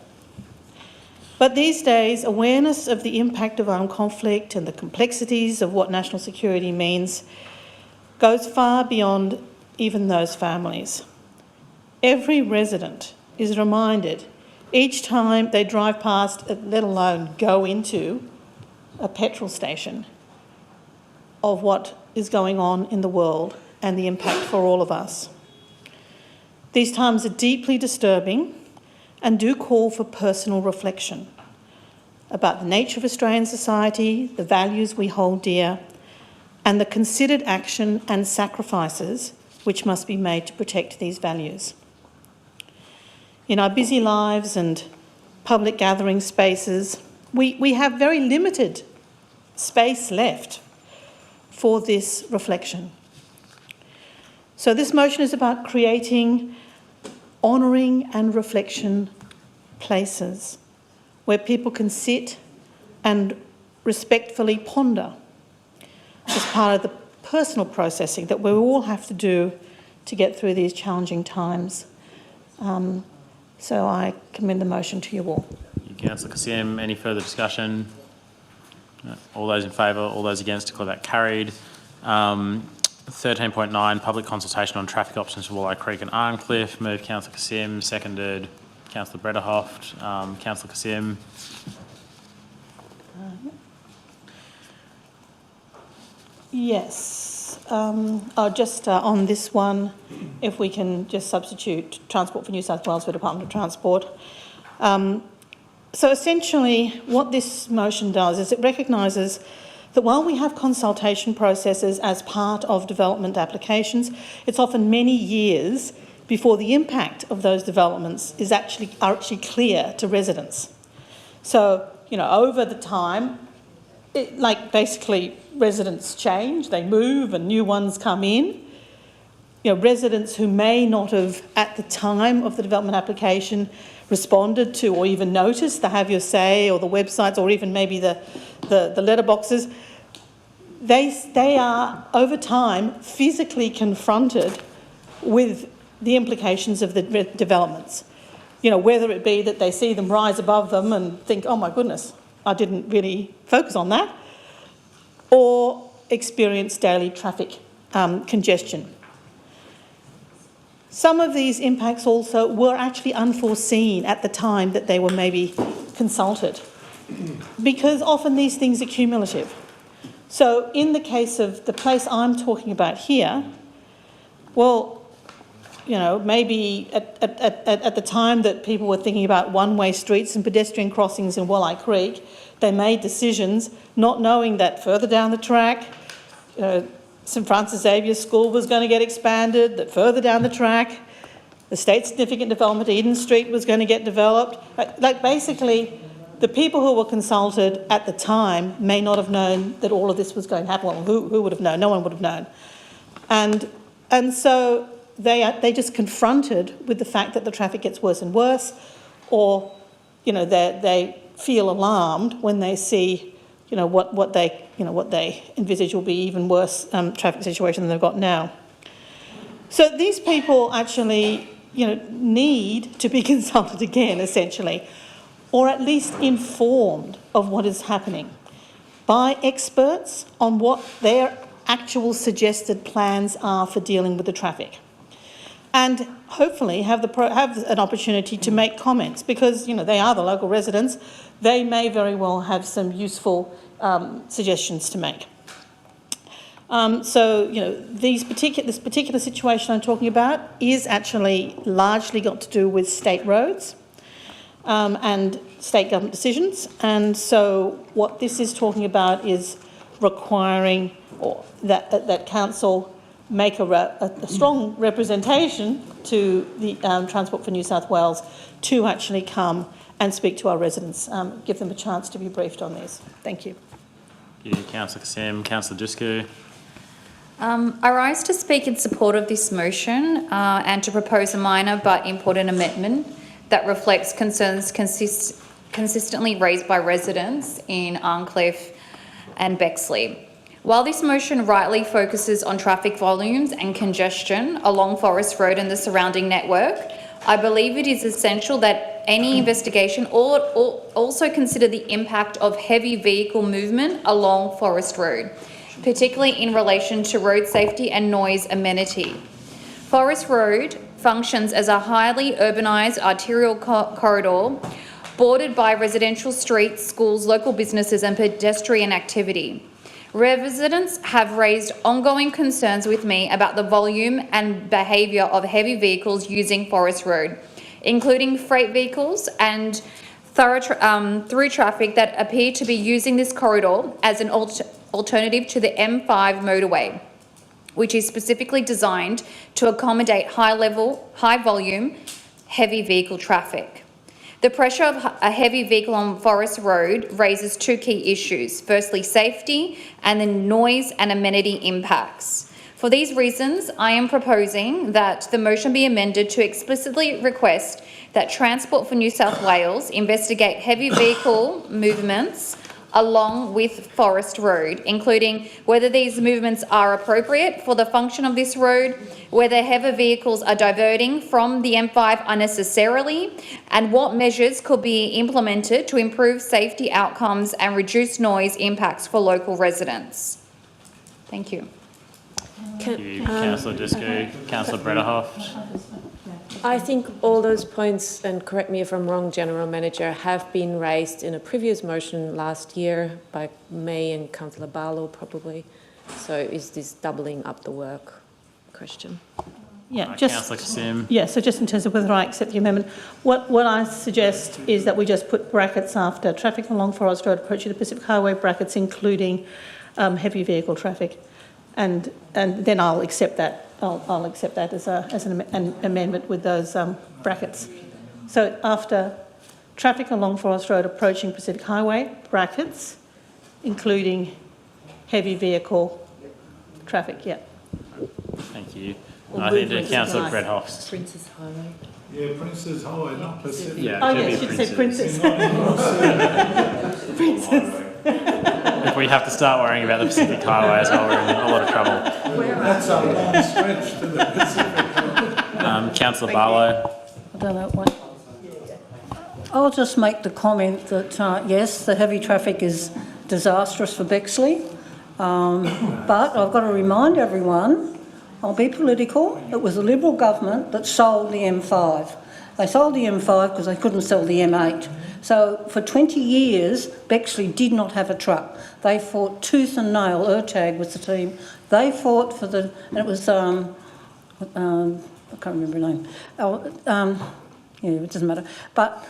G: But these days, awareness of the impact of armed conflict and the complexities of what national security means goes far beyond even those families. Every resident is reminded each time they drive past, let alone go into a petrol station, of what is going on in the world and the impact for all of us. These times are deeply disturbing and do call for personal reflection about the nature of Australian society, the values we hold dear, and the considered action and sacrifices which must be made to protect these values. In our busy lives and public gathering spaces, we have very limited space left for this reflection. So this motion is about creating honouring and reflection places where people can sit and respectfully ponder as part of the personal processing that we all have to do to get through these challenging times. So I commend the motion to you all.
E: Councillor Kassim, any further discussion? No. All those in favour, all those against, declare that carried. 13.9, public consultation on traffic options for Walleye Creek and Arncliffe. Move Councillor Kassim, seconded Councillor Brederhoft. Councillor Kassim.
G: Yes. Just on this one, if we can just substitute Transport for New South Wales for Department of Transport. So essentially what this motion does is it recognises that while we have consultation processes as part of development applications, it's often many years before the impact of those developments are actually clear to residents. So, over the time, basically residents change, they move and new ones come in. Residents who may not have, at the time of the development application, responded to or even noticed the Have Your Say or the websites or even maybe the letterboxes, they are, over time, physically confronted with the implications of the developments. Whether it be that they see them rise above them and think, oh my goodness, I didn't really focus on that, or experience daily traffic congestion. Some of these impacts also were actually unforeseen at the time that they were maybe consulted, because often these things are cumulative. So in the case of the place I'm talking about here, well, maybe at the time that people were thinking about one-way streets and pedestrian crossings in Walleye Creek, they made decisions not knowing that further down the track, St Francis Xavier School was going to get expanded, that further down the track, the state significant development, Eden Street, was going to get developed. Basically, the people who were consulted at the time may not have known that all of this was going to happen. Well, who would have known? No one would have known. And so they just confronted with the fact that the traffic gets worse and worse, or, you know, they feel alarmed when they see, you know, what they envisage will be even worse traffic situation than they've got now. So these people actually, you know, need to be consulted again, essentially, or at least informed of what is happening by experts on what their actual suggested plans are for dealing with the traffic, and hopefully have an opportunity to make comments, because, you know, they are the local residents. They may very well have some useful suggestions to make. So, you know, this particular situation I'm talking about is actually largely got to do with state roads and state government decisions. And so what this is talking about is requiring that council make a strong representation to the Transport for New South Wales to actually come and speak to our residents, give them a chance to be briefed on this. Thank you.
E: Thank you, Councillor Kassim. Councillor Dusku.
H: I rise to speak in support of this motion and to propose a minor but important amendment that reflects concerns consistently raised by residents in Arncliffe and Bexley. While this motion rightly focuses on traffic volumes and congestion along Forest Road and the surrounding network, I believe it is essential that any investigation also consider the impact of heavy vehicle movement along Forest Road, particularly in relation to road safety and noise amenity. Forest Road functions as a highly urbanised arterial corridor bordered by residential streets, schools, local businesses and pedestrian activity. Residents have raised ongoing concerns with me about the volume and behaviour of heavy vehicles using Forest Road, including freight vehicles and through traffic that appear to be using this corridor as an alternative to the M5 motorway, which is specifically designed to accommodate high volume, heavy vehicle traffic. The pressure of a heavy vehicle on Forest Road raises two key issues. Firstly, safety, and then noise and amenity impacts. For these reasons, I am proposing that the motion be amended to explicitly request that Transport for New South Wales investigate heavy vehicle movements along with Forest Road, including whether these movements are appropriate for the function of this road, whether heavy vehicles are diverting from the M5 unnecessarily, and what measures could be implemented to improve safety outcomes and reduce noise impacts for local residents. Thank you.
E: Thank you, Councillor Dusku. Councillor Brederhoff.
O: I think all those points, and correct me if I'm wrong, General Manager, have been raised in a previous motion last year by May and Councillor Barlow probably. So is this doubling up the work question?
G: Yeah,
E: Councillor Kassim.
G: Yeah, so just in terms of whether I accept the amendment, what I suggest is that we just put brackets after traffic along Forest Road approaching the Pacific Highway, brackets including heavy vehicle traffic, and then I'll accept that. I'll accept that as an amendment with those brackets. So after traffic along Forest Road approaching Pacific Highway, brackets, including heavy vehicle traffic, yeah.
E: Thank you. I think to Councillor Brederhoff.
O: Princess Highway.
L: Yeah, Princess Highway, not Pacific.
E: Yeah,
G: Oh yes, you said Princess. Princess.
E: If we have to start worrying about the Pacific Highway as well, we're in a lot of trouble.
L: That's a long stretch to the Pacific.
E: Councillor Barlow.
J: I don't know what. I'll just make the comment that, yes, the heavy traffic is disastrous for Bexley, but I've got to remind everyone, I'll be political, it was the Liberal government that sold the M5. They sold the M5 because they couldn't sell the M8. So for 20 years, Bexley did not have a truck. They fought tooth and nail. Ertag was the team. They fought for the, and it was, I can't remember her name. Yeah, it doesn't matter. But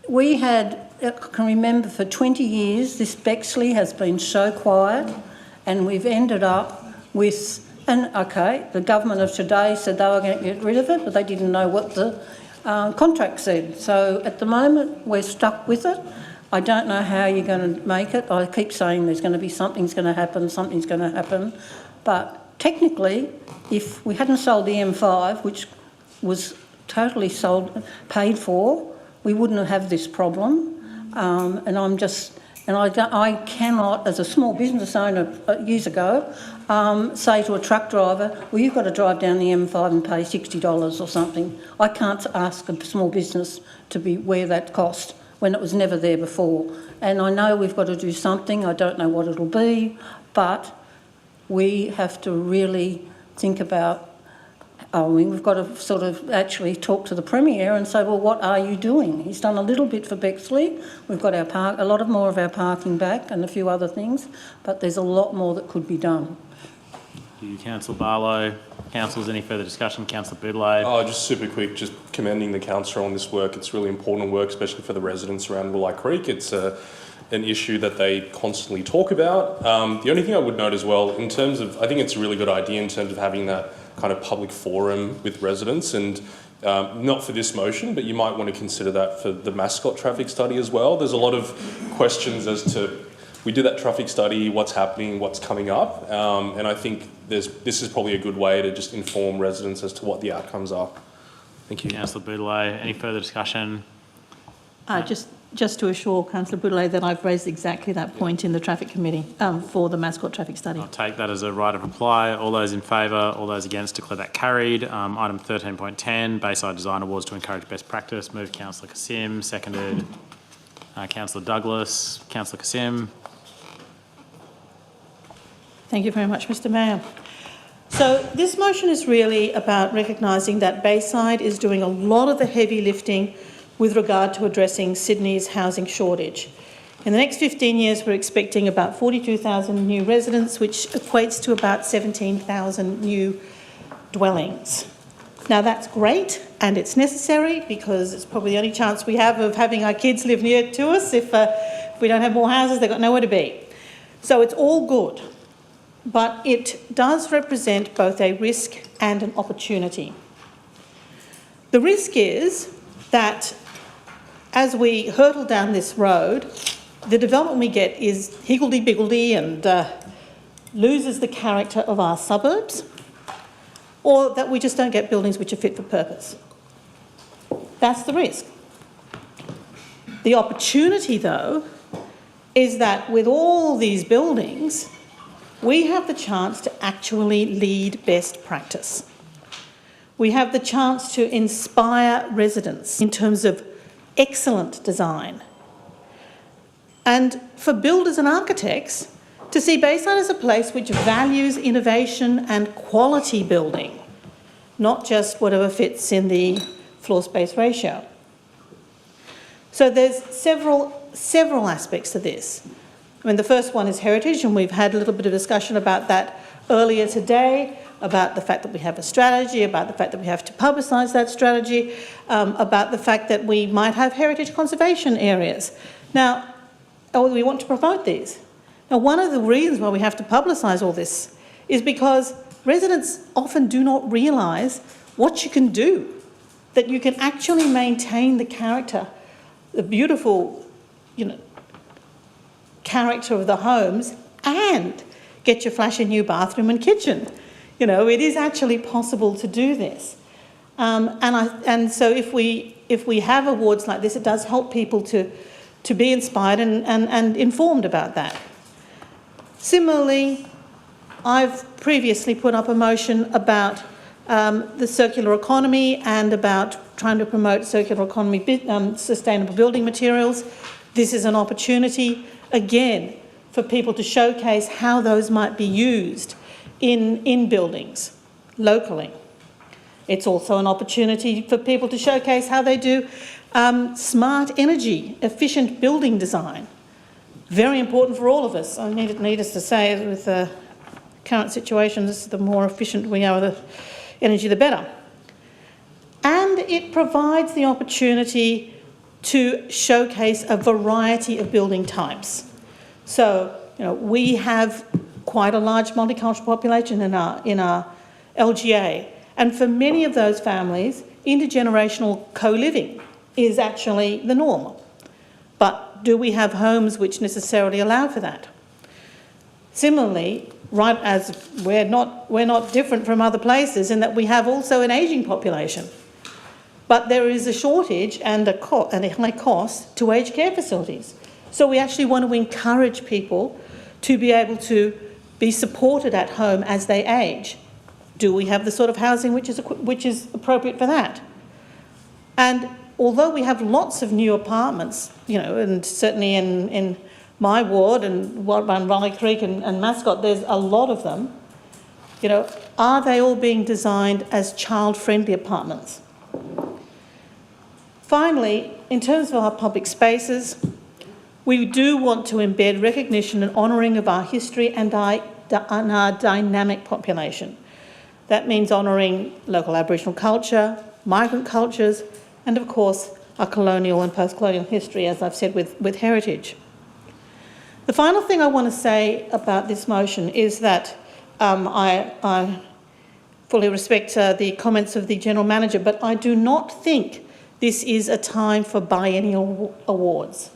J: we had, I can remember for 20 years, this Bexley has been so quiet, and we've ended up with, and okay, the government of today said they were going to get rid of it, but they didn't know what the contract said. So at the moment we're stuck with it. I don't know how you're going to make it. I keep saying there's going to be something's going to happen. But technically, if we hadn't sold the M5, which was totally paid for, we wouldn't have this problem. I cannot, as a small business owner years ago, say to a truck driver, well, you've got to drive down the M5 and pay $60 or something. I can't ask a small business to wear that cost when it was never there before. And I know we've got to do something. I don't know what it'll be, but we have to really think about, we've got to sort of actually talk to the Premier and say, well, what are you doing? He's done a little bit for Bexley. We've got a lot more of our parking back and a few other things, but there's a lot more that could be done.
E: Thank you, Councillor Barlow. Councillors, any further discussion? Councillor Boudeleau.
M: Oh, just super quick, just commending the councillor on this work. It's really important work, especially for the residents around Willow Creek. It's an issue that they constantly talk about. The only thing I would note as well, in terms of, I think it's a really good idea in terms of having that kind of public forum with residents, and not for this motion, but you might want to consider that for the Mascot traffic study as well. There's a lot of questions as to, we did that traffic study, what's happening, what's coming up, and I think this is probably a good way to just inform residents as to what the outcomes are. Thank you.
E: Councillor Boudeleau, any further discussion?
S: Just to assure Councillor Boudeleau that I've raised exactly that point in the Traffic Committee for the Mascot traffic study.
E: I'll take that as a right of reply. All those in favour, all those against, declare that carried. Item 13.10, Bayside Design Awards to encourage best practice. Moved Councillor Kassim, seconded Councillor Douglas. Councillor Kassim.
S: Thank you very much, Mr Mayor. So this motion is really about recognising that Bayside is doing a lot of the heavy lifting with regard to addressing Sydney's housing shortage. In the next 15 years, we're expecting about 42,000 new residents, which equates to about 17,000 new dwellings. Now, that's great and it's necessary because it's probably the only chance we have of having our kids live near to us. If we don't have more houses, they've got nowhere to be. So it's all good. But it does represent both a risk and an opportunity. The risk is that as we hurtle down this road, the development we get is higgledy-piggledy and loses the character of our suburbs, or that we just don't get buildings which are fit for purpose. That's the risk. The opportunity, though, is that with all these buildings, we have the chance to actually lead best practice. We have the chance to inspire residents in terms of excellent design. And for builders and architects to see Bayside as a place which values innovation and quality building, not just whatever fits in the floor space ratio. So there's several aspects to this. I mean, the first one is heritage, and we've had a little bit of discussion about that earlier today, about the fact that we have a strategy, about the fact that we have to publicise that strategy, about the fact that we might have heritage conservation areas. Now, we want to promote these. Now, one of the reasons why we have to publicise all this is because residents often do not realise what you can do, that you can actually maintain the character, the beautiful, character of the homes and get your flashy new bathroom and kitchen. It is actually possible to do this. And so if we have awards like this, it does help people to be inspired and informed about that. Similarly, I've previously put up a motion about the circular economy and about trying to promote circular economy, sustainable building materials. This is an opportunity, again, for people to showcase how those might be used in buildings locally. It's also an opportunity for people to showcase how they do smart energy, efficient building design. Very important for all of us. I need us to say, with the current situation, the more efficient we are with the energy, the better. And it provides the opportunity to showcase a variety of building types. So, we have quite a large multicultural population in our LGA, and for many of those families, intergenerational co-living is actually the norm. But But do we have homes which necessarily allow for that? Similarly, right as we're not different from other places in that we have also an ageing population. But there is a shortage and a high cost to aged care facilities. So we actually want to encourage people to be able to be supported at home as they age. Do we have the sort of housing which is appropriate for that? And although we have lots of new apartments, and certainly in my ward and Raleigh Creek and Mascot, there's a lot of them, are they all being designed as child-friendly apartments? Finally, in terms of our public spaces, we do want to embed recognition and honouring of our history and our dynamic population. That means honouring local Aboriginal culture, migrant cultures, and of course our colonial and post-colonial history, as I've said, with heritage. The final thing I want to say about this motion is that I fully respect the comments of the General Manager, but I do not think this is a time for biennial awards.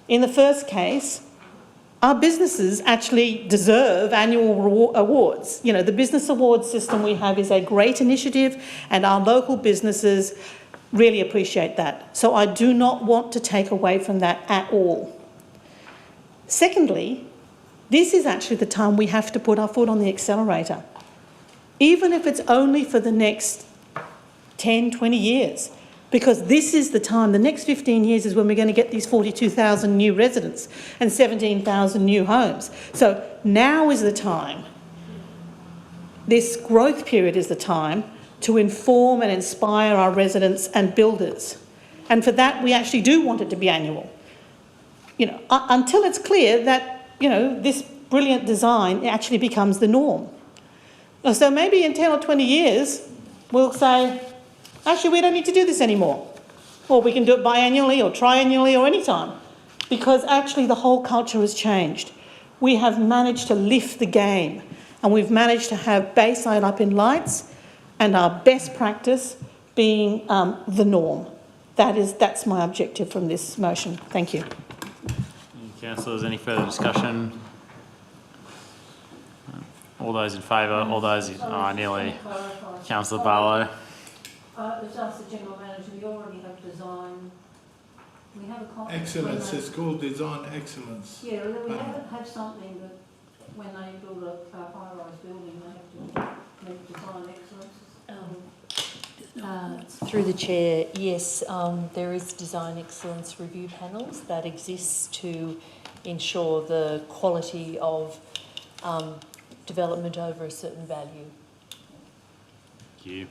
S: In the first case, our businesses actually deserve annual awards. The business awards system we have is a great initiative, and our local businesses really appreciate that. So I do not want to take away from that at all. Secondly, this is actually the time we have to put our foot on the accelerator, even if it's only for the next 10, 20 years. Because this is the time, the next 15 years is when we're going to get these 42,000 new residents and 17,000 new homes. So now is the time, this growth period is the time to inform and inspire our residents and builders. And for that, we actually do want it to be annual. Until it's clear that, this brilliant design actually becomes the norm. So maybe in 10 or 20 years, we'll say, actually, we don't need to do this anymore. Or we can do it biannually or triannually or any time, because actually the whole culture has changed. We have managed to lift the game, and we've managed to have Bayside up in lights and our best practice being the norm. That's my objective from this motion. Thank you.
E: Councillors, any further discussion? All those in favour? All those nearly. Councillor Barlow.
J: Let's ask the General Manager, we already have design. We have a
L: excellence, it's called design excellence.
J: Yeah, we haven't had something that when they build a high-rise building, they have to make design excellence.
K: Through the Chair, yes, there is design excellence review panels that exist to ensure the quality of development over a certain value.
E: Thank you.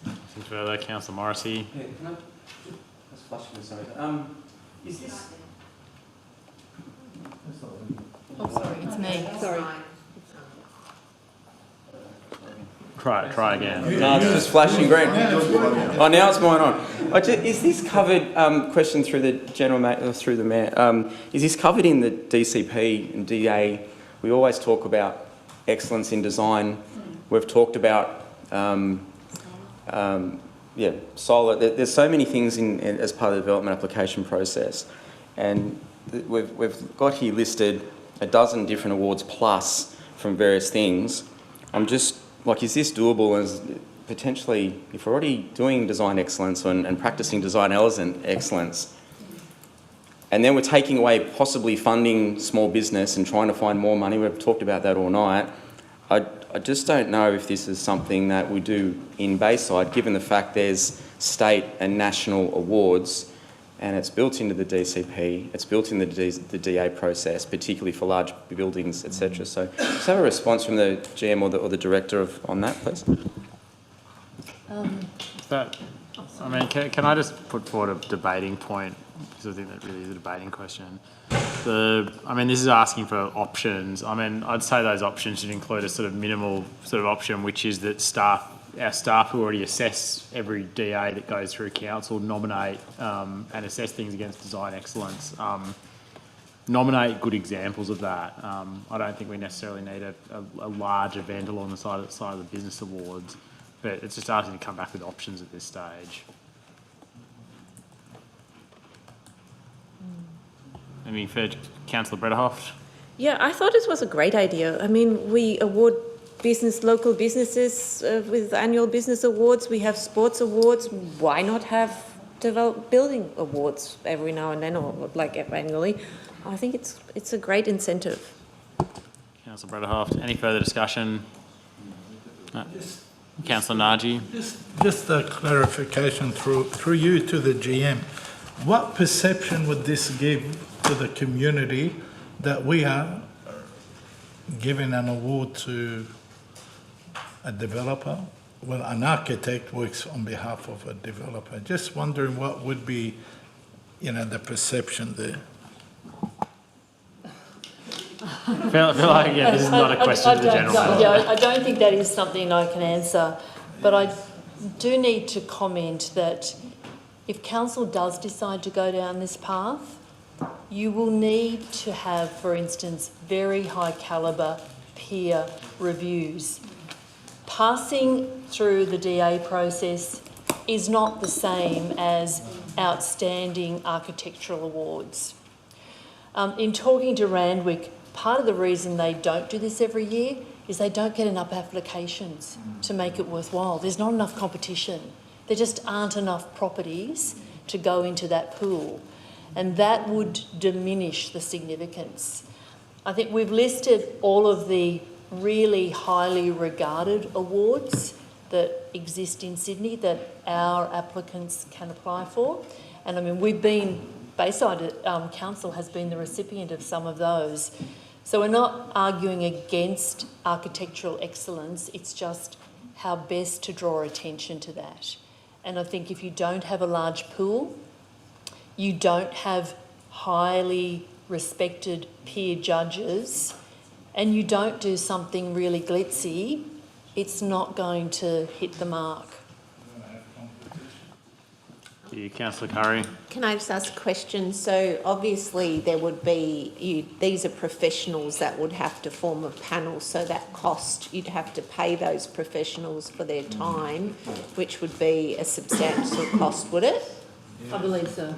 E: Anything further? Councillor Morrissey.
R: Yeah, can I just flash this, sorry. Is this...
K: Oh, sorry, it's me. Sorry.
E: Try again.
R: No, it's just flashing green. Oh, now it's mine on. Is this covered, question through the General through the Mayor, is this covered in the DCP and DA? We always talk about excellence in design. We've talked about solar. There's so many things as part of the development application process, and we've got here listed a dozen different awards plus from various things. I'm just like, is this doable as potentially, if we're already doing design excellence and practicing design excellence, and then we're taking away possibly funding small business and trying to find more money, we've talked about that all night. I just don't know if this is something that we do in Bayside, given the fact there's state and national awards, and it's built into the DCP, it's built in the DA process, particularly for large buildings, etc. So just have a response from the GM or the Director on that, please.
E: Can I just put forward a debating point, because I think that really is a debating question. This is asking for options. I'd say those options should include a sort of minimal sort of option, which is that our staff who already assess every DA that goes through council nominate and assess things against design excellence. Nominate good examples of that. I don't think we necessarily need a large event along the side of the business awards, but it's just asking to come back with options at this stage. Any further? Councillor Brederhoff?
O: Yeah, I thought it was a great idea. I mean, we award local businesses with annual business awards. We have sports awards. Why not have building awards every now and then, or like annually? I think it's a great incentive.
E: Councillor Brederhoff, any further discussion? Councillor Naji?
L: Just a clarification through you to the GM. What perception would this give to the community that we are giving an award to a developer? Well, an architect works on behalf of a developer. Just wondering what would be, the perception there.
E: I feel like, this is not a question to the general manager.
K: I don't think that is something I can answer, but I do need to comment that if council does decide to go down this path, you will need to have, for instance, very high calibre peer reviews. Passing through the DA process is not the same as outstanding architectural awards. In talking to Randwick, part of the reason they don't do this every year is they don't get enough applications to make it worthwhile. There's not enough competition. There just aren't enough properties to go into that pool, and that would diminish the significance. I think we've listed all of the really highly regarded awards that exist in Sydney that our applicants can apply for. And I mean, Bayside Council has been the recipient of some of those. So we're not arguing against architectural excellence, it's just how best to draw attention to that. And I think if you don't have a large pool, you don't have highly respected peer judges, and you don't do something really glitzy, it's not going to hit the mark.
E: Councillor Curry.
T: Can I just ask a question? So obviously there would be, these are professionals that would have to form a panel, so that cost, you'd have to pay those professionals for their time, which would be a substantial cost, would it?
K: I believe so.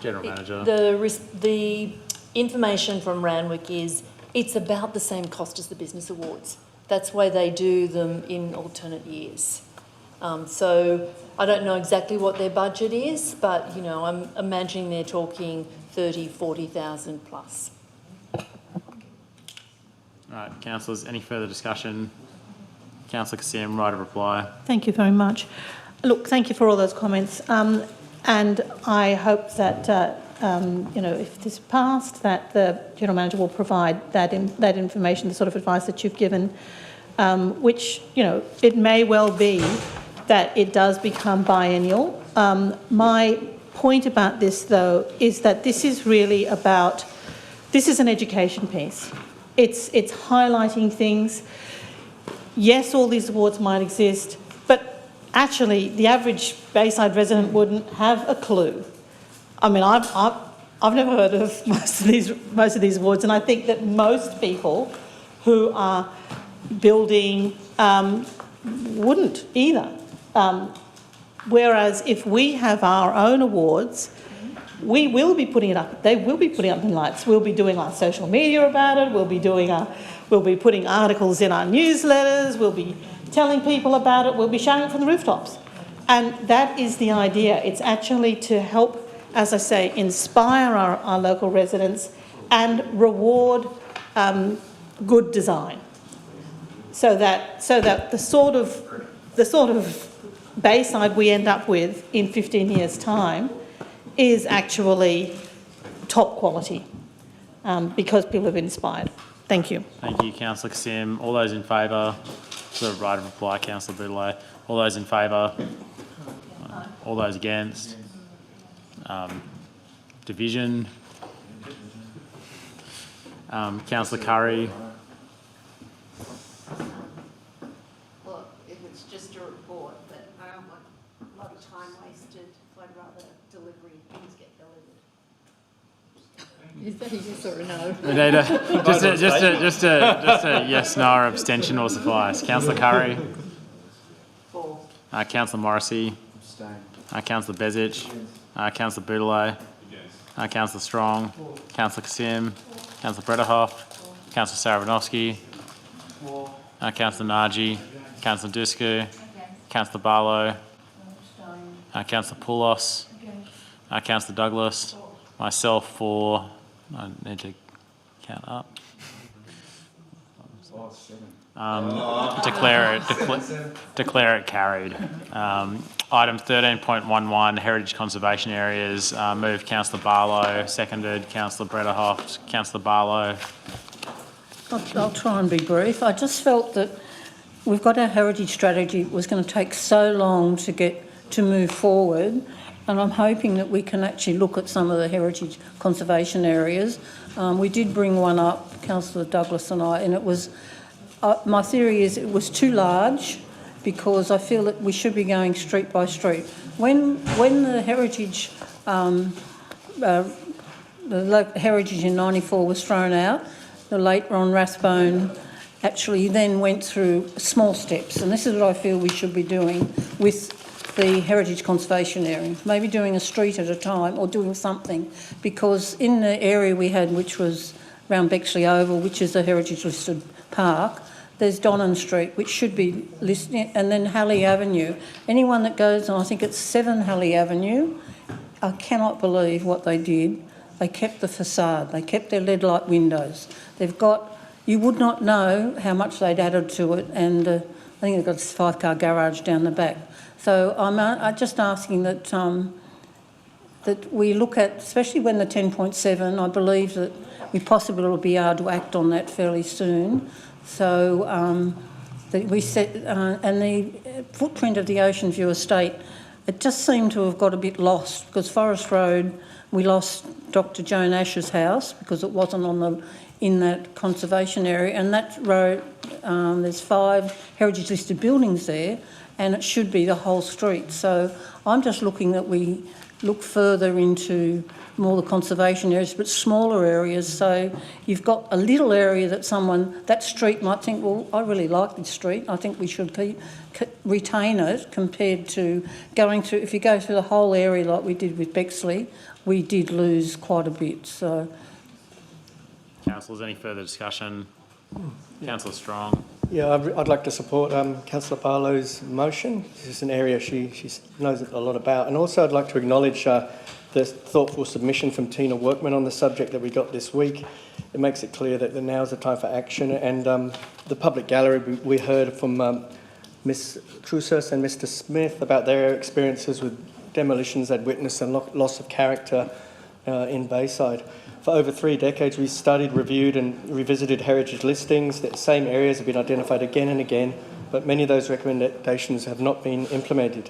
E: General Manager.
K: The information from Randwick is it's about the same cost as the business awards. That's why they do them in alternate years. So I don't know exactly what their budget is, but I'm imagining they're talking 30,000, 40,000 plus.
E: All right, councillors, any further discussion? Councillor Kassim, right of reply.
S: Thank you very much. Look, thank you for all those comments. And I hope that, if this passed, that the General Manager will provide that information, the sort of advice that you've given, which, it may well be that it does become biennial. My point about this, though, is that this is really about, this is an education piece. It's highlighting things. Yes, all these awards might exist, but actually the average Bayside resident wouldn't have a clue. I mean, I've never heard of most of these awards, and I think that most people who are building wouldn't either. Whereas if we have our own awards, we will be putting it up. They will be putting up in lights. We'll be doing our social media about it. We'll be putting articles in our newsletters. We'll be telling people about it. We'll be shouting it from the rooftops. And that is the idea. It's actually to help, as I say, inspire our local residents and reward good design. So that the sort of Bayside we end up with in 15 years' time is actually top quality because people have been inspired. Thank you.
E: Thank you, Councillor Kassim. All those in favour? The right of reply, Councillor Boudeleau. All those in favour? All those against? Division? Councillor Curry?
T: Well, if it's just a report, but I don't want a lot of time wasted. I'd rather delivery things get delivered.
K: Is that a yes or a no?
E: Just a yes, no, or abstention will suffice. Councillor Curry?
T: For.
E: Councillor Morrissey?
I: Abstain.
E: Councillor Bezic? Councillor Boudelet. Councillor Strong. Councillor Kasim. Councillor Brederhoff. Councillor Saravinovsky. Councillor Naji. Councillor Dusku. Councillor Barlow. Councillor Poulos. Councillor Douglas. Myself for... I need to count up. Declare it carried. Item 13.11, heritage conservation areas. Moved Councillor Barlow, seconded Councillor Brederhoff. Councillor Barlow.
J: I'll try and be brief. I just felt that we've got our heritage strategy. It was going to take so long to move forward, and I'm hoping that we can actually look at some of the heritage conservation areas. We did bring one up, Councillor Douglas and I, and it was... my theory is it was too large because I feel that we should be going street by street. When the heritage, the heritage in '94 was thrown out, the late Ron Rathbone actually then went through small steps, and this is what I feel we should be doing with the heritage conservation area. Maybe doing a street at a time or doing something, because in the area we had, which was around Bexley Oval, which is a heritage listed park, there's Donnan Street, which should be listed, and then Halley Avenue. Anyone that goes on, I think it's 7 Halley Avenue, I cannot believe what they did. They kept the facade, they kept their lead light windows. They've got, you would not know how much they'd added to it, and I think they've got a 5-car garage down the back. So I'm just asking that that we look at, especially when the 10.7, I believe that we possibly will be able to act on that fairly soon. So that we set, and the footprint of the Ocean View estate, it just seemed to have got a bit lost, because Forest Road, we lost Dr. Joan Ash's house because it wasn't in that conservation area, and that road, there's 5 heritage listed buildings there, and it should be the whole street. So I'm just looking that we look further into more the conservation areas, but smaller areas. So you've got a little area that street might think, well, I really like this street. I think we should retain it, compared to going through, if you go through the whole area like we did with Bexley, we did lose quite a bit. So,
E: Councillors, any further discussion? Councillor Strong.
N: Yeah, I'd like to support Councillor Barlow's motion. This is an area she knows a lot about. And also I'd like to acknowledge the thoughtful submission from Tina Workman on the subject that we got this week. It makes it clear that now is the time for action. And the public gallery, we heard from Ms Trusos and Mr Smith about their experiences with demolitions they'd witnessed and loss of character in Bayside. For over 3 decades, we've studied, reviewed and revisited heritage listings. The same areas have been identified again and again, but many of those recommendations have not been implemented.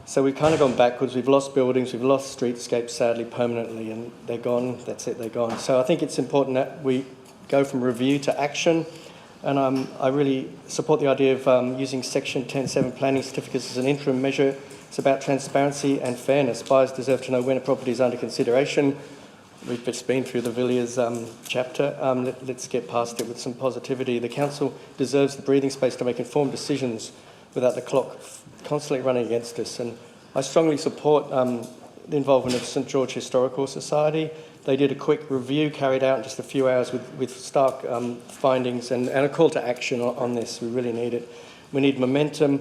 N: So we've kind of gone backwards. We've lost buildings, we've lost streetscapes, sadly, permanently, and they're gone. That's it, they're gone. So I think it's important that we go from review to action, and I really support the idea of using Section 10.7 planning certificates as an interim measure. It's about transparency and fairness. Buyers deserve to know when a property is under consideration. We've just been through the Villiers chapter. Let's get past it with some positivity. The council deserves the breathing space to make informed decisions without the clock constantly running against us. And I strongly support the involvement of St George Historical Society. They did a quick review carried out in just a few hours with stark findings and a call to action on this. We really need it. We need momentum.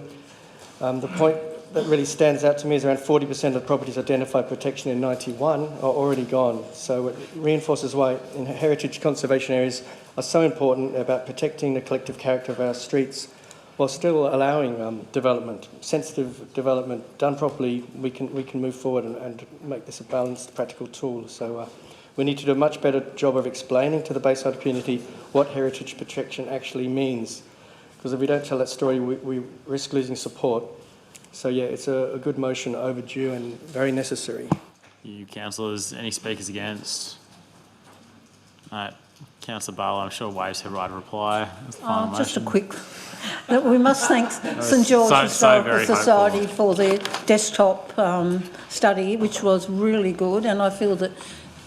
N: The point that really stands out to me is around 40% of the properties identified protection in 91 are already gone. So it reinforces why heritage conservation areas are so important about protecting the collective character of our streets while still allowing development, sensitive development. Done properly, we can move forward and make this a balanced, practical tool. So we need to do a much better job of explaining to the Bayside community what heritage protection actually means. Because if we don't tell that story, we risk losing support. So yeah, it's a good motion, overdue and very necessary.
E: You councillors, any speakers against? Councillor Barlow, I'm sure waves her right to reply.
J: Just a quick, we must thank St George Historical Society for their desktop study, which was really good, and I feel that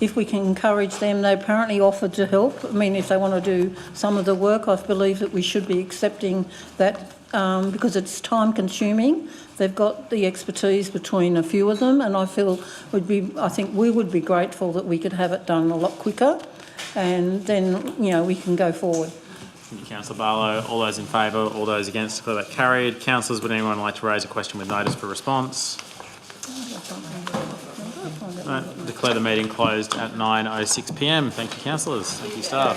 J: if we can encourage them, they apparently offered to help. I mean, if they want to do some of the work, I believe that we should be accepting that because it's time consuming. They've got the expertise between a few of them, and I think we would be grateful that we could have it done a lot quicker, and then, you know, we can go forward.
E: Thank you, Councillor Barlow. All those in favour, all those against, declare that carried. Councillors, would anyone like to raise a question with notice for response? No, declare the meeting closed at 9:06 p.m. Thank you, councillors. Thank you, staff.